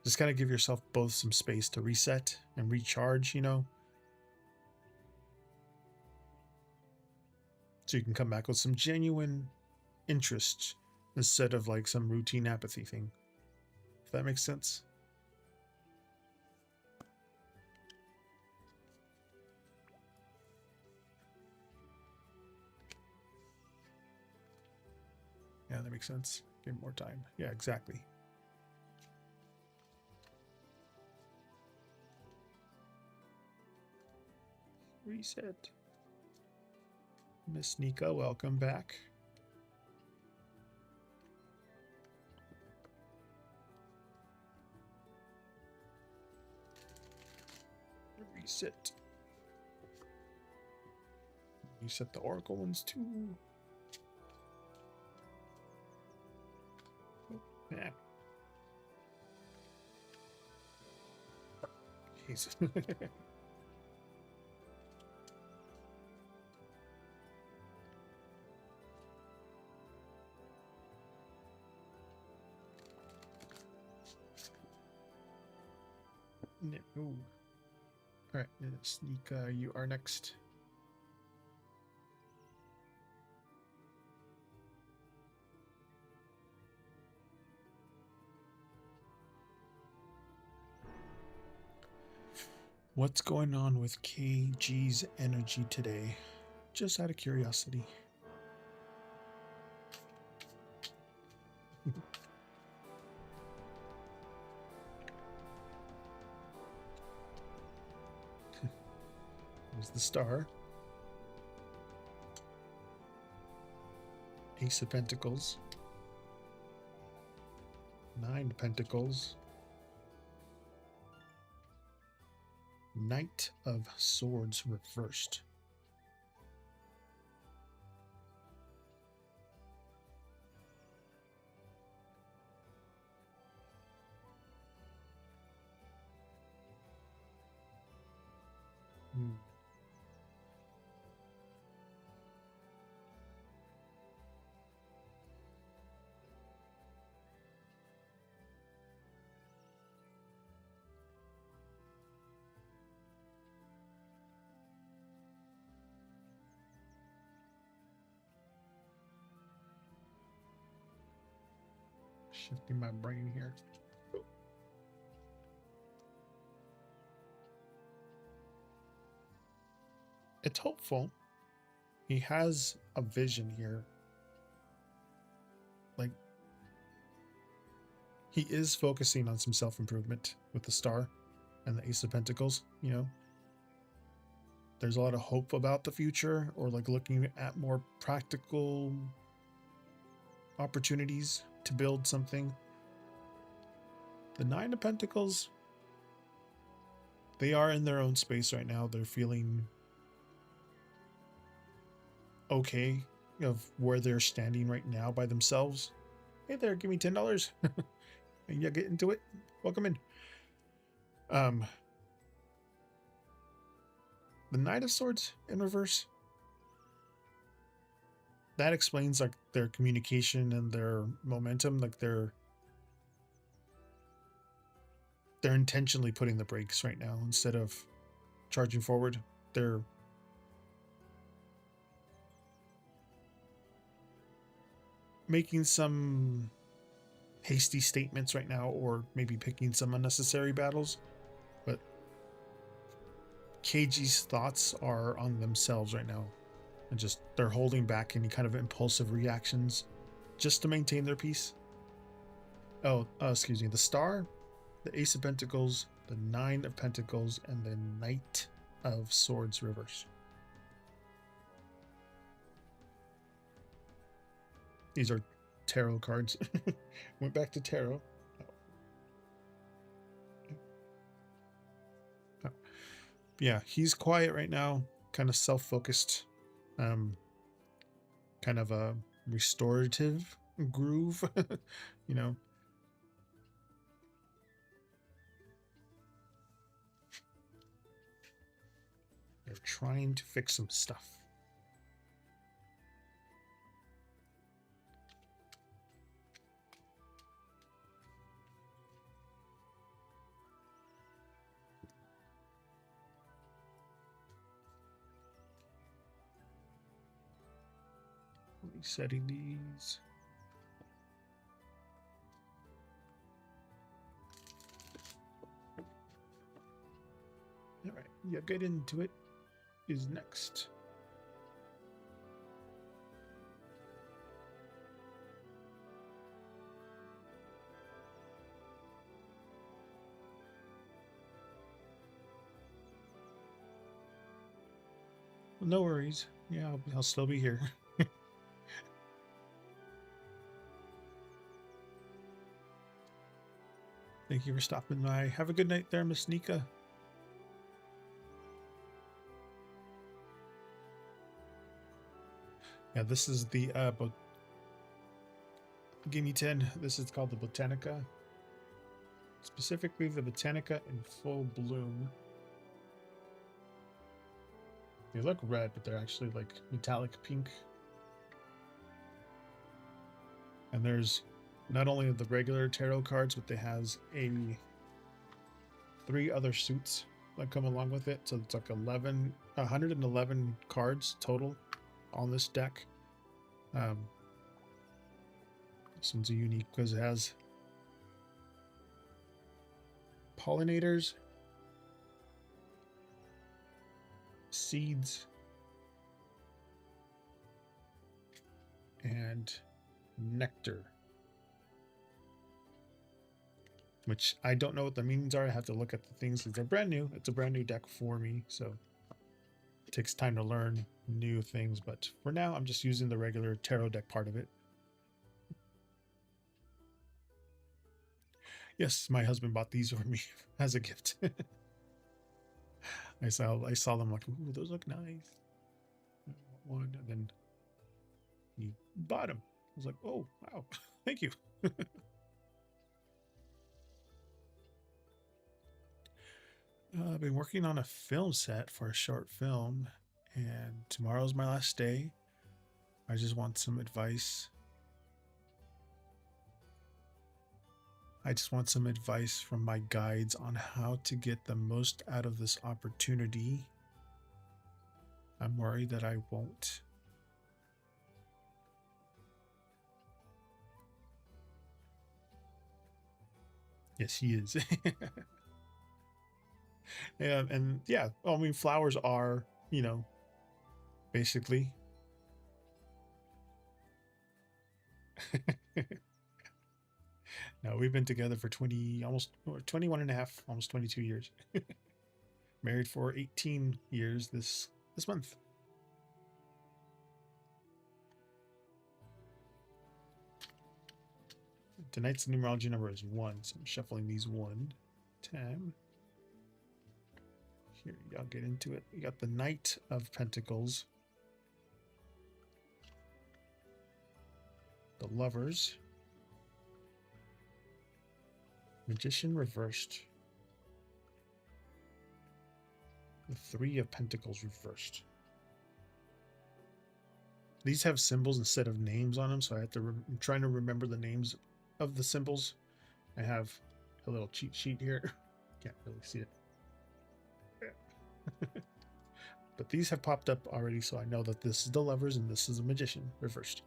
Just kind of give yourself both some space to reset and recharge, you know, so you can come back with some genuine interest instead of like some routine apathy thing. If that makes sense. Yeah, that makes sense. Give him more time. Yeah, exactly. Reset. Miss Nika, welcome back. Reset. Reset the Oracle ones too. Yeah. Jesus. No. All right, Sneak, you are next. What's going on with KG's energy today? Just out of curiosity. There's the star. Ace of Pentacles. 9 Pentacles. Knight of Swords reversed. Shifting my brain here. It's hopeful. He has a vision here. Like, he is focusing on some self-improvement with the star and the Ace of Pentacles, you know. There's a lot of hope about the future, or like looking at more practical opportunities to build something. The 9 of Pentacles, they are in their own space right now. They're feeling okay of where they're standing right now by themselves. Hey there, give me $10. And you get into it. Welcome in. The Knight of Swords in reverse. That explains like their communication and their momentum. Like they're intentionally putting the brakes right now instead of charging forward. They're making some hasty statements right now, or maybe picking some unnecessary battles. But KG's thoughts are on themselves right now, and just they're holding back any kind of impulsive reactions just to maintain their peace. Oh, excuse me. The star, the Ace of Pentacles, the 9 of Pentacles, and the Knight of Swords reverse. These are tarot cards. Went back to tarot. Oh. Yeah, he's quiet right now, kind of self-focused. kind of a restorative groove, you know. They're trying to fix some stuff. Resetting these. All right, yeah, get into it is next. No worries. Yeah, I'll still be here. Thank you for stopping by. Have a good night there, Miss Nika. Yeah, this is the give me 10. This is called the Botanica. Specifically the Botanica in full bloom. They look red, but they're actually like metallic pink. And there's not only the regular tarot cards, but they has 3 other suits that come along with it. So it's like 111 cards total on this deck. This one's unique because it has pollinators, seeds, and nectar, which I don't know what the meanings are. I have to look at the things because they're brand new. It's a brand new deck for me, so it takes time to learn new things. But for now, I'm just using the regular tarot deck part of it. Yes, my husband bought these for me as a gift. I saw them like, ooh, those look nice. One, and then he bought them. I was like, oh wow, thank you. I've been working on a film set for a short film, and tomorrow's my last day. I just want some advice. I just want some advice from my guides on how to get the most out of this opportunity. I'm worried that I won't. Yes, he is. And yeah, I mean, flowers are, you know, basically. No, we've been together for 21 and a half, almost 22 years. Married for 18 years this month. Tonight's numerology number is 1, so I'm shuffling these 1 time. Here, y'all get into it. You got the Knight of Pentacles, the Lovers, Magician reversed, the 3 of Pentacles reversed. These have symbols instead of names on them, so I have to. I'm trying to remember the names of the symbols. I have a little cheat sheet here. Can't really see it. But these have popped up already, so I know that this is the Lovers and this is the Magician reversed.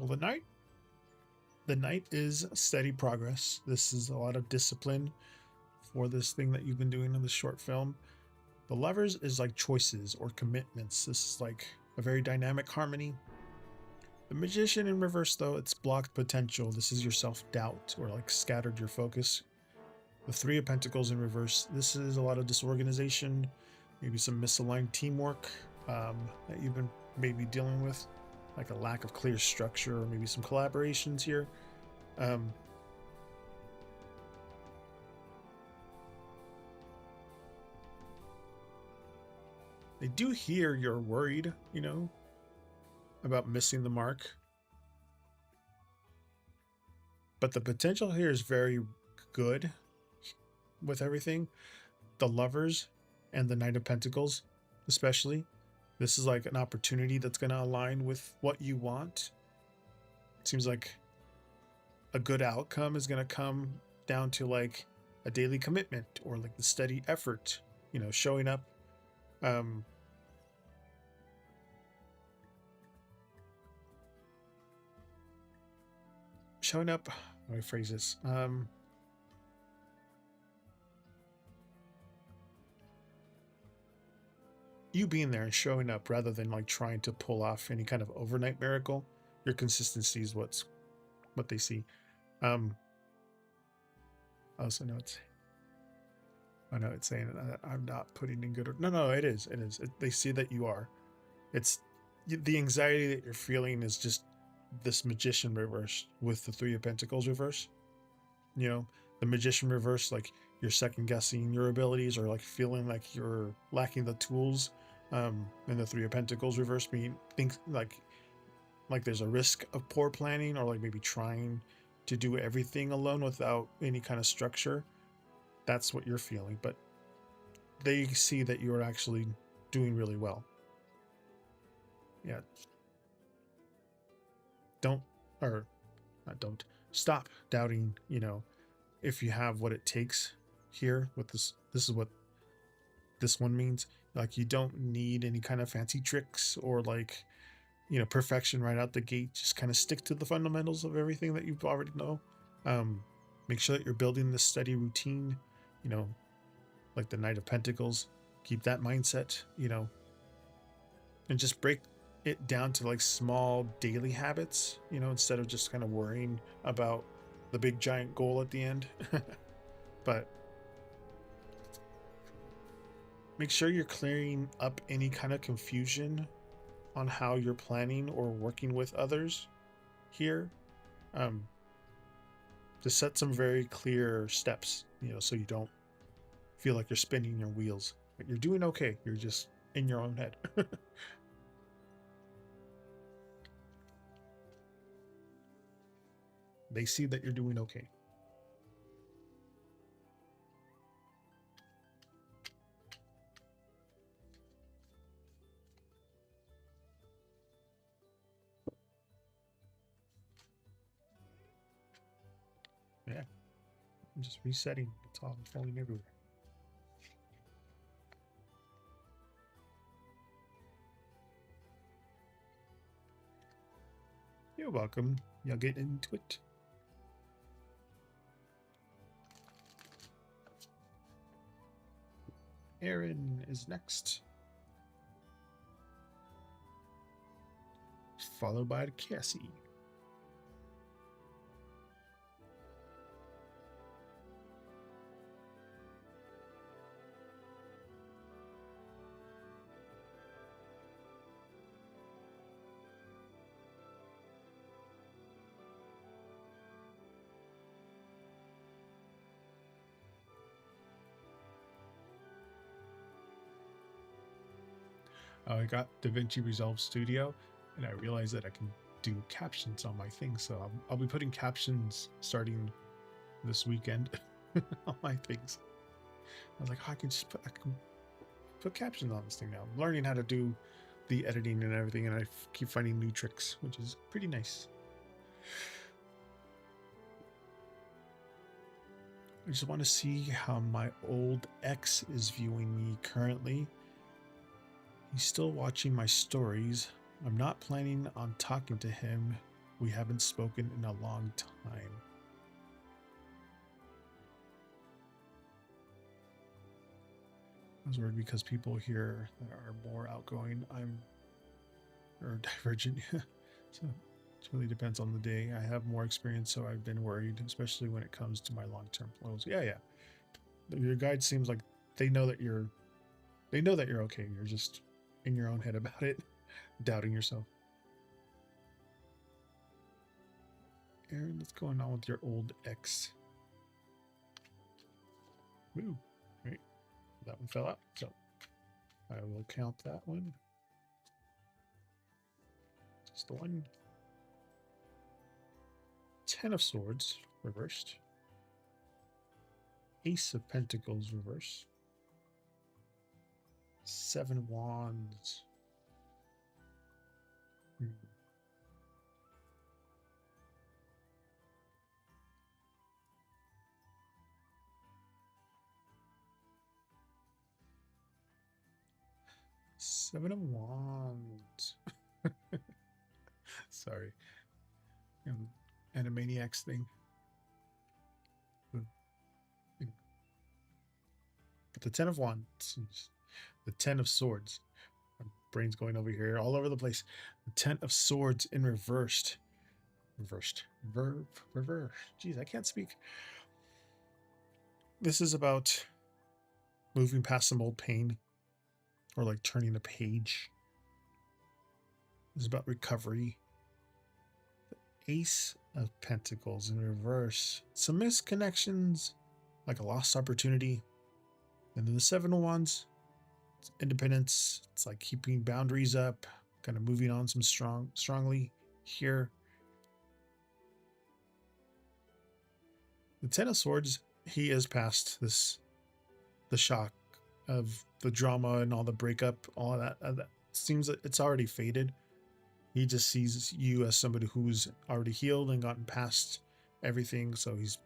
Well, the Knight is steady progress. This is a lot of discipline for this thing that you've been doing in this short film. The Lovers is like choices or commitments. This is like a very dynamic harmony. The Magician in reverse, though, it's blocked potential. This is your self-doubt or like scattered your focus. The Three of Pentacles in reverse, this is a lot of disorganization, maybe some misaligned teamwork that you've been maybe dealing with, like a lack of clear structure or maybe some collaborations here. They do hear you're worried, you know, about missing the mark. But the potential here is very good with everything. The Lovers and the Knight of Pentacles, especially. This is like an opportunity that's going to align with what you want. It seems like a good outcome is going to come down to like a daily commitment or like the steady effort, you know, showing up. Showing up, how do I phrase this? You being there and showing up rather than like trying to pull off any kind of overnight miracle. Your consistency is what they see. I also know it's saying that I'm not putting in good. No, it is. They see that you are. It's the anxiety that you're feeling is just this Magician reverse with the Three of Pentacles reverse. You know, the Magician reverse, like you're second guessing your abilities or like feeling like you're lacking the tools. And the Three of Pentacles reverse being things like there's a risk of poor planning or like maybe trying to do everything alone without any kind of structure. That's what you're feeling, but they see that you're actually doing really well. Yeah. Don't stop doubting, you know, if you have what it takes here with this is what this one means. Like you don't need any kind of fancy tricks or like, you know, perfection right out the gate. Just kind of stick to the fundamentals of everything that you already know. Make sure that you're building this steady routine, you know, like the Knight of Pentacles. Keep that mindset, you know, and just break it down to like small daily habits, you know, instead of just kind of worrying about the big giant goal at the end. But make sure you're clearing up any kind of confusion on how you're planning or working with others here. To set some very clear steps, you know, so you don't feel like you're spinning your wheels. But you're doing okay. You're just in your own head. They see that you're doing okay. Yeah. I'm just resetting. It's all falling everywhere. You're welcome. Y'all get into it. Aaron is next. Followed by Cassie. I got DaVinci Resolve Studio, and I realized that I can do captions on my thing. So I'll be putting captions starting this weekend on my things. I was like, oh, I can put captions on this thing now. I'm learning how to do the editing and everything, and I keep finding new tricks, which is pretty nice. I just want to see how my old ex is viewing me currently. He's still watching my stories. I'm not planning on talking to him. We haven't spoken in a long time. That's weird because people here that are more outgoing, or divergent. So It really depends on the day. I have more experience, so I've been worried, especially when it comes to my long-term flows. Yeah, yeah. Your guide seems like they know that you're okay. You're just in your own head about it, doubting yourself. Aaron, what's going on with your old ex? Woo. Right. That one fell out. So I will count that one. Just the one. 10 of Swords reversed. Ace of Pentacles reversed. 7 Wands. Seven of Wands. Sorry. Animaniacs thing. But the 10 of Wands. The 10 of Swords. My brain's going over here, all over the place. The 10 of Swords in reversed. Reversed. Reverse. Jeez, I can't speak. This is about moving past some old pain. Or like turning a page. This is about recovery. Ace of Pentacles in reverse. Some misconnections, like a lost opportunity. And then the 7 of Wands, it's independence. It's like keeping boundaries up, kind of moving on some strongly here. The 10 of Swords, he is past the shock of the drama and all the breakup, all of that seems that it's already faded. He just sees you as somebody who's already healed and gotten past everything. So he's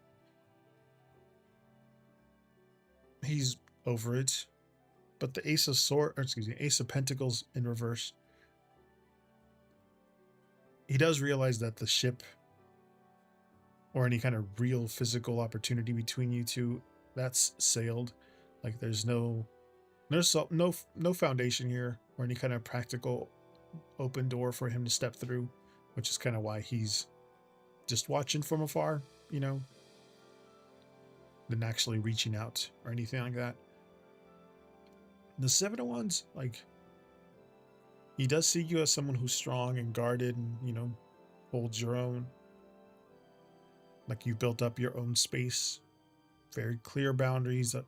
over it. But the Ace of Pentacles in reverse. He does realize that the ship or any kind of real physical opportunity between you two, that's sailed. Like there's no foundation here or any kind of practical open door for him to step through, which is kind of why he's just watching from afar, you know, than actually reaching out or anything like that. The 7 of Wands, like, he does see you as someone who's strong and guarded and, you know, holds your own. Like you built up your own space, very clear boundaries that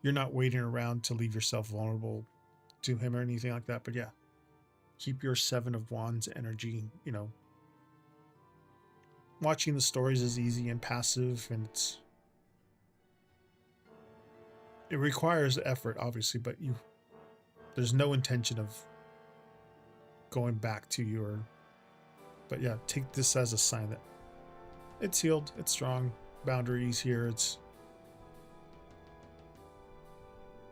you're not waiting around to leave yourself vulnerable to him or anything like that. But yeah, keep your 7 of Wands energy, you know. Watching the stories is easy and passive, and it requires effort, obviously, but there's no intention of going back to your, but yeah, take this as a sign that it's healed, it's strong, boundaries here, it's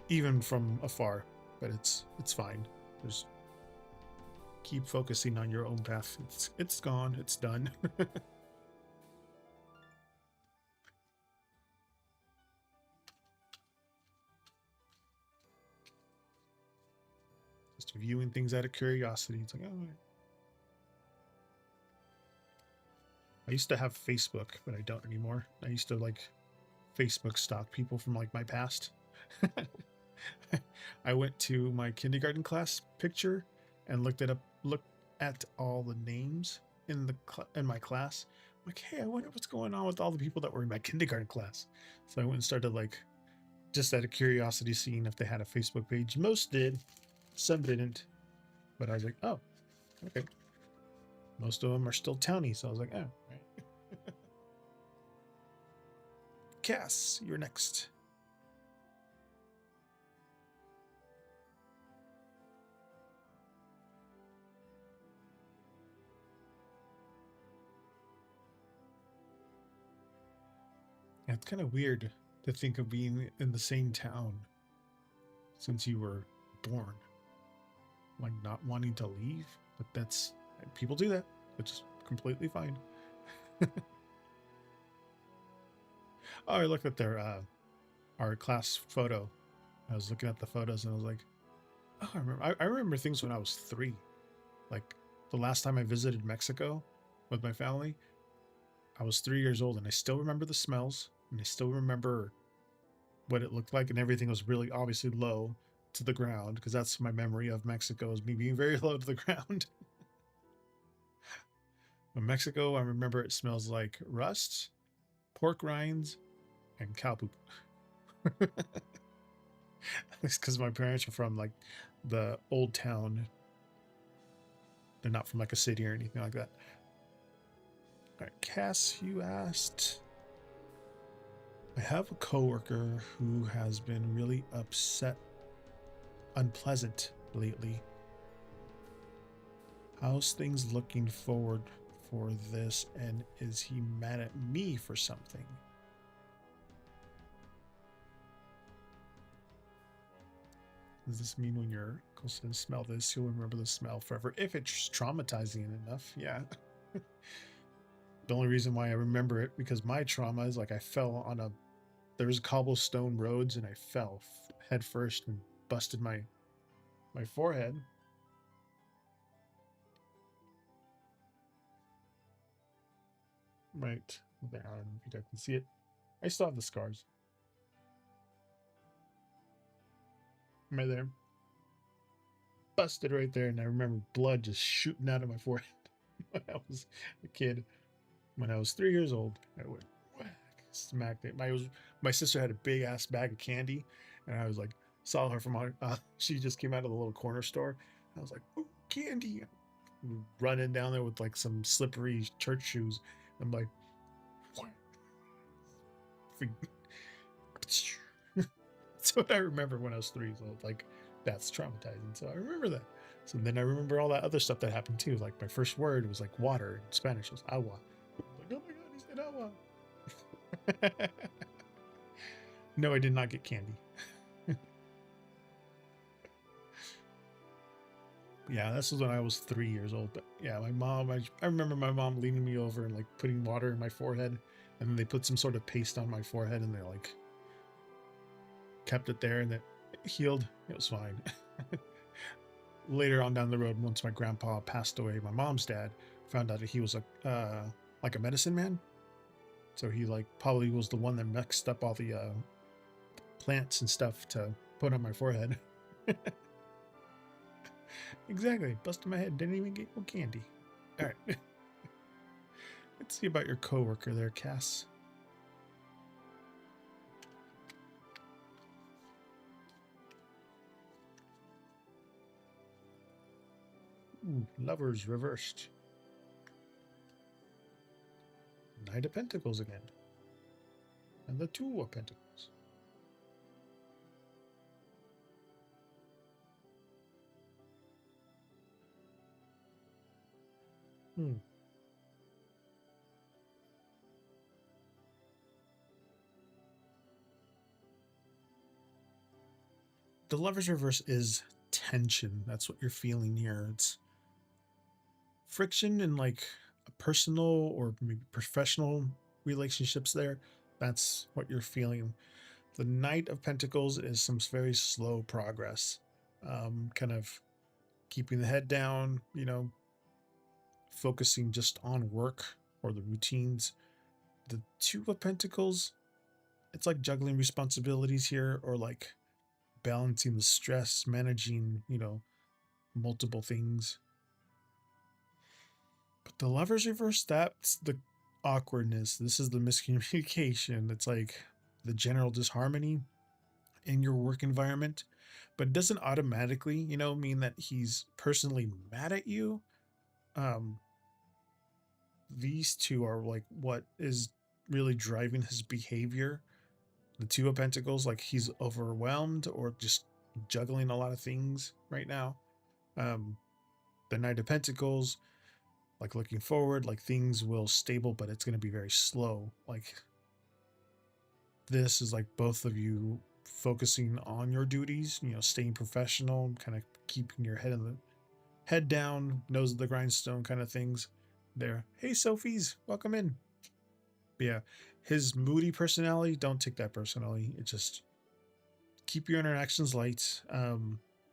even from afar, but it's fine. There's keep focusing on your own path. It's gone, it's done. Just viewing things out of curiosity. It's like, oh, I used to have Facebook, but I don't anymore. I used to like Facebook stalk people from like my past. I went to my kindergarten class picture and looked at all the names in my class. I'm like, hey, I wonder what's going on with all the people that were in my kindergarten class. So I went and started like just out of curiosity seeing if they had a Facebook page. Most did, some didn't. But I was like, oh, okay. Most of them are still townies, so I was like, oh, right. Cass, you're next. Yeah, it's kind of weird to think of being in the same town since you were born. Like not wanting to leave, but people do that, which is completely fine. Oh, I looked at their our class photo. I was looking at the photos and I was like, oh, I remember things when I was 3, like the last time I visited Mexico with my family, I was 3 years old, and I still remember the smells, and I still remember what it looked like, and everything was really obviously low to the ground, because that's my memory of Mexico, is me being very low to the ground. In Mexico, I remember it smells like rust, pork rinds, and cow poop. It's because my parents are from like the old town. They're not from like a city or anything like that. All right, Cass, you asked. I have a coworker who has been really upset, unpleasant lately. How's things looking forward for this, and is he mad at me for something? Does this mean when you're close to smell this, you'll remember the smell forever? If it's traumatizing enough, yeah. The only reason why I remember it, because my trauma is like I fell on there was cobblestone roads, and I fell head first and busted my forehead. Right there, I don't know if you guys can see it. I still have the scars. Right there. Busted right there, and I remember blood just shooting out of my forehead when I was a kid. When I was 3 years old, I went whack, smacked it. My sister had a big ass bag of candy, and I was like, saw her from she just came out of the little corner store. I was like, ooh, candy, running down there with like some slippery church shoes. I'm like, what? That's what I remember when I was 3 years old. Like, that's traumatizing. So I remember that. So then I remember all that other stuff that happened too. Like my first word was like water in Spanish. It was agua. Like, oh my god, he said agua. No, I did not get candy. Yeah, this was when I was 3 years old. But yeah, my mom, I remember my mom leaning me over and like putting water in my forehead. And then they put some sort of paste on my forehead, and they like kept it there, and it healed. It was fine. Later on down the road, once my grandpa passed away, my mom's dad found out that he was like a medicine man. So he like probably was the one that mixed up all the plants and stuff to put on my forehead. Exactly. Busted my head. Didn't even get no candy. All right. Let's see about your coworker there, Cass. Ooh, lovers reversed. Knight of Pentacles again. And the Two of Pentacles. The Lovers reverse is tension. That's what you're feeling here. It's friction in like a personal or maybe professional relationships there. That's what you're feeling. The Knight of Pentacles is some very slow progress. Kind of keeping the head down, focusing just on work or the routines. The Two of Pentacles, it's like juggling responsibilities here, or like balancing the stress, managing, multiple things. But the Lovers reverse, that's the awkwardness. This is the miscommunication. It's like the general disharmony in your work environment, but it doesn't automatically, mean that he's personally mad at you. These two are like what is really driving his behavior. The Two of Pentacles, like he's overwhelmed or just juggling a lot of things right now. The Knight of Pentacles, like looking forward, like things will stable, but it's going to be very slow. Like this is like both of you focusing on your duties, staying professional, kind of keeping your head down, nose of the grindstone kind of things there. Hey, Sophies, welcome in. But yeah, his moody personality, don't take that personally. It just keep your interactions light,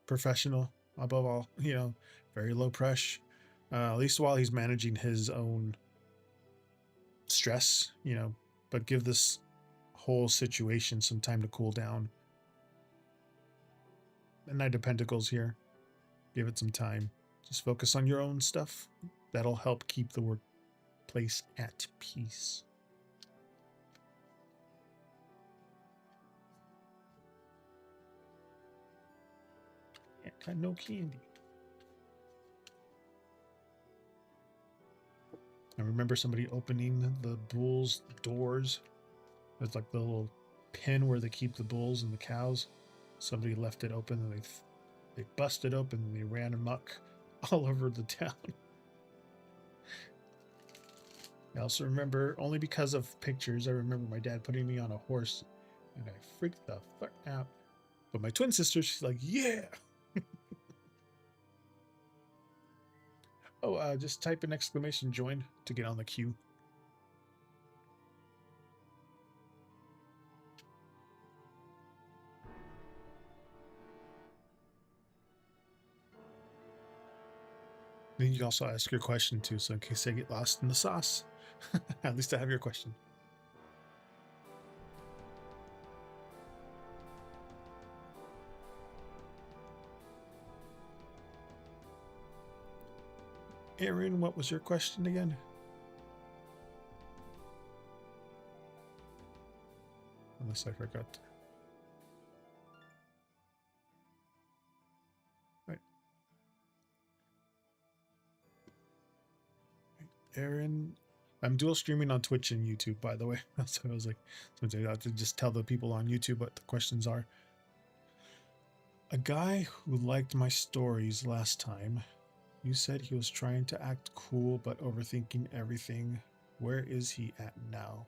professional above all, very low pressure. At least while he's managing his own stress, you know, but give this whole situation some time to cool down. The Knight of Pentacles here. Give it some time. Just focus on your own stuff. That'll help keep the workplace at peace. Got no candy. I remember somebody opening the bulls' doors. There's like the little pen where they keep the bulls and the cows. Somebody left it open and they busted open and they ran amok all over the town. I also remember, only because of pictures, I remember my dad putting me on a horse and I freaked the fuck out. But my twin sister, she's like, yeah. Oh, just type an exclamation join to get on the queue. Then you can also ask your question too, so in case I get lost in the sauce, at least I have your question. Aaron, what was your question again? Unless I forgot. Right. Aaron, I'm dual streaming on Twitch and YouTube, by the way. So I was like, I have to just tell the people on YouTube what the questions are. A guy who liked my stories last time. You said he was trying to act cool but overthinking everything. Where is he at now?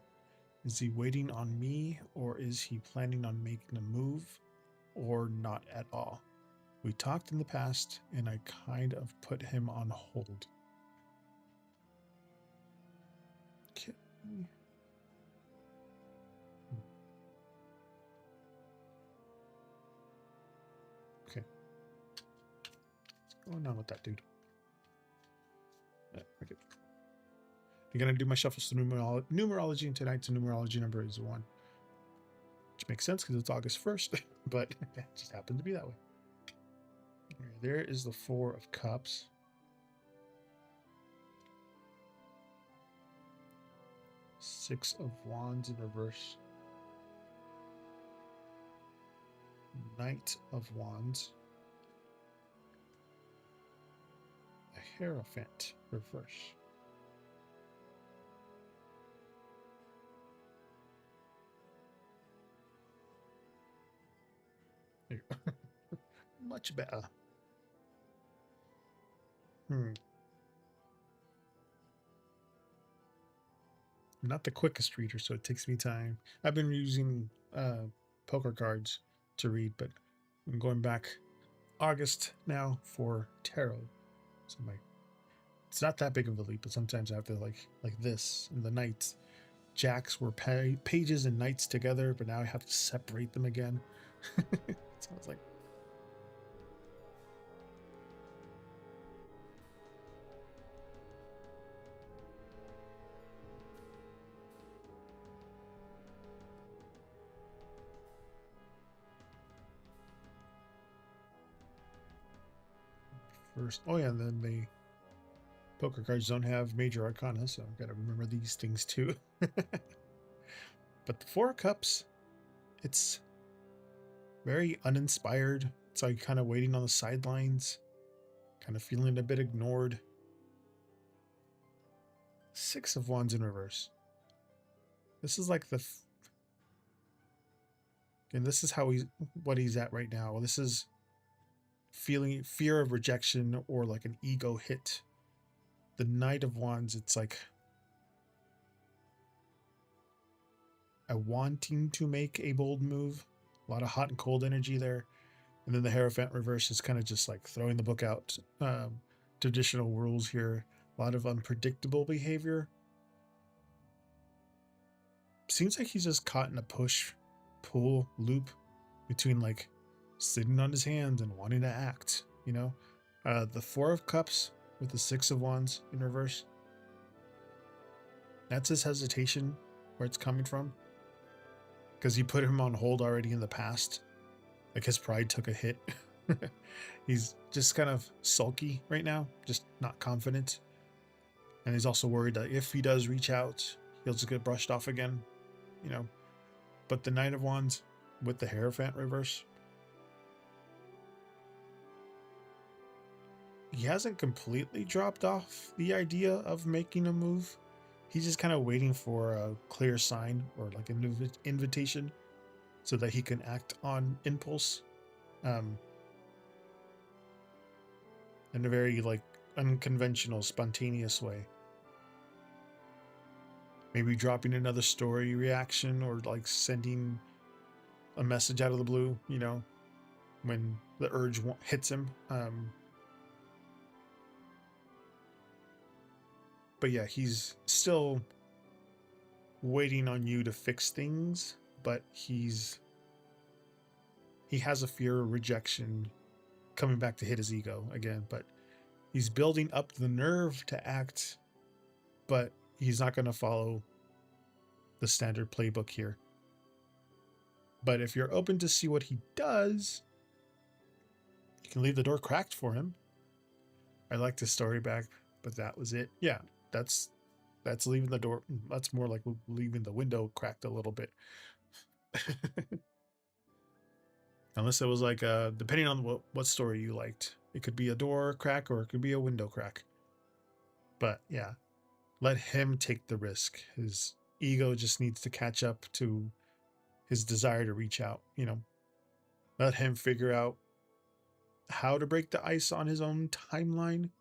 Is he waiting on me, or is he planning on making a move, or not at all? We talked in the past and I kind of put him on hold. Okay. Okay. What's going on with that dude? Okay. I'm gonna do my shuffles to numerology, and tonight's numerology number is 1. Which makes sense because it's August 1st, but it just happened to be that way. There is the 4 of Cups. Six of Wands in reverse. Knight of Wands. A Hierophant reverse. There you go. Much better. I'm not the quickest reader, so it takes me time. I've been using poker cards to read, but I'm going back August now for tarot. So it's not that big of a leap, but sometimes I have to like this and the knights. Jacks were pages and knights together, but now I have to separate them again. So it's like, first, oh yeah, and then the poker cards don't have major arcana, so I've got to remember these things too. But the 4 of Cups, it's very uninspired. It's like kind of waiting on the sidelines, kind of feeling a bit ignored. 6 of Wands in reverse. This is like and this is what he's at right now. This is feeling fear of rejection or like an ego hit. The Knight of Wands, it's like a wanting to make a bold move. A lot of hot and cold energy there. And then the Hierophant reverse is kind of just like throwing the book out. Traditional rules here. A lot of unpredictable behavior. Seems like he's just caught in a push-pull loop between like sitting on his hands and wanting to act, you know? The 4 of Cups, with the Six of Wands in reverse. That's his hesitation, where it's coming from. Because you put him on hold already in the past. Like his pride took a hit. He's just kind of sulky right now, just not confident. And he's also worried that if he does reach out, he'll just get brushed off again, you know. But the Knight of Wands with the Hierophant reverse, he hasn't completely dropped off the idea of making a move. He's just kind of waiting for a clear sign or like an invitation so that he can act on impulse. In a very like unconventional, spontaneous way. Maybe dropping another story reaction or like sending a message out of the blue, you know, when the urge hits him. But yeah, he's still waiting on you to fix things, but he has a fear of rejection coming back to hit his ego again, but he's building up the nerve to act, but he's not going to follow the standard playbook here. But if you're open to see what he does, you can leave the door cracked for him. I liked his story back, but that was it. Yeah, that's leaving the door. That's more like leaving the window cracked a little bit. Unless it was like, depending on what story you liked. It could be a door crack or it could be a window crack. But yeah, let him take the risk. His ego just needs to catch up to his desire to reach out, you know. Let him figure out how to break the ice on his own timeline.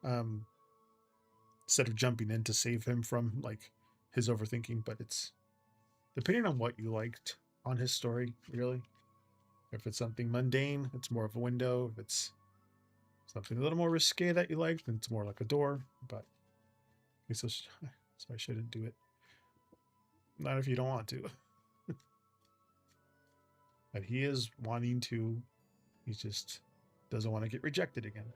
Instead of jumping in to save him from like his overthinking. But it's depending on what you liked on his story, really. If it's something mundane, it's more of a window. If it's something a little more risque that you like, then it's more like a door. But so I shouldn't do it. Not if you don't want to. But he is wanting to. He just doesn't want to get rejected again.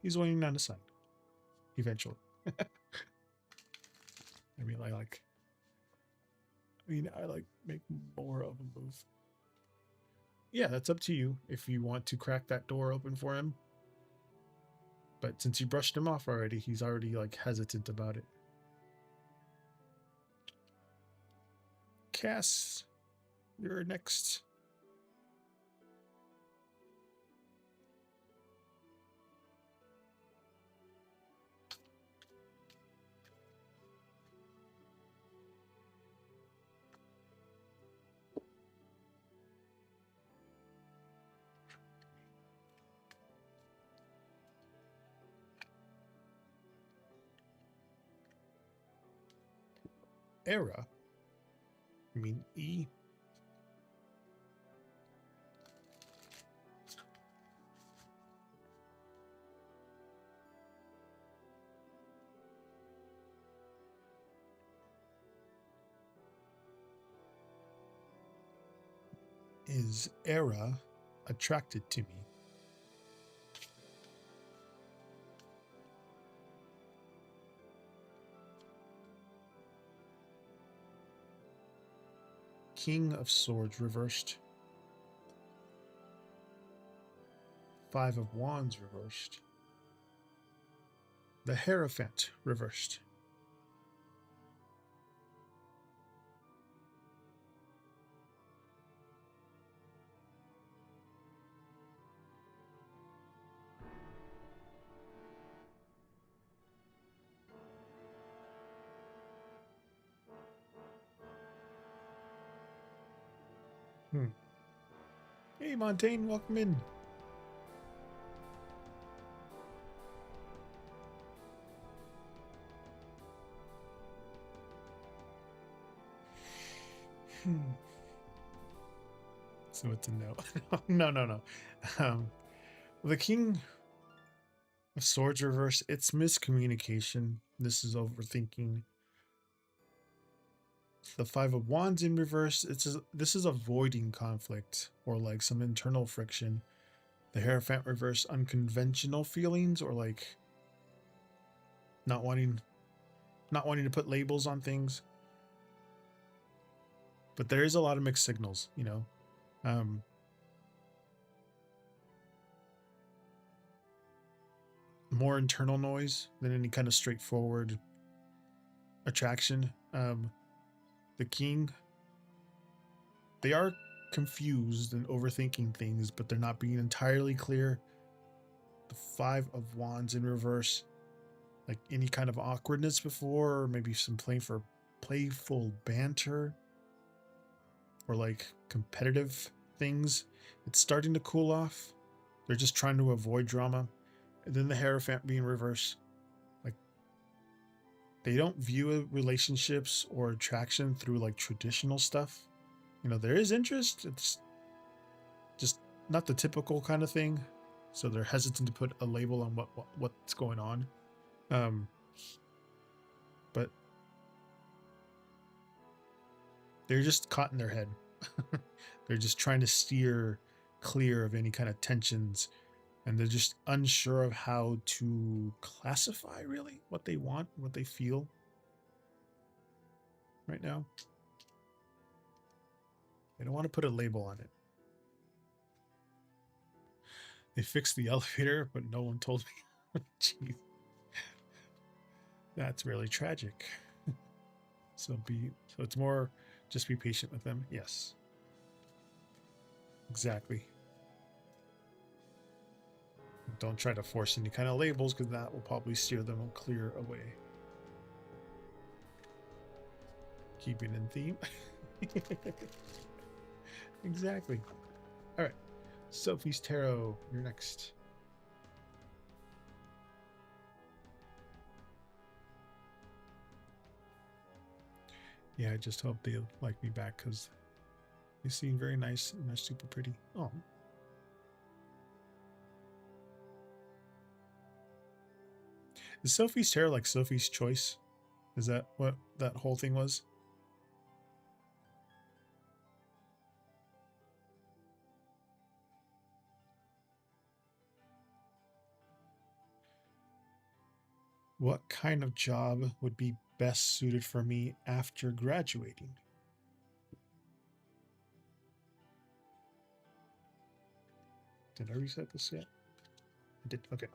He's waiting on a sign. Eventually. I mean, I like make more of a move. Yeah, that's up to you if you want to crack that door open for him. But since you brushed him off already, he's already like hesitant about it. Cass, you're next. Era? I mean E? Is Era attracted to me? King of Swords reversed. Five of Wands reversed. The Hierophant reversed. Hey, Montaigne, welcome in. So it's a no. No. The King of Swords reverse, it's miscommunication. This is overthinking. The Five of Wands in reverse, this is avoiding conflict or like some internal friction. The Hierophant reverse unconventional feelings, or like not wanting to put labels on things. But there is a lot of mixed signals, you know. More internal noise than any kind of straightforward attraction. The King, they are confused and overthinking things, but they're not being entirely clear. The Five of Wands in reverse, like any kind of awkwardness before, or maybe some playful banter, or like competitive things. It's starting to cool off. They're just trying to avoid drama. And then the Hierophant being reverse, like they don't view relationships or attraction through like traditional stuff. You know, there is interest. It's just not the typical kind of thing. So they're hesitant to put a label on what's going on. But they're just caught in their head. They're just trying to steer clear of any kind of tensions, and they're just unsure of how to classify really what they want, what they feel right now. They don't want to put a label on it. They fixed the elevator, but no one told me. Jeez. That's really tragic. So it's more just be patient with them. Yes. Exactly. Don't try to force any kind of labels, because that will probably steer them clear away. Keeping in theme. Exactly. All right. Sophie's Tarot, you're next. Yeah, I just hope they like me back, because they seem very nice and they're super pretty. Oh. Is Sophie's Tarot like Sophie's Choice? Is that what that whole thing was? What kind of job would be best suited for me after graduating? Did I reset this yet? I did. Okay.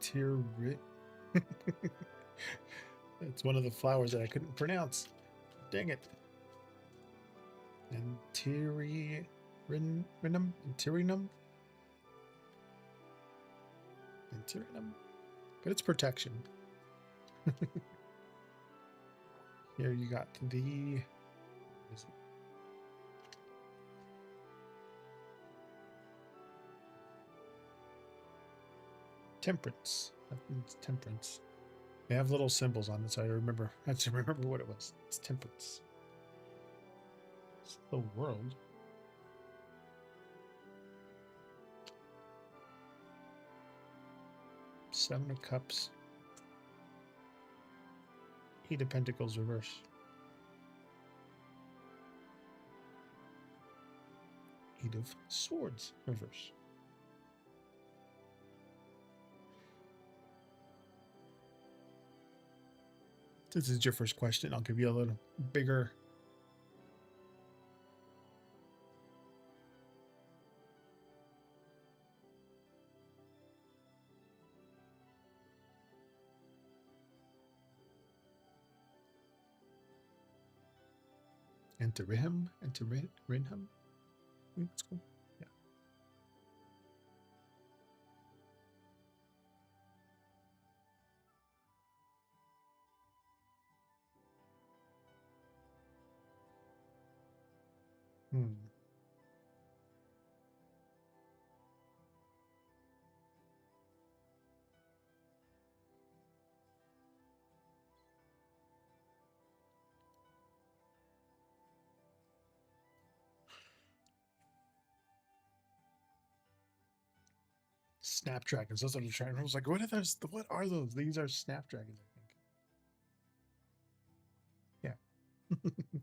Tearit. It's one of the flowers that I couldn't pronounce. Dang it. Anterinum? Anterinum? Anterinum? But it's protection. Here you got the... Temperance. That means temperance. They have little symbols on it, so I have to remember what it was. It's temperance. It's the world. Seven of Cups. Eight of Pentacles reverse. Eight of Swords reverse. Since this is your first question, I'll give you a little bigger. Rinham? That's cool. Yeah. Hmm. Snapdragons. That's what I'm trying. I was like, what are those? What are those? These are snapdragons, I think. Yeah.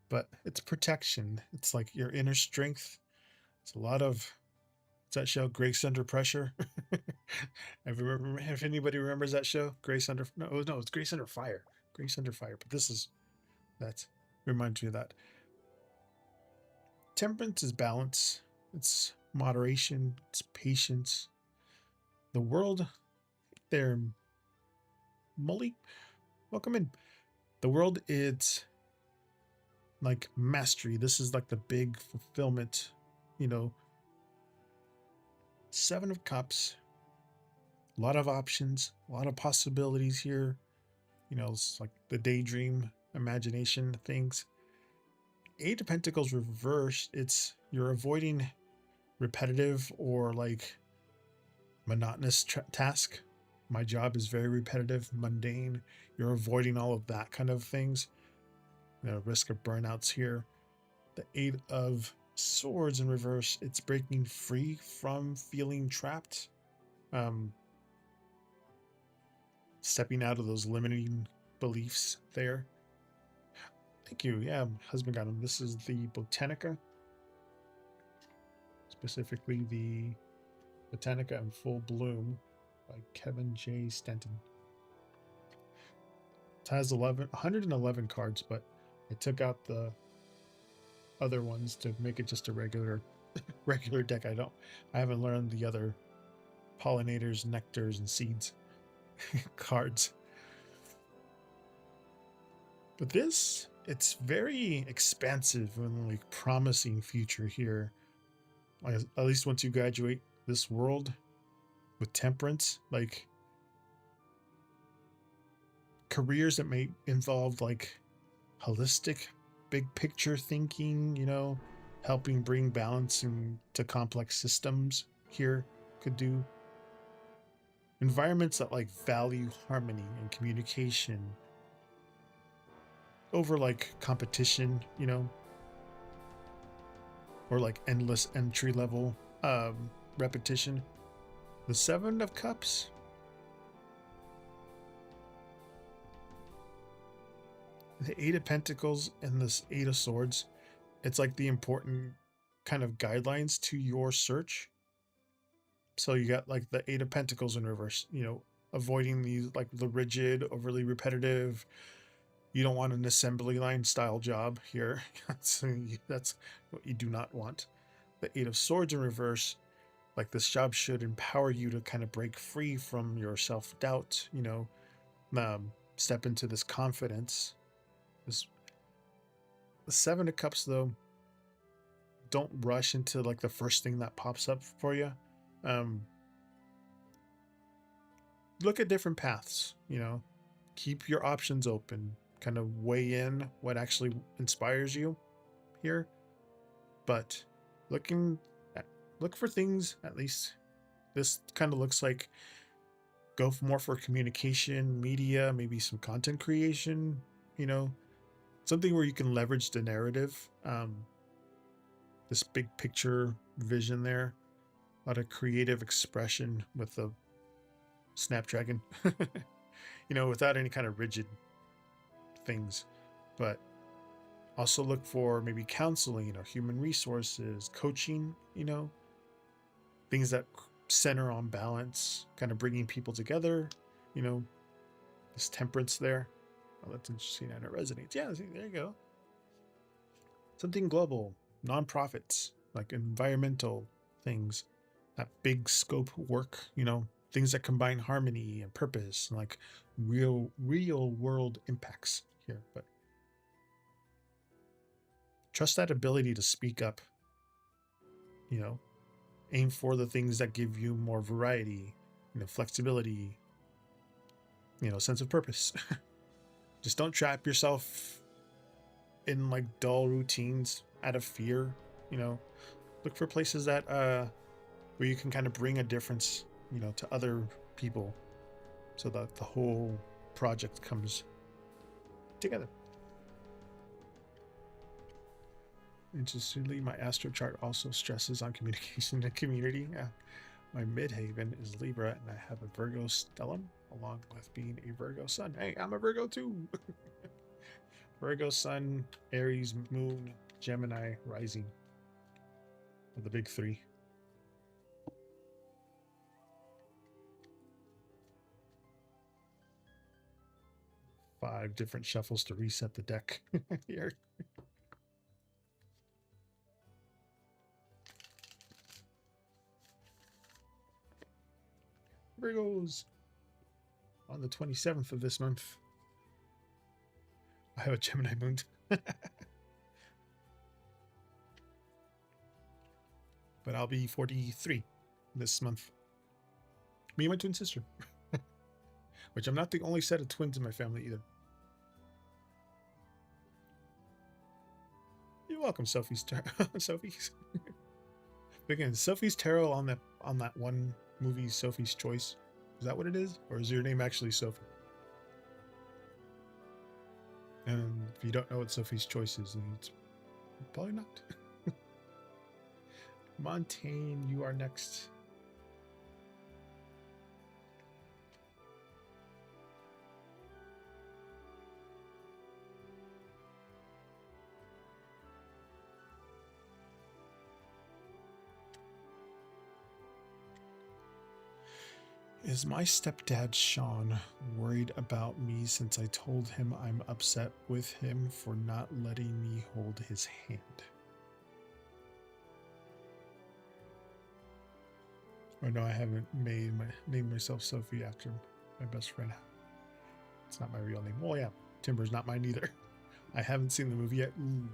But it's protection. It's like your inner strength. It's a lot of. It's that show, Grace Under Pressure. If anybody remembers that show, Grace Under. No, it's Grace Under Fire. Grace Under Fire. But this is that reminds me of that. Temperance is balance. It's moderation. It's patience. The world there, Molly, welcome in. The world, it's like mastery. This is like the big fulfillment, you know. Seven of Cups, a lot of options, a lot of possibilities here. You know, it's like the daydream, imagination things. Eight of Pentacles reversed, it's you're avoiding repetitive or like monotonous task. My job is very repetitive, mundane. You're avoiding all of that kind of things. You know, risk of burnouts here. The Eight of Swords in reverse, it's breaking free from feeling trapped. Stepping out of those limiting beliefs there. Thank you. Yeah, husband got him. This is the Botanica. Specifically the Botanica in Full Bloom by Kevin J. Stenton. It has 111 cards, but I took out the other ones to make it just a regular deck. I haven't learned the other pollinators, nectars, and seeds cards. But this, it's very expansive and like promising future here. At least once you graduate this world with temperance, like careers that may involve like holistic, big picture thinking, you know, helping bring balance into complex systems here could do. Environments that like value harmony and communication over like competition, you know, or like endless entry level repetition. The Seven of Cups, the Eight of Pentacles, and this Eight of Swords, it's like the important kind of guidelines to your search. So you got like the Eight of Pentacles in reverse, you know, avoiding these like the rigid, overly repetitive. You don't want an assembly line style job here. That's what you do not want. The Eight of Swords in reverse, like this job should empower you to kind of break free from your self-doubt, you know, step into this confidence. The Seven of Cups, though, don't rush into like the first thing that pops up for you. Look at different paths, you know, keep your options open, kind of weigh in what actually inspires you here. But look for things, at least this kind of looks like go more for communication, media, maybe some content creation, you know, something where you can leverage the narrative, this big picture vision there, a lot of creative expression with the Snapdragon, you know, without any kind of rigid things. But also look for maybe counseling, you know, human resources, coaching, you know, things that center on balance, kind of bringing people together, you know, this temperance there. Oh, that's interesting, and it resonates. Yeah, there you go. Something global, nonprofits, like environmental things, that big scope work, you know, things that combine harmony and purpose, and like real world impacts here. But trust that ability to speak up, you know, aim for the things that give you more variety, you know, flexibility, you know, sense of purpose. Just don't trap yourself in like dull routines out of fear, you know. Look for places that where you can kind of bring a difference, you know, to other people so that the whole project comes together. Interestingly, my astro chart also stresses on communication and community. My midhaven is Libra, and I have a Virgo stellium, along with being a Virgo sun. Hey, I'm a Virgo too. Virgo sun, Aries moon, Gemini rising. Are the big three. Five different shuffles to reset the deck here. Virgos on the 27th of this month. I have a Gemini moon. But I'll be 43 this month. Me and my twin sister. Which I'm not the only set of twins in my family either. You're welcome, Sophie's Sophie's. Again, Sophie's Tarot on that one movie, Sophie's Choice. Is that what it is? Or is your name actually Sophie? And if you don't know what Sophie's Choice is, then it's probably not. Montaigne, you are next. Is my stepdad Sean worried about me since I told him I'm upset with him for not letting me hold his hand? Or no, I haven't named myself Sophie after my best friend. It's not my real name. Well, yeah, Timber's not mine either. I haven't seen the movie yet. Ooh.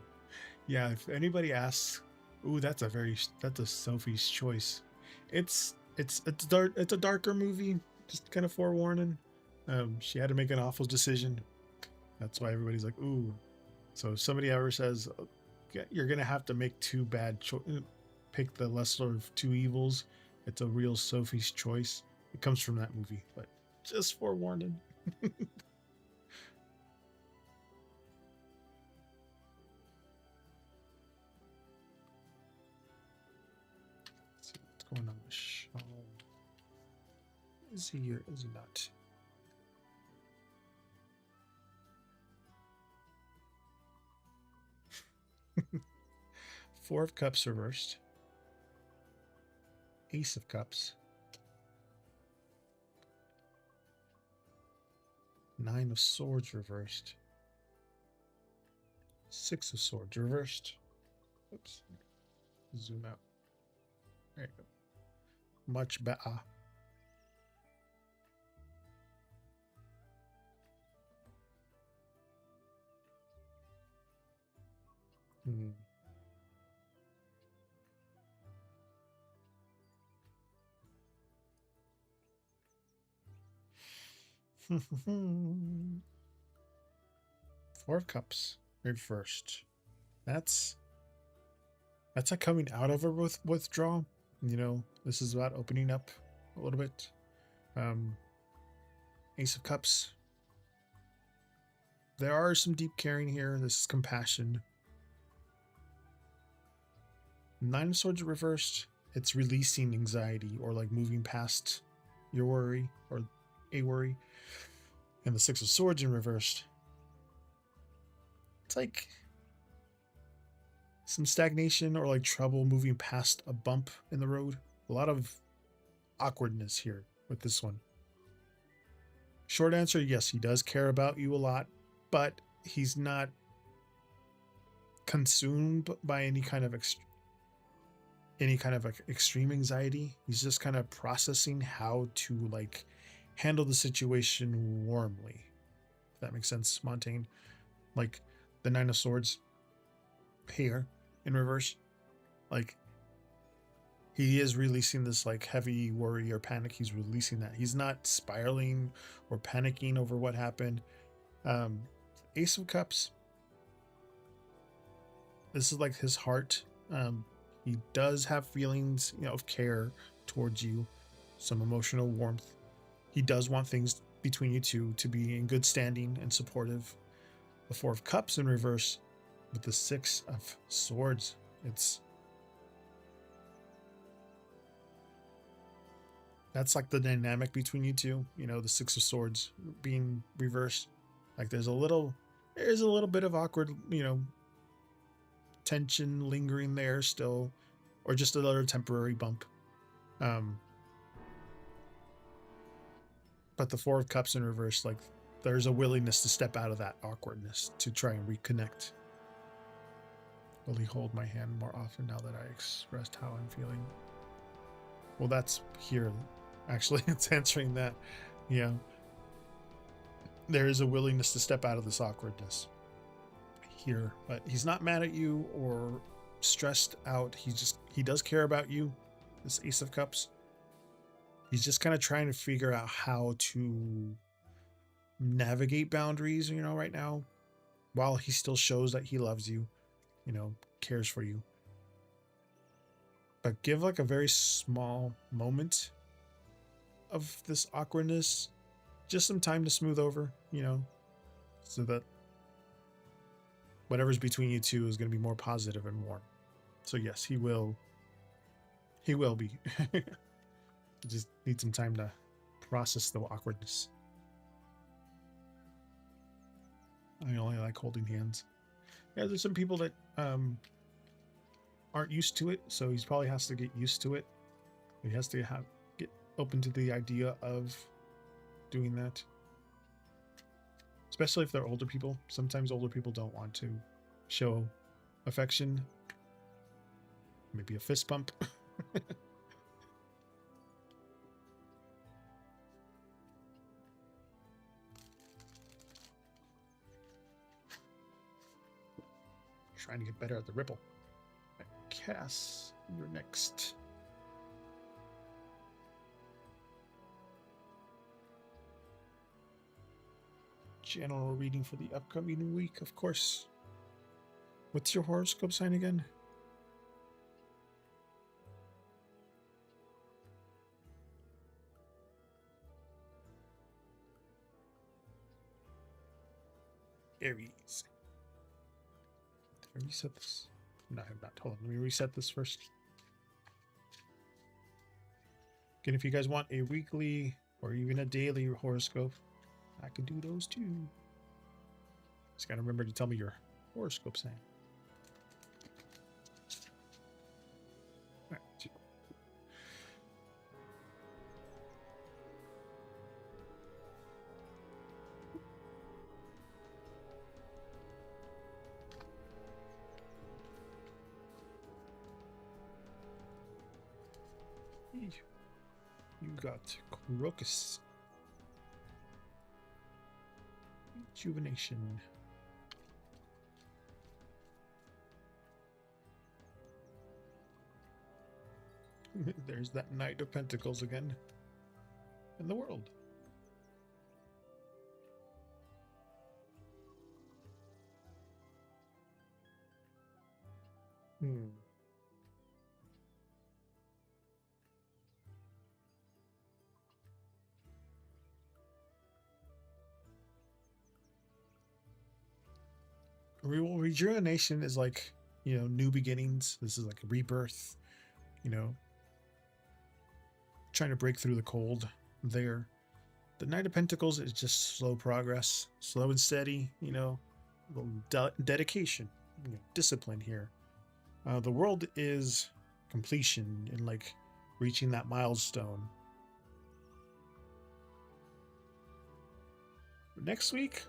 Yeah, if anybody asks, ooh, that's a Sophie's Choice. It's a darker movie, just kind of forewarning. She had to make an awful decision. That's why everybody's like, ooh. So if somebody ever says, you're gonna have to make two bad pick the lesser of two evils, it's a real Sophie's Choice. It comes from that movie, but just forewarning. What's going on with Sean? Is he or is he not? Four of Cups reversed. Ace of Cups. Nine of Swords reversed. Six of Swords reversed. Oops. Zoom out. There you go. Much better. Four of Cups reversed. That's a coming out of a withdrawal. You know, this is about opening up a little bit. Ace of Cups. There are some deep caring here. This is compassion. Nine of Swords reversed. It's releasing anxiety or like moving past your worry or a worry. And the Six of Swords in reversed. It's like some stagnation or like trouble moving past a bump in the road. A lot of awkwardness here with this one. Short answer, yes, he does care about you a lot, but he's not consumed by any kind of extreme anxiety. He's just kind of processing how to like handle the situation warmly. If that makes sense, Montaigne. Like the Nine of Swords here in reverse. Like he is releasing this like heavy worry or panic. He's releasing that. He's not spiraling or panicking over what happened. Ace of Cups. This is like his heart. He does have feelings, of care towards you, some emotional warmth. He does want things between you two to be in good standing and supportive. The Four of Cups in reverse. with the Six of Swords. That's like the dynamic between you two, you know, the Six of Swords being reversed. Like there's a little bit of awkward, you know, tension lingering there still, or just a little temporary bump. But the Four of Cups in reverse, like there's a willingness to step out of that awkwardness to try and reconnect. Will he hold my hand more often now that I expressed how I'm feeling? Well, that's here. Actually, it's answering that. Yeah. There is a willingness to step out of this awkwardness here, but he's not mad at you or stressed out. He does care about you, this Ace of Cups. He's just kind of trying to figure out how to navigate boundaries, you know, right now, while he still shows that he loves you, you know, cares for you. But give like a very small moment of this awkwardness, just some time to smooth over, you know, so that whatever's between you two is going to be more positive and warm. So yes, he will be. Just need some time to process the awkwardness. I only like holding hands. Yeah, there's some people that aren't used to it, so he probably has to get used to it. He has to get open to the idea of doing that. Especially if they're older people. Sometimes older people don't want to show affection. Maybe a fist bump. Trying to get better at the ripple. Cass, you're next. General reading for the upcoming week, of course. What's your horoscope sign again? Aries. Did I reset this? No, I have not. Hold on, let me reset this first. Again, if you guys want a weekly or even a daily horoscope, I can do those too. Just gotta remember to tell me your horoscope sign. All right. You got Crocus. Rejuvenation. There's that Knight of Pentacles again. In the world. Rejuvenation is like, you know, new beginnings. This is like a rebirth, you know, trying to break through the cold there. The Knight of Pentacles is just slow progress, slow and steady, you know, dedication, you know, discipline here. The world is completion and like reaching that milestone. Next week,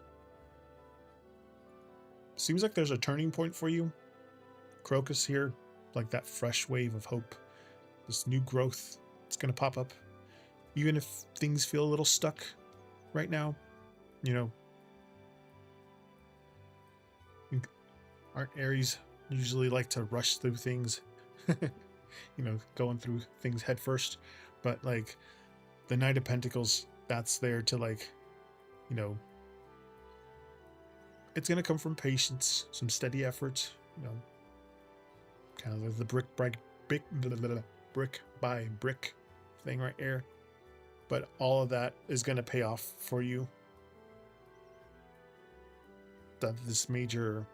seems like there's a turning point for you. Crocus here, like that fresh wave of hope, this new growth. It's going to pop up. Even if things feel a little stuck right now, you know. Aren't Aries usually like to rush through things? You know, going through things head first. But like the Knight of Pentacles, that's there to like, you know, it's going to come from patience, some steady effort, you know, kind of like the brick by brick thing right here. But all of that is going to pay off for you. This major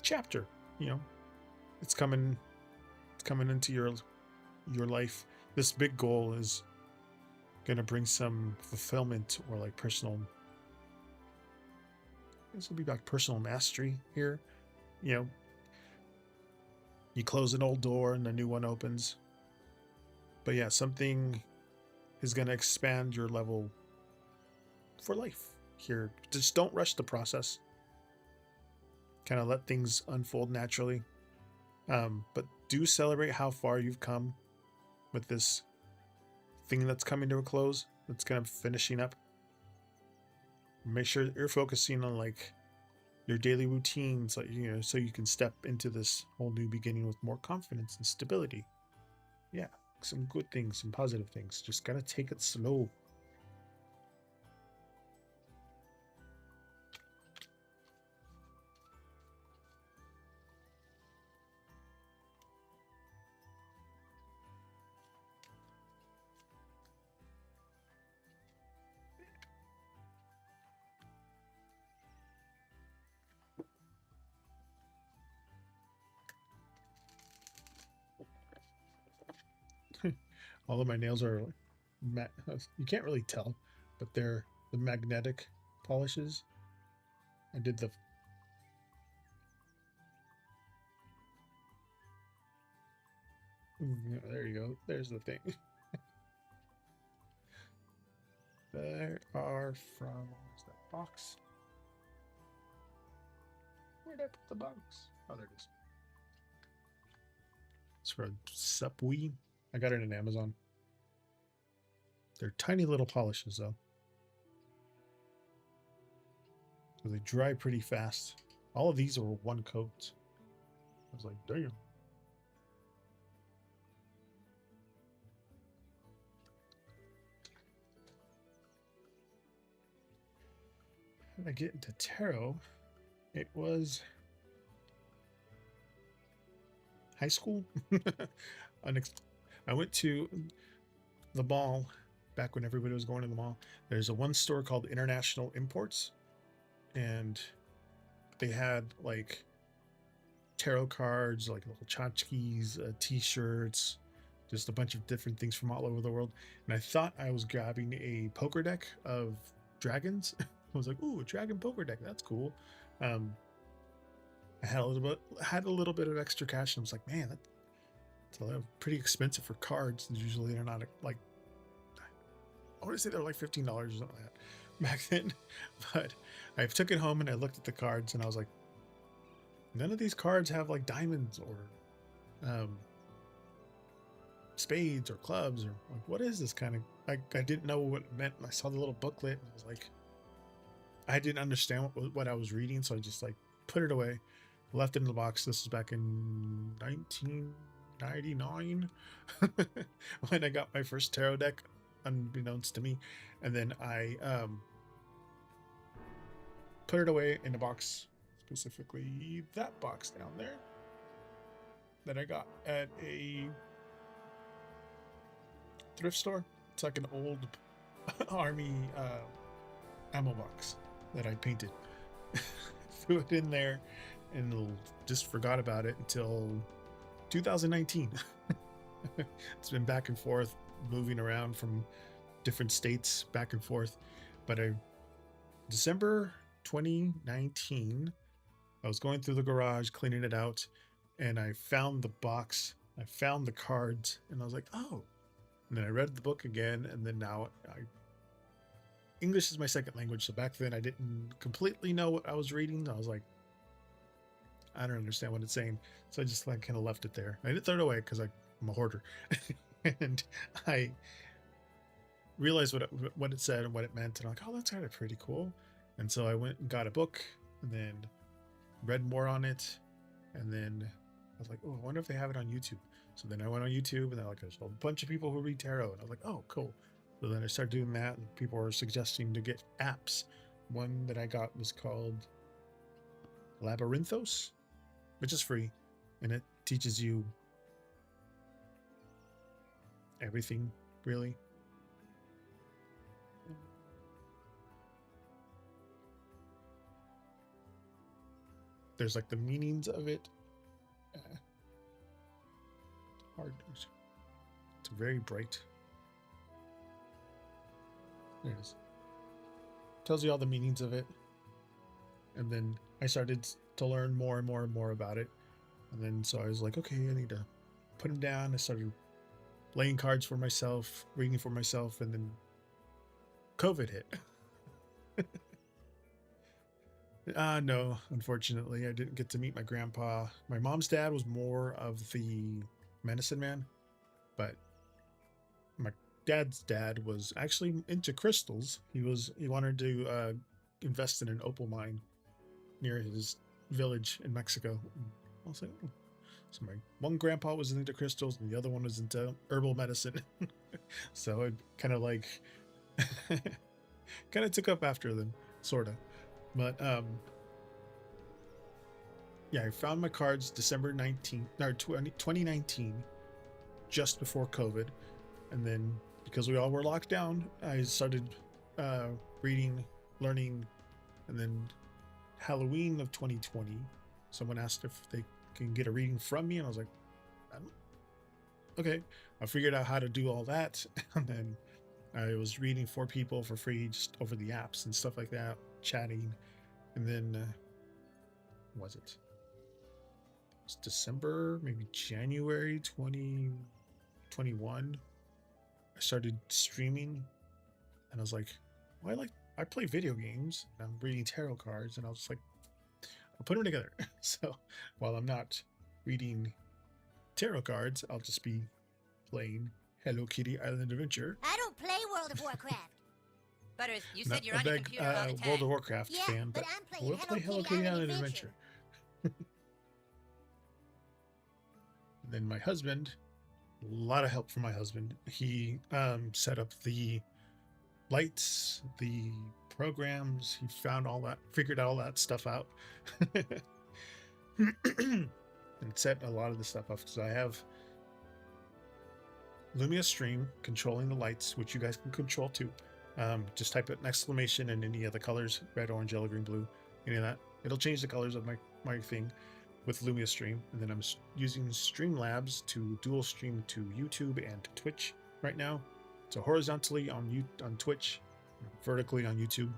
chapter. You know, it's coming into your life. This big goal is gonna bring some fulfillment or like personal. This will be like personal mastery here. You know, you close an old door and a new one opens. But yeah, something is gonna expand your level for life here. Just don't rush the process. Kind of let things unfold naturally. But do celebrate how far you've come with this thing that's coming to a close, that's kind of finishing up. Make sure that you're focusing on like your daily routines, like, you know, so you can step into this whole new beginning with more confidence and stability. Yeah, some good things, some positive things. Just gotta take it slow. All of my nails are you can't really tell, but they're the magnetic polishes. I did the yeah, there you go. There's the thing. There are from where's that box? Where did I put the box? Oh, there it is. It's for Subwee. I got it in Amazon. They're tiny little polishes though. So they dry pretty fast. All of these are one coat. I was like, damn. When I get into tarot, it was high school. I went to the mall back when everybody was going to the mall. There's a one store called International Imports, and they had like tarot cards, like little tchotchkes, t-shirts, just a bunch of different things from all over the world. And I thought I was grabbing a poker deck of dragons. I was like, ooh, a dragon poker deck, that's cool. I had a little bit of extra cash, and I was like, man, that's pretty expensive for cards. Usually they're not like, I want to say they're like $15 or something like that back then. But I took it home and I looked at the cards and I was like, none of these cards have like diamonds or spades or clubs, or like, what is this kind of, like, I didn't know what it meant. I saw the little booklet and I was like, I didn't understand what I was reading, so I just like put it away, left it in the box. This was back in 1999 when I got my first tarot deck, unbeknownst to me. And then I put it away in a box, specifically that box down there that I got at a thrift store. It's like an old army ammo box that I painted. Threw it in there and just forgot about it until 2019. It's been back and forth, moving around from different states back and forth. But December 2019, I was going through the garage cleaning it out, and I found the box, I found the cards, and I was like, oh. And then I read the book again, and then now English is my second language, so back then I didn't completely know what I was reading. I was like, I don't understand what it's saying. So I just like kind of left it there. I didn't throw it away because I'm a hoarder. And I realized what it said and what it meant, and I'm like, oh, that's kind of pretty cool. And so I went and got a book and then read more on it, and then I was like, oh, I wonder if they have it on YouTube. So then I went on YouTube, and they're like, there's a bunch of people who read tarot, and I was like, oh, cool. So then I started doing that, and people were suggesting to get apps. One that I got was called Labyrinthos, which is free, and it teaches you everything, really. there's like the meanings of it. Hard. It's very bright. There it is. Tells you all the meanings of it. And then I started to learn more and more and more about it. And then so I was like, okay, I need to put them down. I started playing cards for myself, reading for myself, and then COVID hit. No, unfortunately, I didn't get to meet my grandpa. My mom's dad was more of the medicine man, but my dad's dad was actually into crystals. He wanted to invest in an opal mine near his village in Mexico. I was like, oh. So my one grandpa was into crystals, and the other one was into herbal medicine. So it kind of like kind of took up after them, sort of. But yeah, I found my cards December 19th, or 2019, just before COVID. And then because we all were locked down, I started reading, learning, and then Halloween of 2020, someone asked if they can get a reading from me, and I was like, okay. I figured out how to do all that, and then I was reading for people for free just over the apps and stuff like that, chatting. And then was it December, maybe January 2021, I started streaming, and I was like, well, I play video games and I'm reading tarot cards, and I was like, I'll put them together. So while I'm not reading tarot cards, I'll just be playing Hello Kitty Island Adventure. I don't play World of Warcraft. Butters, you Not said you're a on your big computer all the time. World of Warcraft Yeah, fan, but but I'm playing we'll play Hello Kitty Island Adventure. Then my husband, a lot of help from my husband. He set up the lights, the programs. He found all that, figured all that stuff out, and set a lot of the stuff up. So I have Lumia Stream controlling the lights, which you guys can control too. Just type an exclamation and any of the colors, red, orange, yellow, green, blue, any of that. It'll change the colors of my thing with Lumia Stream. And then I'm using Streamlabs to dual stream to YouTube and to Twitch right now. So horizontally on Twitch, vertically on YouTube.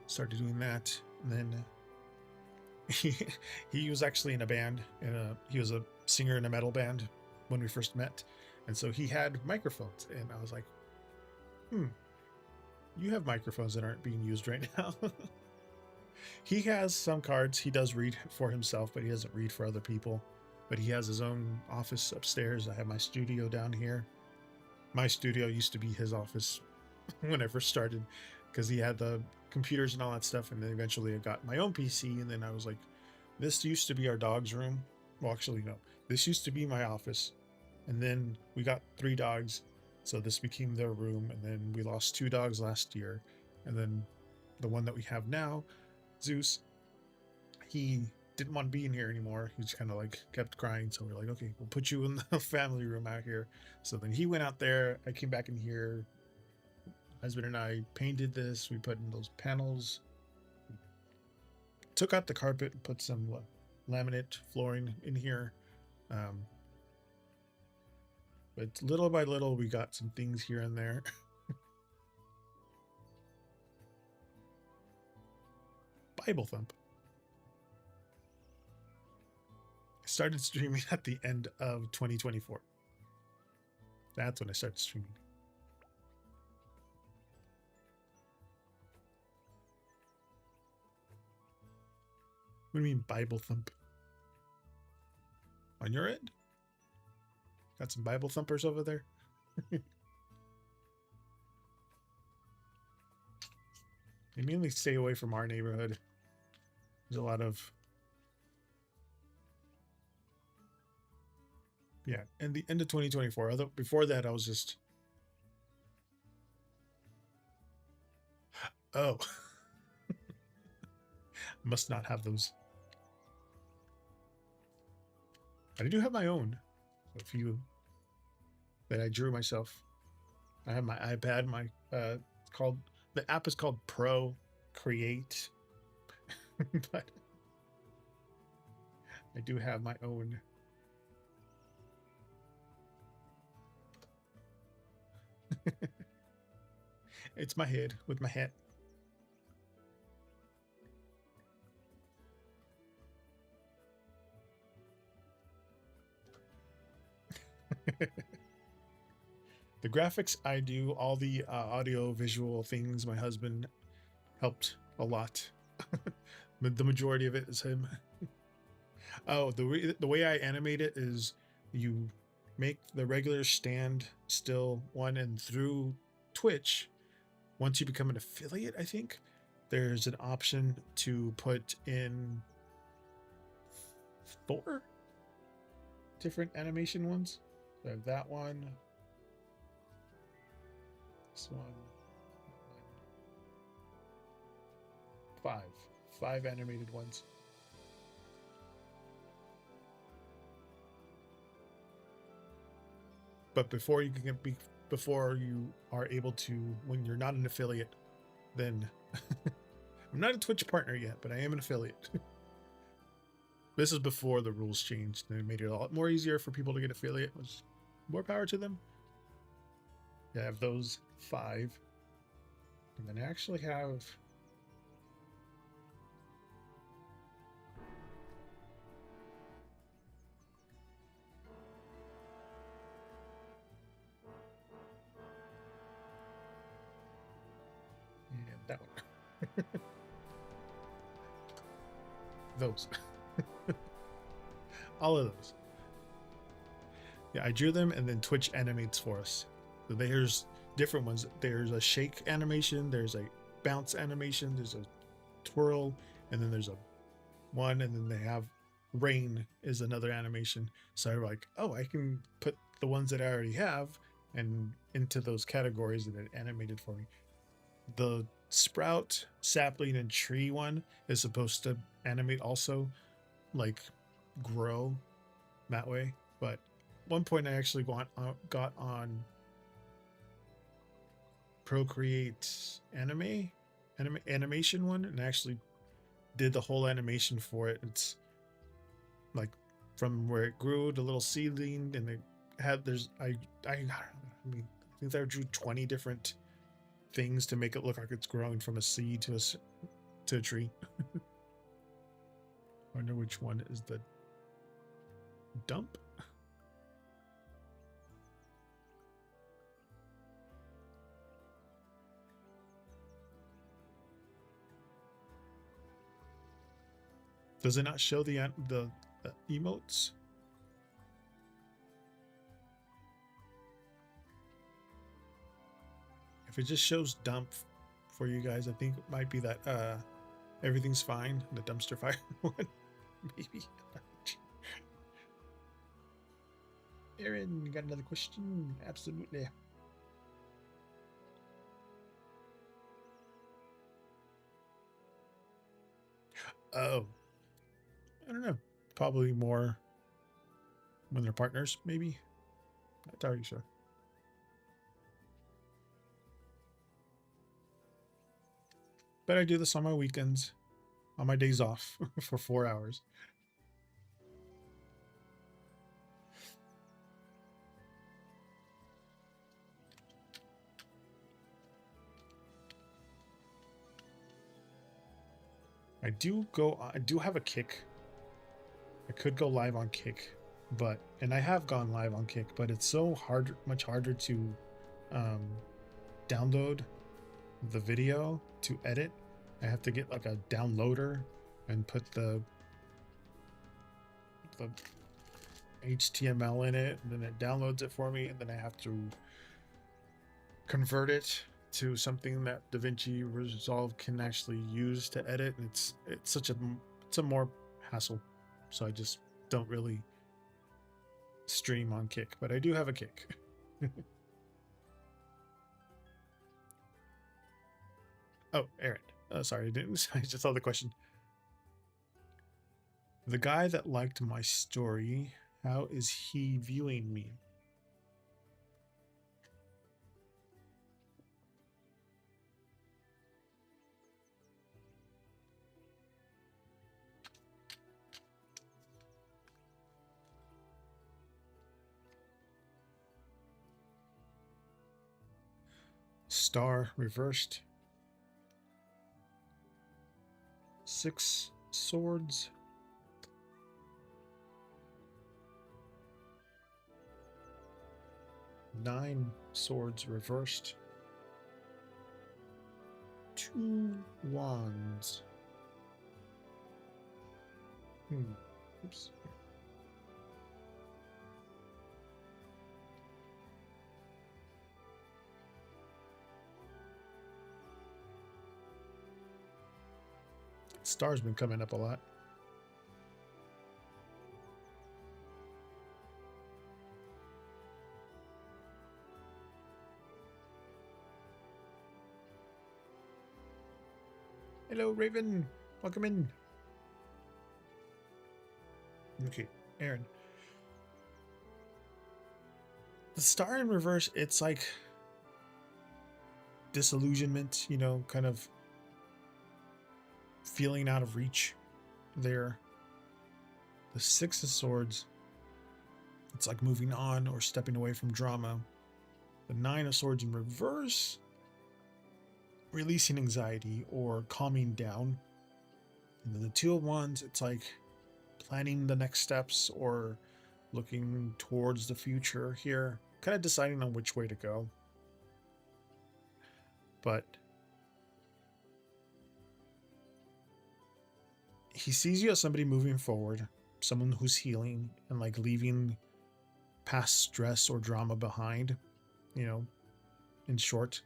Started doing that, and then he was actually in a band, and he was a singer in a metal band when we first met, and so he had microphones, and I was like, you have microphones that aren't being used right now. He has some cards. He does read for himself, but he doesn't read for other people. But he has his own office upstairs. I have my studio down here. My studio used to be his office when I first started, because he had the computers and all that stuff. And then eventually I got my own PC. And then I was like, this used to be our dog's room. Well, actually, no. This used to be my office. And then we got 3 dogs. So this became their room. And then we lost 2 dogs last year. And then the one that we have now, Zeus, he didn't want to be in here anymore. He just kind of like kept crying. So we're like, okay, we'll put you in the family room out here. So then he went out there. I came back in here. Husband and I painted this. We put in those panels. Took out the carpet and put some laminate flooring in here. But little by little, we got some things here and there. Bible Thump. I started streaming at the end of 2024. That's when I started streaming. What do you mean Bible Thump? On your end? Got some Bible thumpers over there? They mainly stay away from our neighborhood. There's a lot of... Yeah, and the end of 2024. Although before that, I was just... Oh. Must not have those. I do have my own. A few that I drew myself. I have my iPad. My the app is called Procreate. but I do have my own. It's my head with my hat. The graphics, I do. All the audio visual things, my husband helped a lot. The majority of it is him. Oh, the way I animate it is you make the regular stand still one, and through Twitch, once you become an affiliate, I think there's an option to put in 4 different animation ones. So I have that one, this one, 5 animated ones. But before you can be, before you are able to, when you're not an affiliate, then I'm not a Twitch partner yet, but I am an affiliate. This is before the rules changed. They made it a lot more easier for people to get affiliate. Was more power to them. I have those 5, and then I actually have. And that one. Those. All of those. Yeah, I drew them, and then Twitch animates for us. So there's different ones. There's a shake animation, there's a bounce animation, there's a twirl, and then there's a one, and then they have rain is another animation. So I'm like, oh, I can put the ones that I already have and into those categories, and it animated for me. The sprout, sapling, and tree one is supposed to animate also, like grow that way. But one point I actually got on Procreate animation one, and actually did the whole animation for it. It's like from where it grew, the little seedling, and it had I mean, I think I drew 20 different things to make it look like it's growing from a seed to a tree. I wonder which one is the dump. Does it not show the emotes? If it just shows dump for you guys, I think it might be that everything's fine, the dumpster fire one. Maybe. Aaron, you got another question? Absolutely. Oh, I don't know. Probably more when they're partners, maybe. Not entirely sure. But I do this on my weekends, on my days off for 4 hours. I do have a Kick. I could go live on Kick, and I have gone live on Kick, but it's so much harder to download the video to edit. I have to get like a downloader and put the HTML in it, and then it downloads it for me, and then I have to convert it to something that DaVinci Resolve can actually use to edit. And it's a more hassle, so I just don't really stream on Kick, but I do have a Kick. Oh, Aaron. Sorry, I didn't. I just saw the question. The guy that liked my story, how is he viewing me? Star reversed. 6 swords. 9 swords reversed. 2 wands. Oops. Star's been coming up a lot. Hello, Raven. Welcome in. Okay, Aaron. The star in reverse, it's like disillusionment, you know, kind of feeling out of reach there. The 6 of swords, it's like moving on or stepping away from drama. The 9 of swords in reverse, releasing anxiety or calming down. And then the 2 of wands, it's like planning the next steps or looking towards the future here, kind of deciding on which way to go. But he sees you as somebody moving forward, someone who's healing and like leaving past stress or drama behind, you know, in short,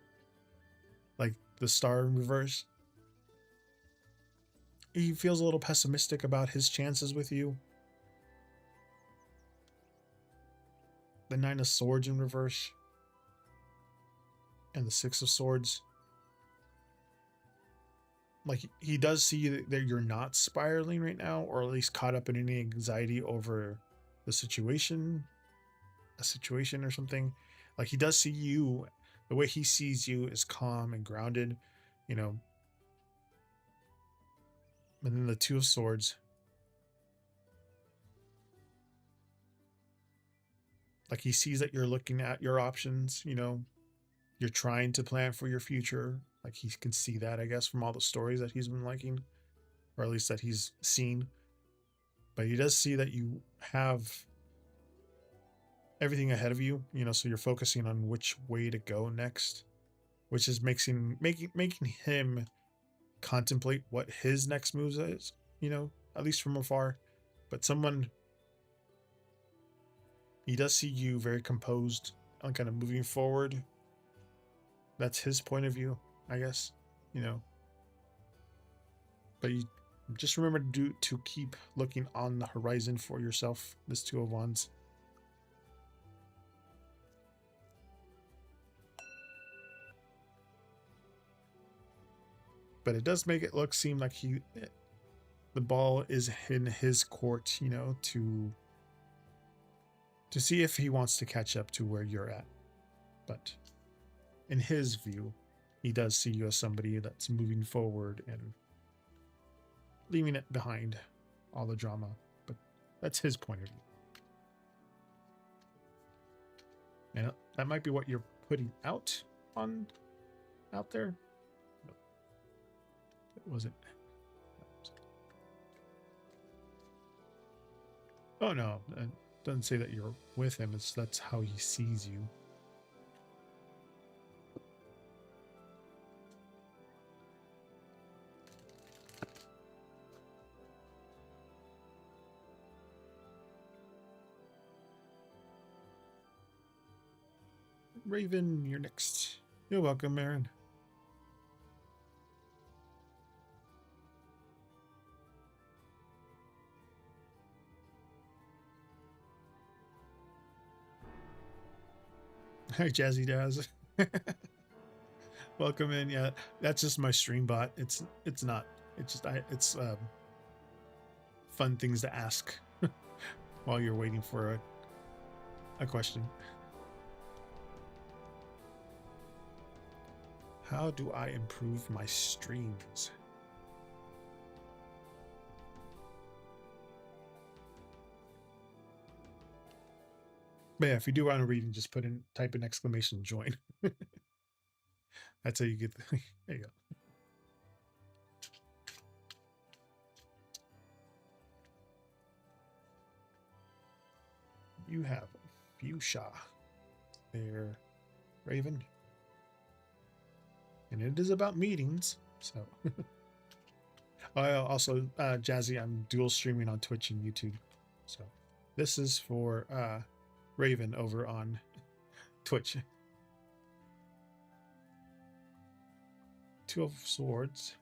like the star in reverse. He feels a little pessimistic about his chances with you. The 9 of swords in reverse and the 6 of swords. Like he does see that you're not spiraling right now, or at least caught up in any anxiety over the situation, a situation or something. Like he does see you, the way he sees you is calm and grounded, you know. And then the 2 of swords. Like he sees that you're looking at your options, you know, you're trying to plan for your future. Like he can see that, I guess, from all the stories that he's been liking, or at least that he's seen. But he does see that you have everything ahead of you, you know, so you're focusing on which way to go next, which is making him contemplate what his next moves is, you know, at least from afar. But he does see you very composed on kind of moving forward. That's his point of view, I guess, you know. But you just remember to keep looking on the horizon for yourself, this 2 of wands. But it does make it seem like the ball is in his court, you know, to see if he wants to catch up to where you're at. But in his view, he does see you as somebody that's moving forward and leaving it behind, all the drama. But that's his point of view. And that might be what you're putting out there. No, it wasn't. Oh no, it doesn't say that you're with him. That's how he sees you. Raven, you're next. You're welcome, Aaron. Hi, Jazzy Daz. Welcome in. Yeah, that's just my stream bot. It's not. It's fun things to ask while you're waiting for a question. How do I improve my streams? But yeah, if you do want to read, and just type in exclamation join. That's how you get. There you go. You have fuchsia there, Raven. And it is about meetings, so. I also, Jazzy, I'm dual streaming on Twitch and YouTube. So this is for Raven over on Twitch. Two of Swords.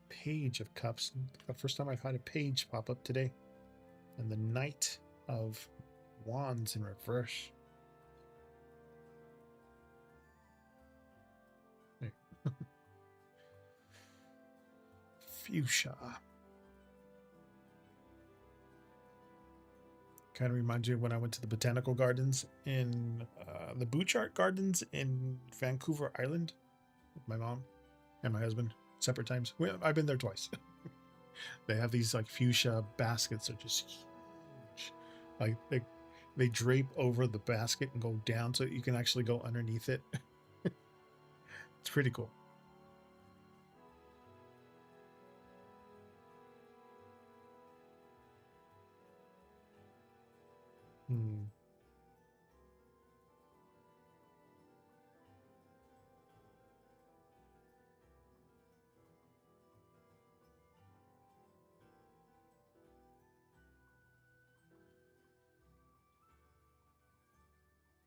Page of Cups. The first time I've had a page pop up today. And the Knight of Wands in reverse. Fuchsia. Kind of reminds me of when I went to the botanical gardens in the Bouchard Gardens in Vancouver Island with my mom and my husband, separate times. I've been there twice. They have these like fuchsia baskets that are just huge. Like they drape over the basket and go down so that you can actually go underneath it. It's pretty cool.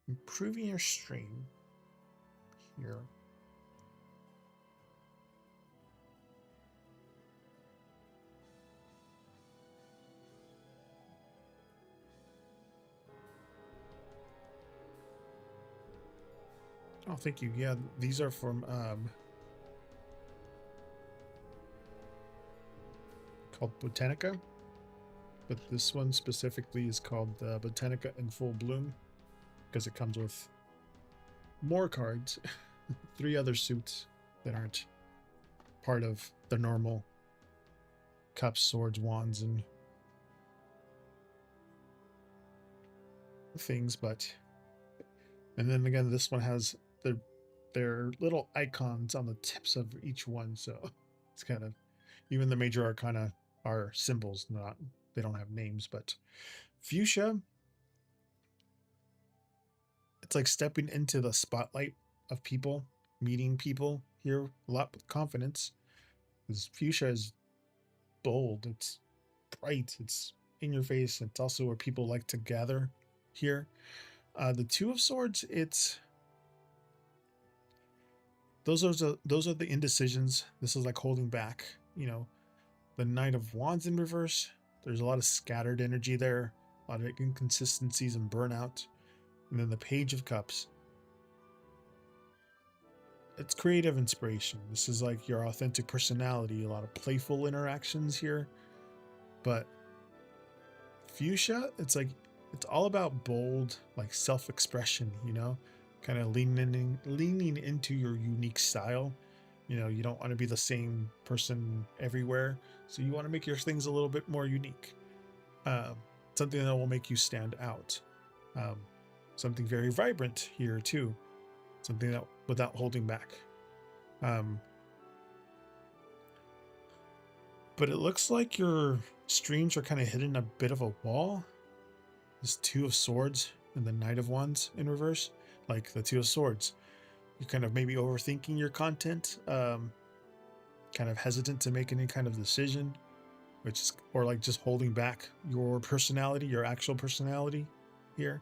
Improving your stream here. Oh, thank you. Yeah, these are from called Botanica, but this one specifically is called Botanica in Full Bloom because it comes with more cards, 3 other suits that aren't part of the normal cups, swords, wands, and things. But and then again, this one has their little icons on the tips of each one, so it's kind of, even the major arcana are symbols, not, they don't have names. But fuchsia, it's like stepping into the spotlight of people, meeting people here a lot with confidence. Because fuchsia is bold, it's bright, it's in your face. It's also where people like to gather here. The Two of Swords, it's those are the indecisions. This is like holding back, you know. The Knight of Wands in reverse, there's a lot of scattered energy there, a lot of inconsistencies and burnout. And then the Page of Cups, it's creative inspiration. This is like your authentic personality, a lot of playful interactions here. But fuchsia, it's like, it's all about bold, like self-expression, you know, kind of leaning into your unique style. You know, you don't want to be the same person everywhere, so you want to make your things a little bit more unique. Something that will make you stand out. Something very vibrant here too. Something that without holding back. But it looks like your streams are kind of hitting a bit of a wall. This Two of Swords and the Knight of Wands in reverse. Like the Two of Swords, you're kind of maybe overthinking your content, kind of hesitant to make any kind of decision, which is, or like just holding back your personality, your actual personality here.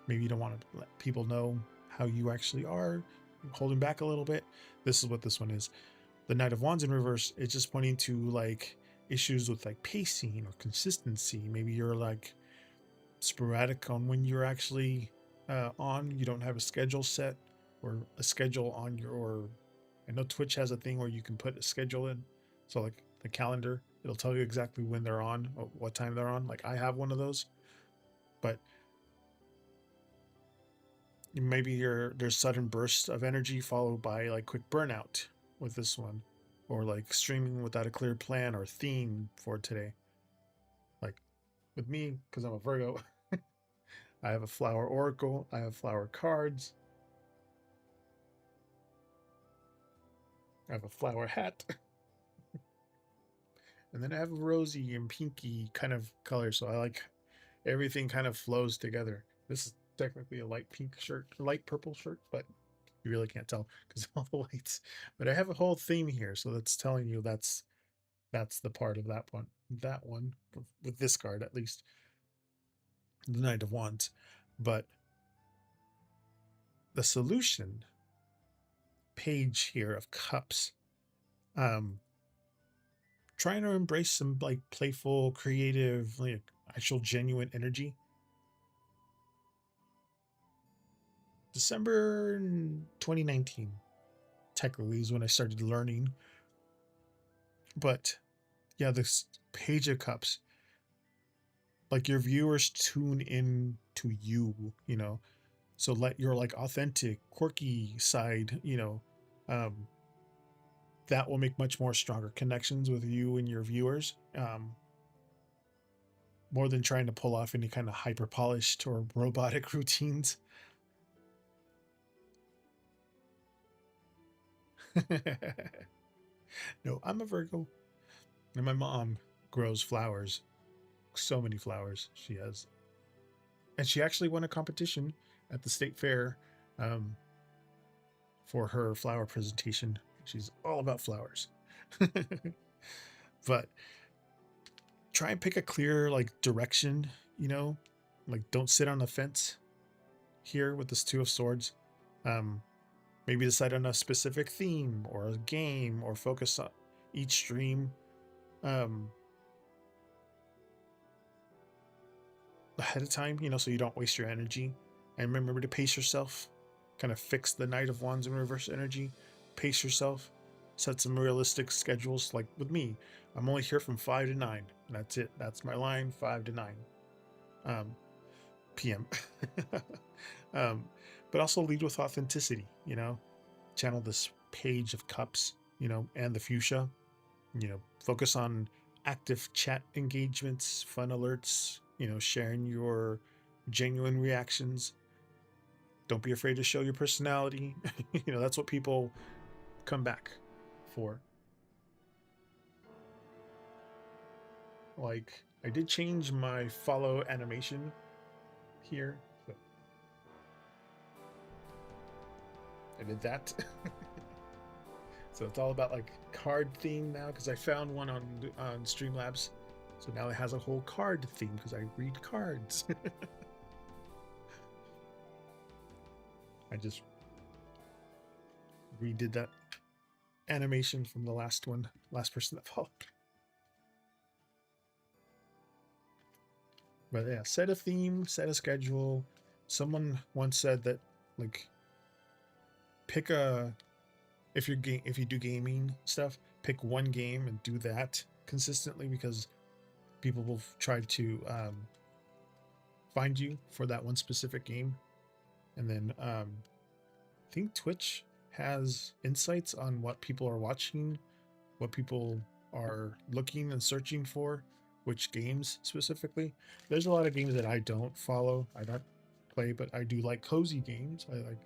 Maybe you don't want to let people know how you actually are, holding back a little bit. This is what this one is. The Knight of Wands in reverse, it's just pointing to like issues with like pacing or consistency. Maybe you're like sporadic on when you're actually on. You don't have a schedule set, or a schedule on your, I know Twitch has a thing where you can put a schedule in. So like the calendar, it'll tell you exactly when they're on, or what time they're on. Like I have one of those. But maybe there's sudden bursts of energy followed by like quick burnout with this one, or like streaming without a clear plan or theme for today. Like with me, because I'm a Virgo, I have a flower oracle, I have flower cards. I have a flower hat. And then I have a rosy and pinky kind of color, so I like everything kind of flows together. This is technically a light pink shirt, light purple shirt, but you really can't tell because of all the lights. But I have a whole theme here, so that's telling you that's the part of that one. That one with this card at least, the Knight of Wands. But the solution page here of cups, trying to embrace some like playful, creative, like actual genuine energy. December 2019 technically is when I started learning. But yeah, this page of cups, like your viewers tune in to you, you know. So let your like authentic, quirky side, you know, that will make much more stronger connections with you and your viewers. More than trying to pull off any kind of hyper polished or robotic routines. No, I'm a Virgo. And my mom grows flowers. So many flowers she has. And she actually won a competition at the state fair for her flower presentation. She's all about flowers. But try and pick a clear like direction, you know? Like don't sit on the fence here with this Two of Swords. Maybe decide on a specific theme or a game or focus on each stream ahead of time, you know, so you don't waste your energy. And remember to pace yourself. Kind of fix the Knight of Wands in reverse energy. Pace yourself. Set some realistic schedules. Like with me, I'm only here from 5 to 9. And that's it. That's my line, 5 to 9 p.m. But also lead with authenticity, you know. Channel this page of cups, you know, and the fuchsia. You know, focus on active chat engagements, fun alerts, you know, sharing your genuine reactions. Don't be afraid to show your personality. You know, that's what people come back for. Like, I did change my follow animation here. So I did that. So it's all about like card theme now because I found one on Streamlabs. So now it has a whole card theme because I read cards. I just redid that animation from the last person that followed. But yeah, set a theme, set a schedule. Someone once said that like pick a if you do gaming stuff, pick one game and do that consistently because people will try to find you for that one specific game. And then I think Twitch has insights on what people are watching, what people are looking and searching for, which games specifically. There's a lot of games that I don't follow, I don't play, but I do like cozy games. I like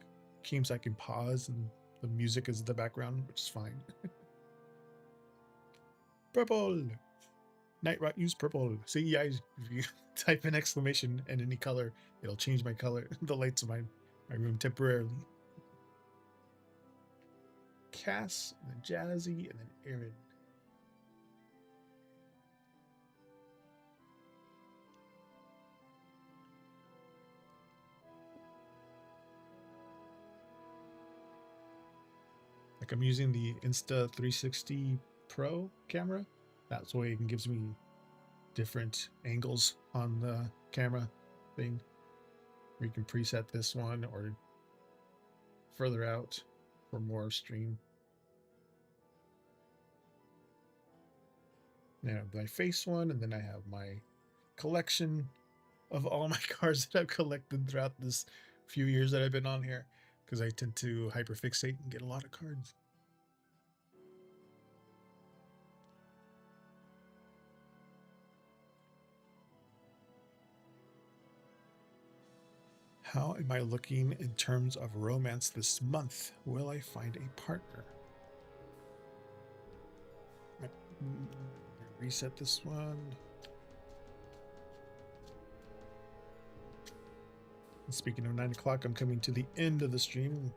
games I can pause and the music is in the background, which is fine. Purple! Nightright, use purple. See, yeah, if you type an exclamation and any color, it'll change my color, the lights of my room temporarily. Cass, and then Jazzy, and then Aaron. Like I'm using the Insta360 Pro camera. That's why it gives me different angles on the camera thing. Where you can preset this one or further out for more stream. Now I have my face one, and then I have my collection of all my cards that I've collected throughout this few years that I've been on here, because I tend to hyperfixate and get a lot of cards. How am I looking in terms of romance this month? Will I find a partner? Reset this one. And speaking of 9 o'clock, I'm coming to the end of the stream.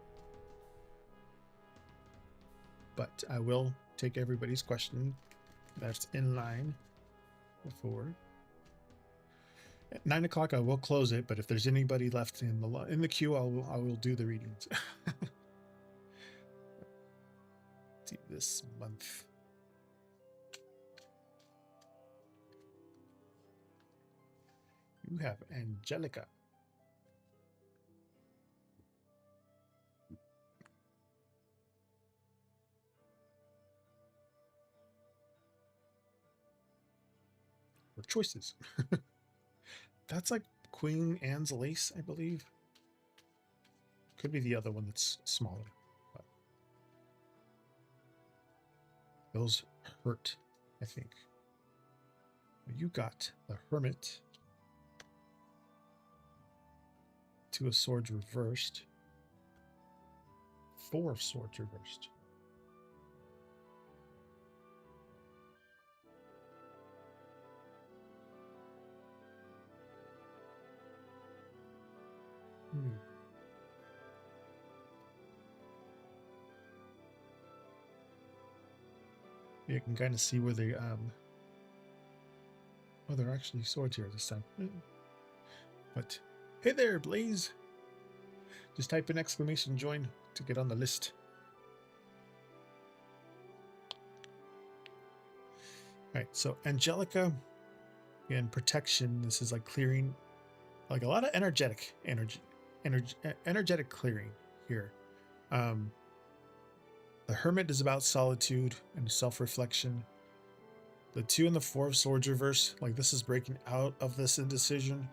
But I will take everybody's question that's in line before. At 9 o'clock, I will close it, but if there's anybody left in the queue, I will do the readings. See this month. You have Angelica. Or choices. That's like Queen Anne's lace, I believe. Could be the other one that's smaller. But those hurt, I think. You got the Hermit. Two of Swords reversed. Four of Swords reversed. You can kind of see where they oh, they're actually swords here this time. But hey there, Blaze. Just type in exclamation join to get on the list. All right, so Angelica, again, protection. This is like clearing, like a lot of energetic clearing here. The Hermit is about solitude and self-reflection. The 2 and the 4 of Swords reverse, like this is breaking out of this indecision.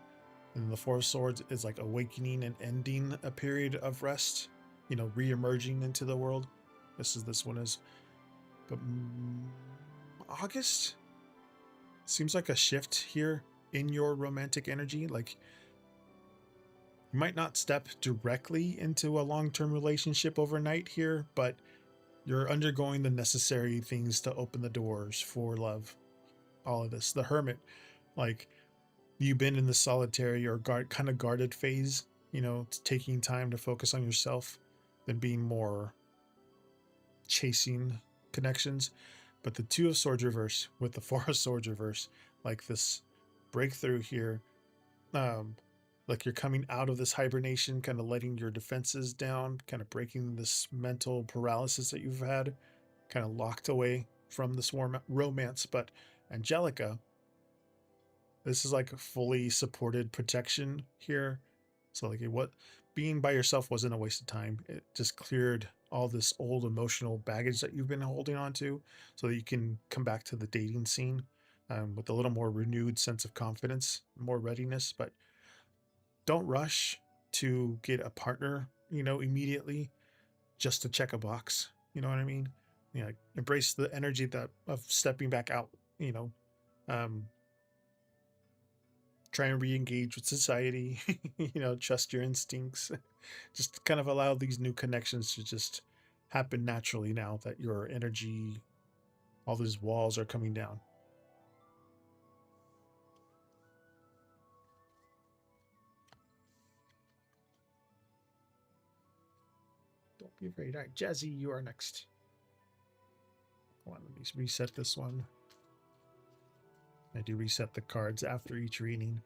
And the 4 of Swords is like awakening and ending a period of rest, you know, re-emerging into the world. This one is. But August seems like a shift here in your romantic energy. Like you might not step directly into a long-term relationship overnight here, but you're undergoing the necessary things to open the doors for love. All of this. The Hermit, like you've been in the solitary or kind of guarded phase, you know, taking time to focus on yourself than being more chasing connections. But the 2 of Swords reverse with the 4 of Swords reverse, like this breakthrough here, like you're coming out of this hibernation, kind of letting your defenses down, kind of breaking this mental paralysis that you've had, kind of locked away from this romance. But Angelica, this is like a fully supported protection here. So like what being by yourself wasn't a waste of time. It just cleared all this old emotional baggage that you've been holding on to so that you can come back to the dating scene with a little more renewed sense of confidence, more readiness. But don't rush to get a partner, you know, immediately just to check a box. You know what I mean? You know, embrace the energy of stepping back out, you know, try and re-engage with society, you know, trust your instincts, just kind of allow these new connections to just happen naturally now that your energy, all these walls are coming down. Don't be afraid. All right, Jazzy, you are next. Hold on, let me reset this one. I do reset the cards after each reading.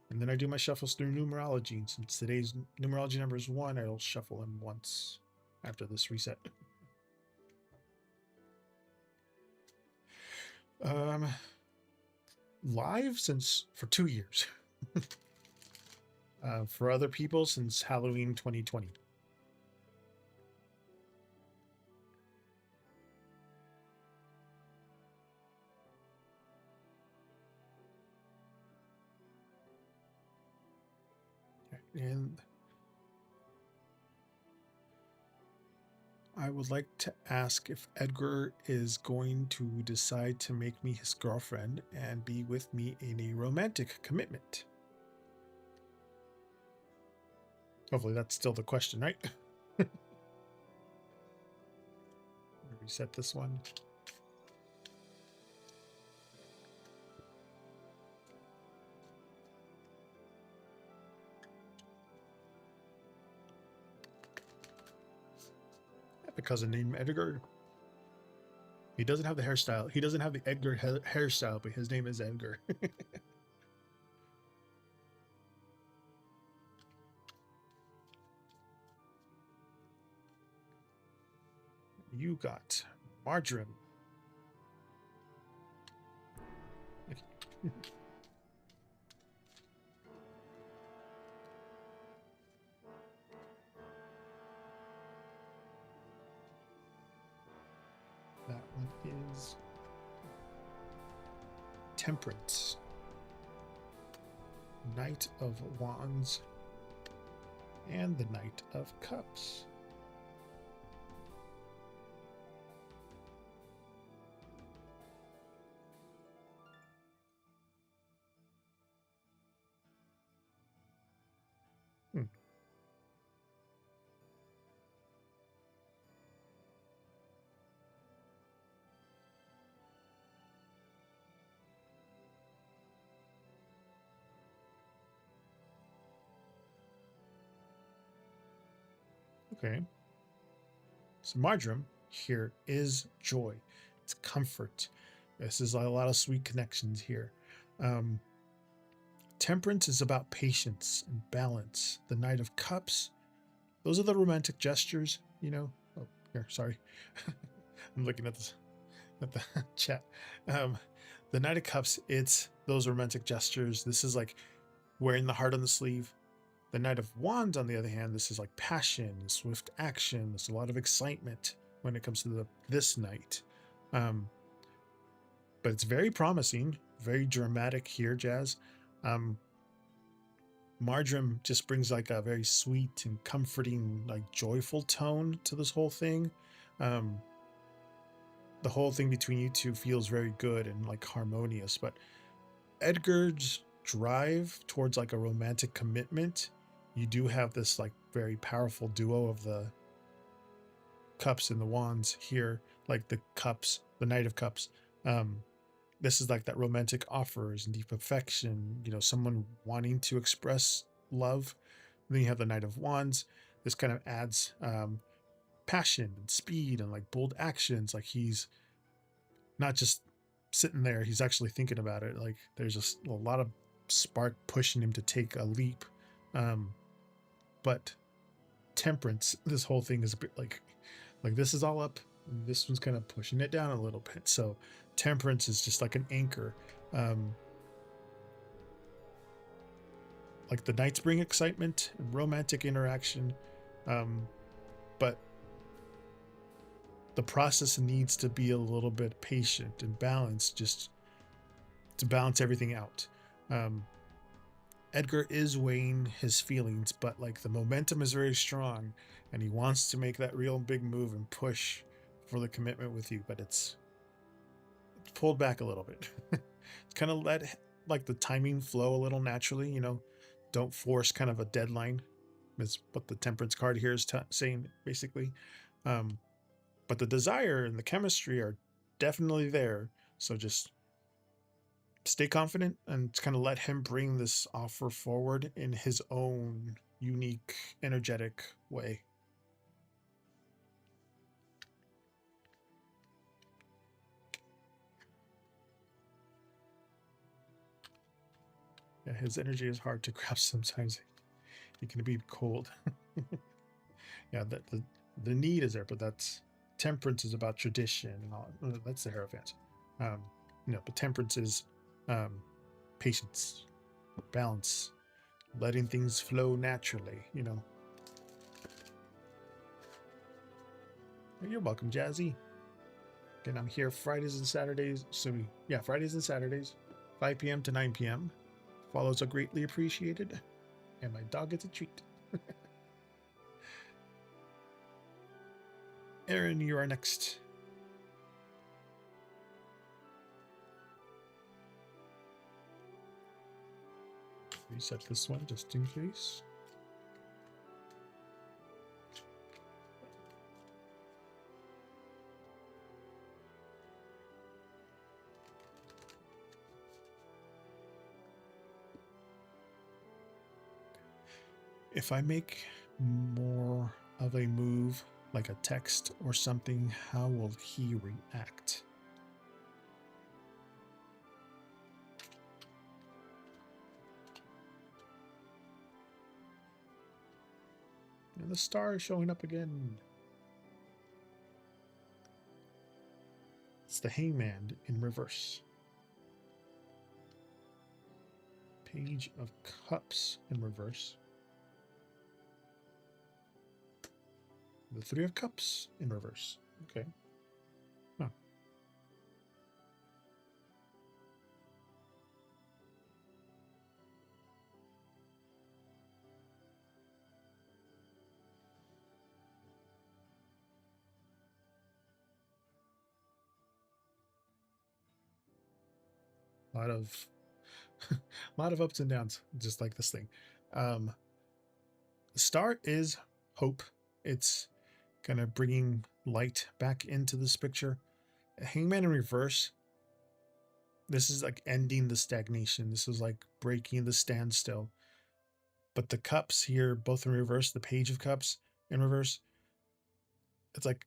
And then I do my shuffles through numerology. And since today's numerology number is 1, I'll shuffle them once after this reset. Live for 2 years. For other people since Halloween 2020. And I would like to ask if Edgar is going to decide to make me his girlfriend and be with me in a romantic commitment. Hopefully that's still the question, right? Reset this one. a cousin named Edgar. He doesn't have the hairstyle. He doesn't have the Edgar hairstyle, but his name is Edgar. You got marjoram. That one is Temperance. Knight of Wands and the Knight of Cups. Okay. So marjoram here is joy. It's comfort. This is a lot of sweet connections here. Temperance is about patience and balance. The Knight of Cups, those are the romantic gestures, you know. Oh, here, sorry. I'm looking at this at the chat. The Knight of Cups, it's those romantic gestures. This is like wearing the heart on the sleeve. The Knight of Wands, on the other hand, this is like passion, swift action. There's a lot of excitement when it comes to this knight. But it's very promising, very dramatic here, Jazz. Marjoram just brings like a very sweet and comforting, like joyful tone to this whole thing. The whole thing between you two feels very good and like harmonious, but Edgar's drive towards like a romantic commitment, you do have this like very powerful duo of the cups and the wands here, like the cups, the Knight of Cups. This is like that romantic offers and deep affection, you know, someone wanting to express love. And then you have the Knight of Wands. This kind of adds passion and speed and like bold actions. Like he's not just sitting there, he's actually thinking about it. Like there's just a lot of spark pushing him to take a leap. But Temperance, this whole thing is a bit like this is all up, and this one's kind of pushing it down a little bit. So Temperance is just like an anchor. Like the knights bring excitement and romantic interaction, but the process needs to be a little bit patient and balanced, just to balance everything out. Edgar is weighing his feelings, but like the momentum is very strong and he wants to make that real big move and push for the commitment with you, but it's pulled back a little bit. It's kind of let like the timing flow a little naturally, you know, don't force kind of a deadline is what the Temperance card here is saying basically. But the desire and the chemistry are definitely there. So just stay confident and kind of let him bring this offer forward in his own unique, energetic way. Yeah, his energy is hard to grasp sometimes. He can be cold. Yeah, the need is there, but that's Temperance is about tradition and all. That's the Hierophant. But Temperance is patience, balance, letting things flow naturally, you know. You're welcome, Jazzy. Again, I'm here Fridays and Saturdays. Fridays and Saturdays, 5 p.m. to 9 p.m. Follows are greatly appreciated, and my dog gets a treat. Aaron, you are next. Reset this one just in case. If I make more of a move, like a text or something, how will he react? And the star is showing up again. It's the Hangman in reverse. Page of Cups in reverse. The Three of Cups in reverse. Okay. Huh. A lot of a lot of ups and downs, just like this thing. The star is hope. It's kind of bringing light back into this picture. Hangman in reverse. This is like ending the stagnation. This is like breaking the standstill. But the cups here, both in reverse, the Page of Cups in reverse, it's like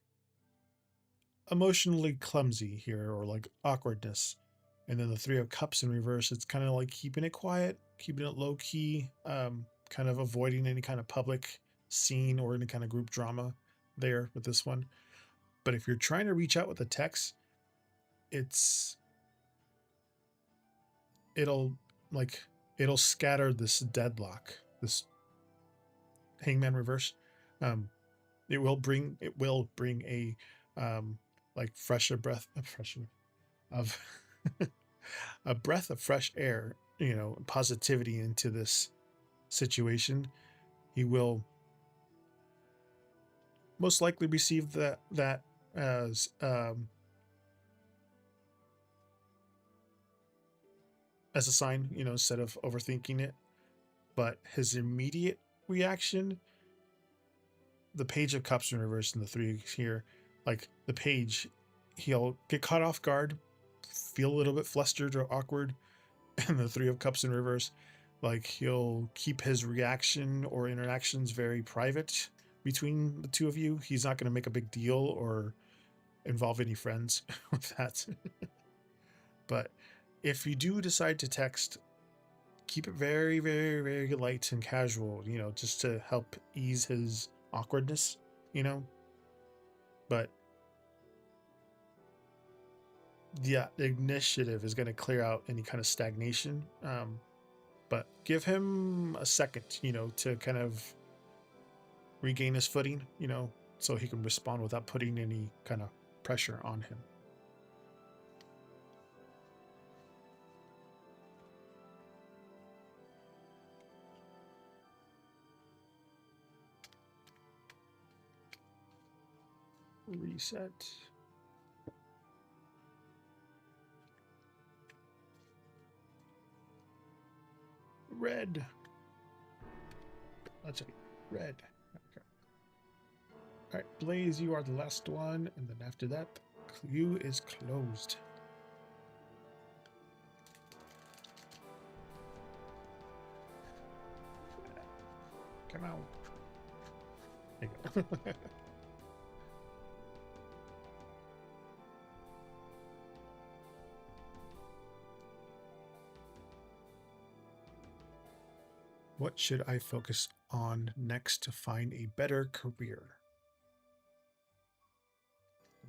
emotionally clumsy here, or like awkwardness. And then the Three of Cups in reverse, it's kind of like keeping it quiet, keeping it low key, kind of avoiding any kind of public scene or any kind of group drama there with this one. But if you're trying to reach out with a text, it'll it'll scatter this deadlock, this Hangman reverse. It will bring a like fresher breath of a breath of fresh air, positivity into this situation. He will most likely receive that as a sign, instead of overthinking it. But his immediate reaction, the Page of Cups in reverse and the three here, like the page, he'll get caught off guard, feel a little bit flustered or awkward, and the Three of Cups in reverse, like he'll keep his reaction or interactions very private between the two of you. He's not going to make a big deal or involve any friends with that. But if you do decide to text, keep it very, very, very light and casual, just to help ease his awkwardness, But yeah, the initiative is going to clear out any kind of stagnation. But give him a second, to kind of regain his footing, so he can respond without putting any kind of pressure on him. Reset. Red. Let's see. Red. Okay. All right, Blaze, you are the last one, and then after that, queue is closed. Come out. There you go. What should I focus on next to find a better career?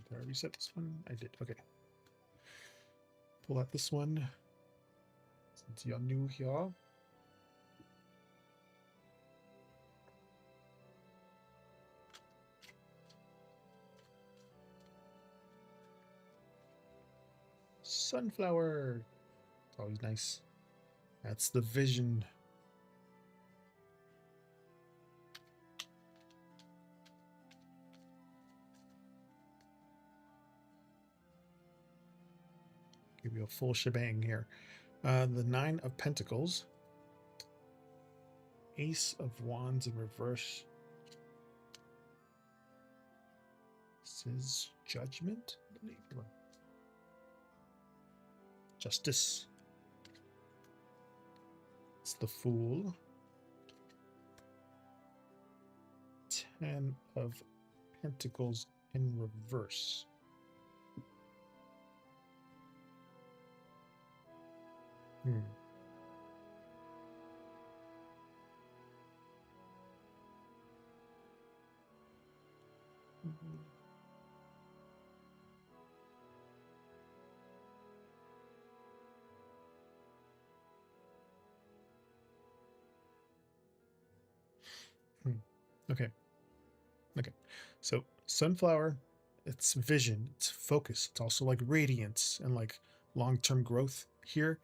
Did I reset this one? I did. Okay. Pull out this one. Since you're new here. Sunflower. It's always nice. That's the vision. Give you a full shebang here. The Nine of Pentacles. Ace of Wands in reverse. This is Judgment, I believe. Justice. It's the Fool. 10 of Pentacles in reverse. Okay. Okay. So sunflower, it's vision, it's focus, it's also like radiance and like long-term growth here.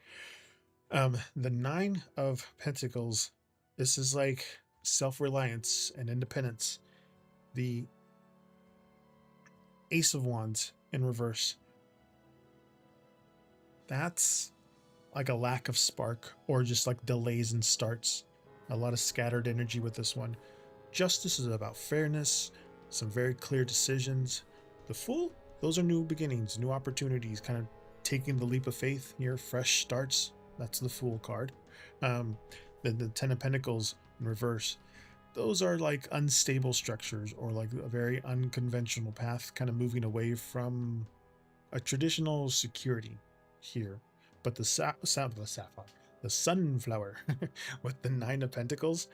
The Nine of Pentacles, this is like self-reliance and independence. The Ace of Wands in reverse, that's like a lack of spark or just like delays and starts. A lot of scattered energy with this one. Justice is about fairness, some very clear decisions. The Fool, those are new beginnings, new opportunities, kind of taking the leap of faith here, fresh starts. That's the Fool card. Then the Ten of Pentacles in reverse, those are like unstable structures or like a very unconventional path, kind of moving away from a traditional security here. But the the sunflower with the Nine of Pentacles,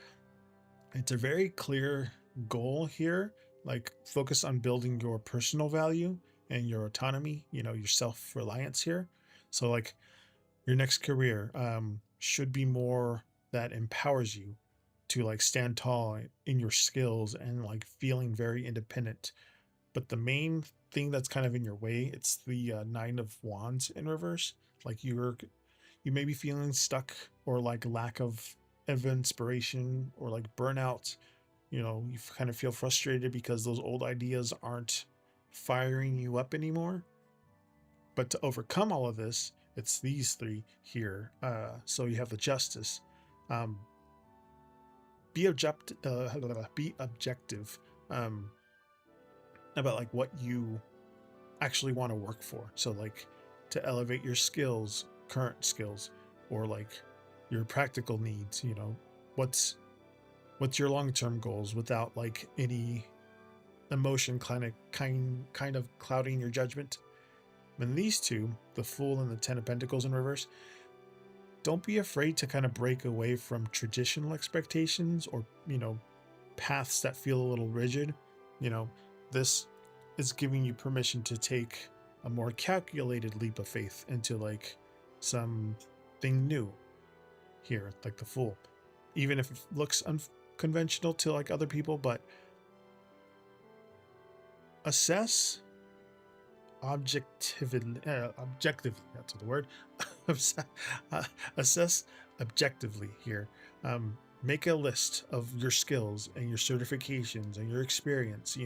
it's a very clear goal here, like focus on building your personal value and your autonomy, your self-reliance here. So like your next career should be more that empowers you to like stand tall in your skills and like feeling very independent. But the main thing that's kind of in your way, it's the Nine of Wands in reverse. Like you may be feeling stuck or like lack of inspiration or like burnout. You kind of feel frustrated because those old ideas aren't firing you up anymore. But to overcome all of this, it's these three here. So you have the Justice. Be objective about like what you actually want to work for. So like to elevate your skills, current skills, or like your practical needs. What's your long-term goals without like any emotion kind of clouding your judgment. And these two, the Fool and the Ten of Pentacles in reverse, don't be afraid to kind of break away from traditional expectations or paths that feel a little rigid. This is giving you permission to take a more calculated leap of faith into like something new here, like the Fool, even if it looks unconventional to like other people. But assess objectively, that's the word. Assess objectively here. Make a list of your skills and your certifications and your experience.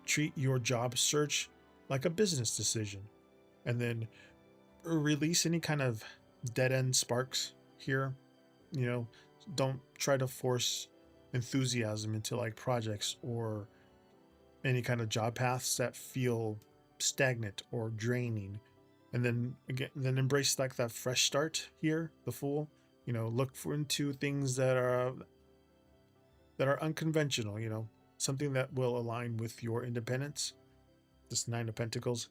Treat your job search like a business decision, and then release any kind of dead end sparks here. Don't try to force enthusiasm into like projects or any kind of job paths that feel stagnant or draining. And then embrace like that fresh start here, the Fool. Look into things that are unconventional. Something that will align with your independence. This Nine of Pentacles.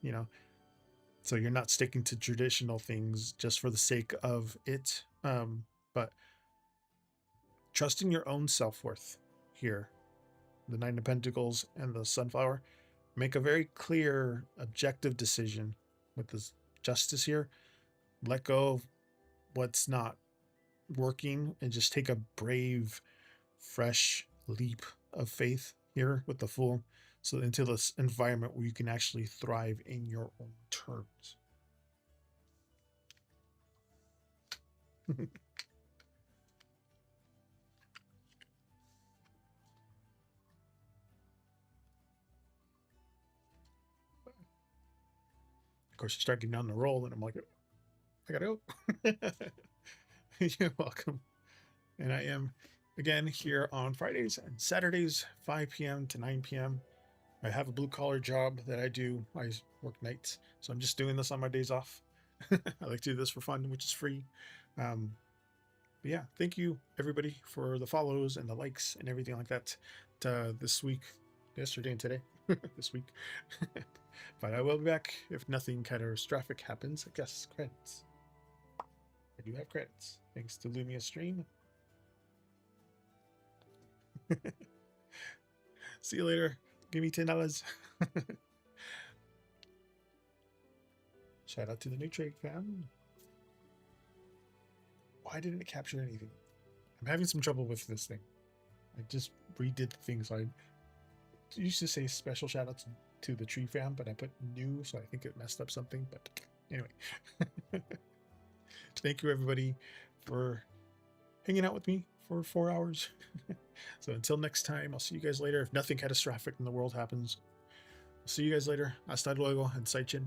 So you're not sticking to traditional things just for the sake of it. But trusting your own self-worth here. The Nine of Pentacles and the Sunflower. Make a very clear, objective decision with this Justice here. Let go of what's not working and just take a brave, fresh leap of faith here with the Fool. So into this environment where you can actually thrive in your own terms. Of course, you start getting on the roll, and I'm like, I gotta go. You're welcome. And I am again here on Fridays and Saturdays, 5 p.m. to 9 p.m. I have a blue collar job that I do. I work nights, so I'm just doing this on my days off. I like to do this for fun, which is free. But yeah, thank you everybody for the follows and the likes and everything like that this week, yesterday, and today. this week. But I will be back if nothing catastrophic happens. I guess credits. I do have credits. Thanks to Lumia Stream. See you later. Give me $10. Shout out to the new trade fam. Why didn't it capture anything? I'm having some trouble with this thing. I just redid the thing, so I used to say special shout outs to the tree fam, but I put new, so I think it messed up something. But anyway, thank you everybody for hanging out with me for 4 hours. So until next time, I'll see you guys later. If nothing catastrophic in the world happens, I'll see you guys later. Hasta luego and Saichin.